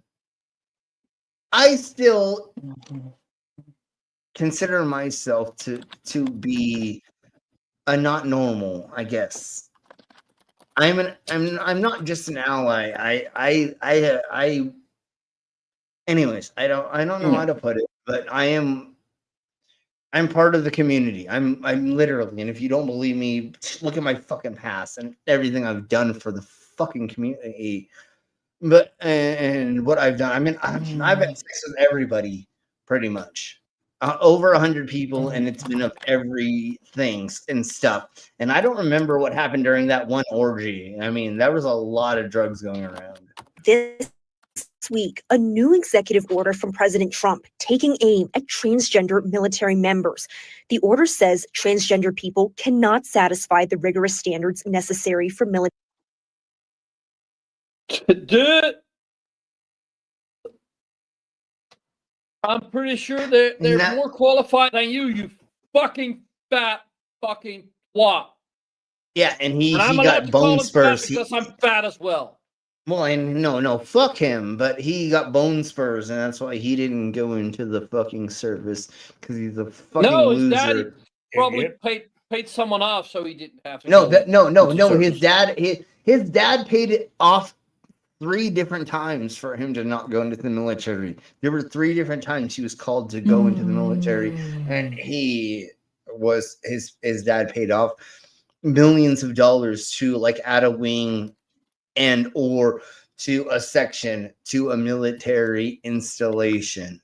[SPEAKER 4] I still consider myself to be a not normal, I guess. I'm not just an ally. Anyways, I don't know how to put it, but I'm part of the community. I'm literally, and if you don't believe me, look at my fucking past and everything I've done for the fucking community. But and what I've done, I mean, I've had sex with everybody, pretty much, over 100 people, and it's been of everything and stuff. And I don't remember what happened during that one orgy. I mean, there was a lot of drugs going around.
[SPEAKER 9] This week, a new executive order from President Trump taking aim at transgender military members. The order says transgender people cannot satisfy the rigorous standards necessary for military.
[SPEAKER 15] I'm pretty sure they're more qualified than you fucking fat fucking twat.
[SPEAKER 4] Yeah, and he
[SPEAKER 15] I'm
[SPEAKER 4] got bone spurs
[SPEAKER 15] because I'm fat as well.
[SPEAKER 4] Well, and no, fuck him. But he got bone spurs, and that's why he didn't go into the fucking service because he's a fucking
[SPEAKER 15] His
[SPEAKER 4] loser.
[SPEAKER 15] daddy probably paid someone off so he didn't have to.
[SPEAKER 4] No,
[SPEAKER 15] go
[SPEAKER 4] his dad paid it off 3 different times for him to not go into the military. There were 3 different times he was called to go into the military, and his dad paid off millions of dollars to like add a wing and or to a section to a military installation.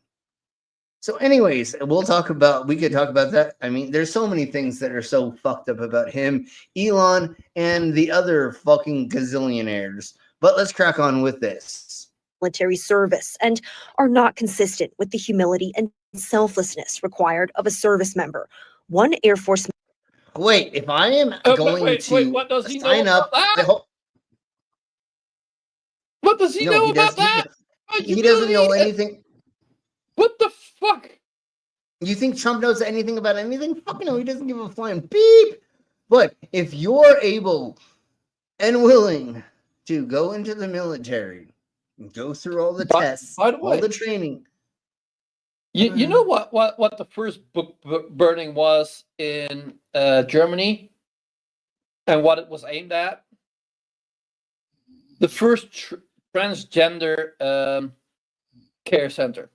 [SPEAKER 4] So anyways, we could talk about that. I mean, there's so many things that are so fucked up about him, Elon, and the other fucking gazillionaires. But let's crack on with this.
[SPEAKER 9] Military service and are not consistent with the humility and selflessness required of a service member. One Air Force.
[SPEAKER 4] Wait, if I am going to
[SPEAKER 15] what does he
[SPEAKER 4] sign
[SPEAKER 15] know
[SPEAKER 4] up,
[SPEAKER 15] about that? What does he know about that?
[SPEAKER 4] He doesn't know anything.
[SPEAKER 15] What the fuck?
[SPEAKER 4] You think Trump knows anything about anything? Fuck no, he doesn't give a flying beep. But if you're able and willing to go into the military, go through all the tests,
[SPEAKER 15] by the way,
[SPEAKER 4] all the training.
[SPEAKER 15] You know what the first book burning was in Germany, and what it was aimed at? The first transgender care center.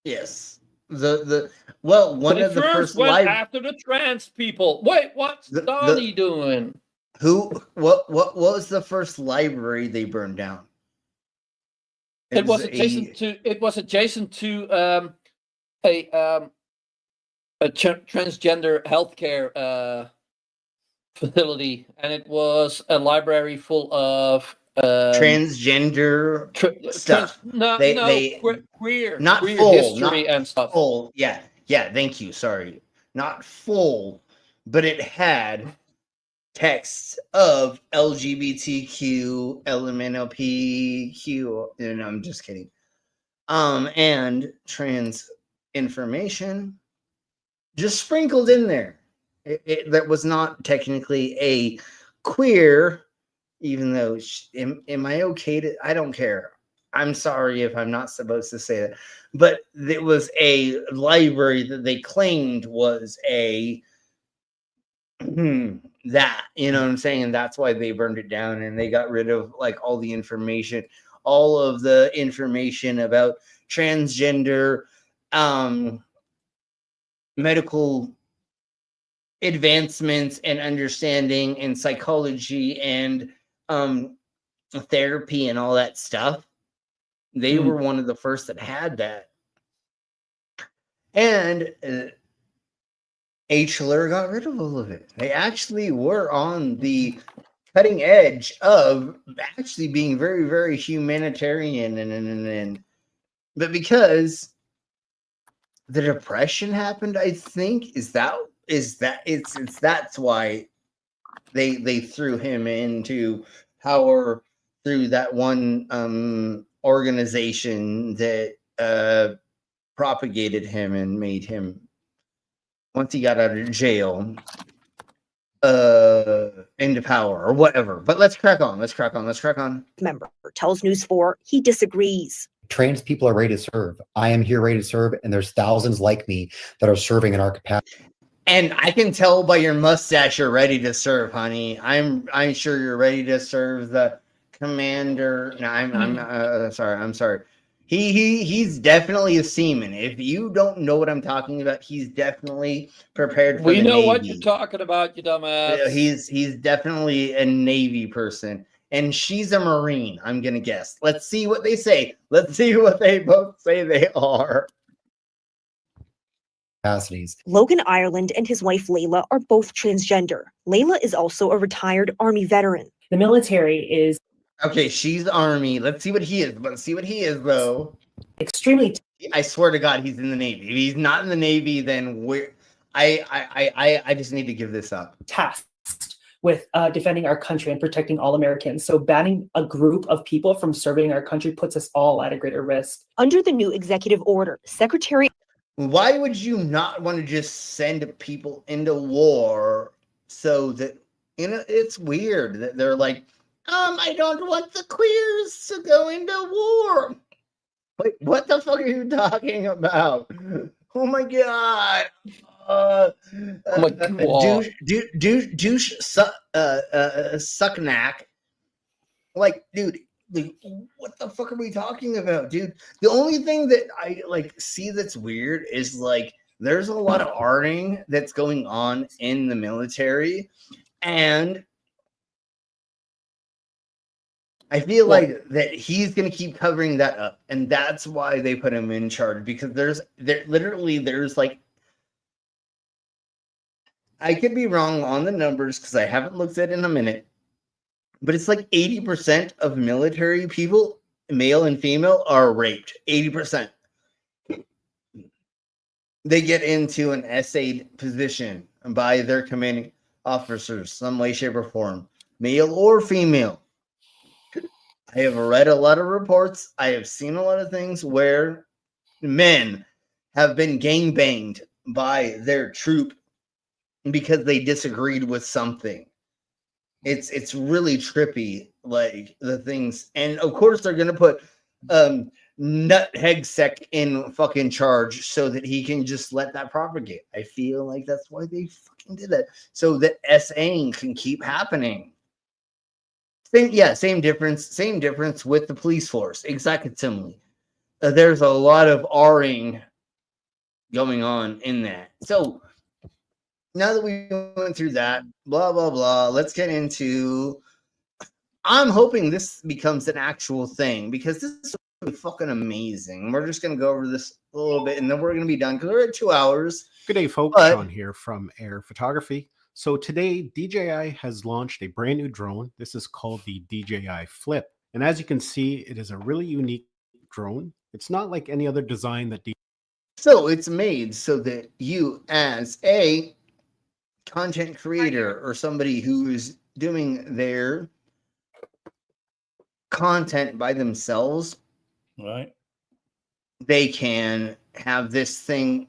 [SPEAKER 4] Yes. One of the first
[SPEAKER 15] went after the trans people. Wait, what's Donnie doing?
[SPEAKER 4] What was the first library they burned down?
[SPEAKER 15] It was adjacent to a transgender healthcare facility, and it was a library full of
[SPEAKER 4] transgender stuff.
[SPEAKER 15] Queer,
[SPEAKER 4] not
[SPEAKER 15] queer
[SPEAKER 4] full,
[SPEAKER 15] history
[SPEAKER 4] not
[SPEAKER 15] and stuff.
[SPEAKER 4] Full, yeah. Thank you. Sorry, not full, but it had texts of LGBTQ, LMNOPQ, and I'm just kidding. And trans information just sprinkled in there. That was not technically a queer, even though am I okay to? I don't care. I'm sorry if I'm not supposed to say that, but it was a library that they claimed was a that, you know what I'm saying? And that's why they burned it down, and they got rid of like all the information about transgender medical advancements and understanding in psychology and therapy and all that stuff. They were one of the first that had that. And Hitler got rid of all of it. They actually were on the cutting edge of actually being very, very humanitarian, and but because the depression happened, I think that's why they threw him into power through that one organization that propagated him and made him, once he got out of jail, into power or whatever. But let's crack on.
[SPEAKER 9] Member tells News 4 he disagrees.
[SPEAKER 16] Trans people are ready to serve. I am here ready to serve, and there's thousands like me that are serving in our capacity.
[SPEAKER 4] And I can tell by your mustache you're ready to serve, honey. I'm sure you're ready to serve the commander. No, I'm sorry. He's definitely a seaman. If you don't know what I'm talking about, he's definitely prepared for the Navy.
[SPEAKER 15] We know what you're talking about, you dumbass.
[SPEAKER 4] He's definitely a Navy person. And she's a Marine, I'm gonna guess. Let's see what they say. Let's see what they both say they are.
[SPEAKER 16] Capacities.
[SPEAKER 9] Logan Ireland and his wife Layla are both transgender. Layla is also a retired Army veteran.
[SPEAKER 17] The military is
[SPEAKER 4] okay. She's Army. Let's see what he is. Let's see what he is, though.
[SPEAKER 17] Extremely.
[SPEAKER 4] I swear to God, he's in the Navy. If he's not in the Navy, then I just need to give this up.
[SPEAKER 17] Tasked with defending our country and protecting all Americans. So banning a group of people from serving our country puts us all at a greater risk.
[SPEAKER 9] Under the new executive order, Secretary...
[SPEAKER 4] Why would you not want to just send people into war so that, it's weird that they're like, I don't want the queers to go into war. Wait, what the fuck are you talking about? Oh my God. Douche sucknack. Like, dude, what the fuck are we talking about, dude? The only thing that I see that's weird is there's a lot of R-ing that's going on in the military, and I feel like that he's gonna keep covering that up, and that's why they put him in charge, because there's I could be wrong on the numbers because I haven't looked at it in a minute, but it's 80% of military people, male and female, are raped. 80%. They get into an essayed position by their commanding officers, some way, shape, or form, male or female. I have read a lot of reports. I have seen a lot of things where men have been gangbanged by their troop because they disagreed with something. It's really trippy, the things. And of course they're gonna put Nut Hegsek in fucking charge so that he can just let that propagate. I feel like that's why they fucking did that. So that SA can keep happening. Same difference with the police force. Exactly similarly. There's a lot of R-ing going on in that. So now that we went through that, blah, blah, blah, let's get into... I'm hoping this becomes an actual thing, because this is really fucking amazing. We're just going to go over this a little bit, and then we're going to be done, because we're at 2 hours.
[SPEAKER 2] Good day, folks. Sean here from Air Photography. So today, DJI has launched a brand new drone. This is called the DJI Flip. And as you can see, it is a really unique drone. It's not like any other design that
[SPEAKER 4] So it's made so that you, as a content creator or somebody who is doing their content by themselves,
[SPEAKER 11] right,
[SPEAKER 4] they can have this thing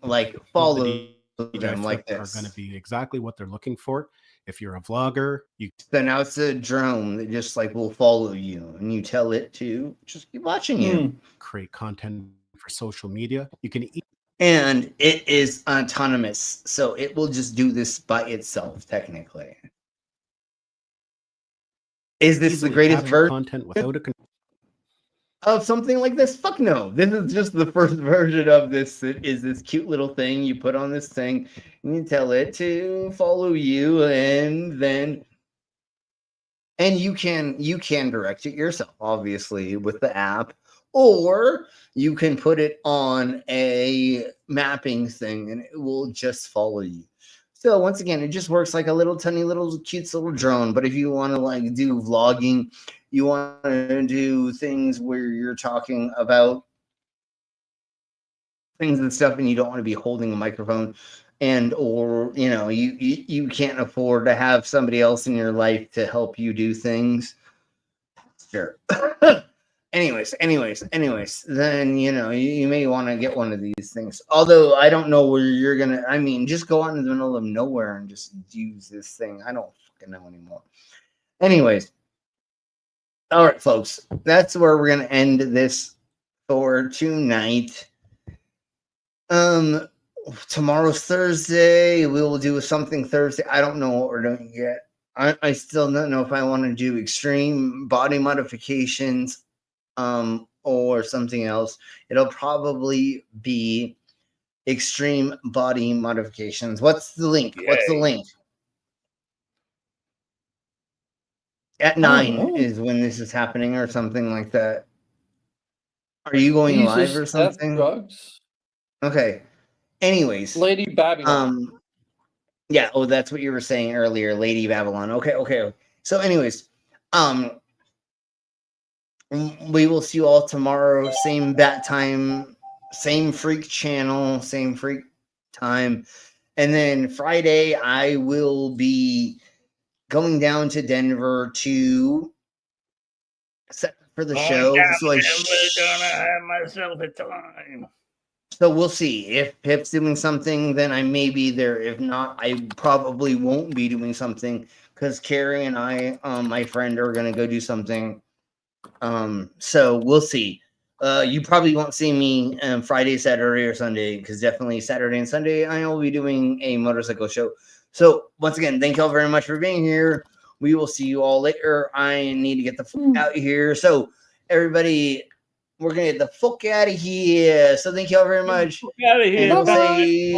[SPEAKER 4] follow them like this.
[SPEAKER 2] Are going to be exactly what they're looking for. If you're a vlogger,
[SPEAKER 4] so now it's a drone that just will follow you, and you tell it to just keep watching you.
[SPEAKER 2] Create content for social media. You can
[SPEAKER 4] and it is autonomous, so it will just do this by itself, technically. Is this the greatest version?
[SPEAKER 2] Content without a
[SPEAKER 4] of something like this? Fuck no. This is just the first version of this. It is this cute little thing you put on this thing and you tell it to follow you, and then you can direct it yourself, obviously, with the app, or you can put it on a mapping thing and it will just follow you. So once again, it just works like a little tiny little cute little drone. But if you want to like do vlogging, you want to do things where you're talking about things and stuff, and you don't want to be holding a microphone, and or you can't afford to have somebody else in your life to help you do things. Sure. anyways, then you may want to get one of these things. Although I don't know where you're gonna. I mean, just go out in the middle of nowhere and just use this thing. I don't fucking know anymore. Anyways, all right, folks, that's where we're gonna end this for tonight. Tomorrow's Thursday. We will do something Thursday. I don't know what we're doing yet. I still don't know if I want to do extreme body modifications, or something else. It'll probably be extreme body modifications. What's the link? What's the link? At 9 is when this is happening, or something like that. Are you going live or something?
[SPEAKER 15] Drugs.
[SPEAKER 4] Okay. Anyways,
[SPEAKER 15] Lady Babylon.
[SPEAKER 4] Yeah. Oh, that's what you were saying earlier, Lady Babylon. Okay. So, anyways, we will see you all tomorrow. Same bat time, same freak channel, same freak time, and then Friday I will be going down to Denver to set for the show. So
[SPEAKER 11] I'm gonna have myself a time.
[SPEAKER 4] So we'll see. If Pip's doing something, then I may be there. If not, I probably won't be doing something, because Carrie and I, my friend, are going to go do something. So we'll see. You probably won't see me Friday, Saturday, or Sunday, because definitely Saturday and Sunday I will be doing a motorcycle show. So once again, thank you all very much for being here. We will see you all later. I need to get the fuck out of here. So everybody, we're gonna get the fuck out of here. So thank you all very much.
[SPEAKER 11] Get out of here.
[SPEAKER 4] And we'll say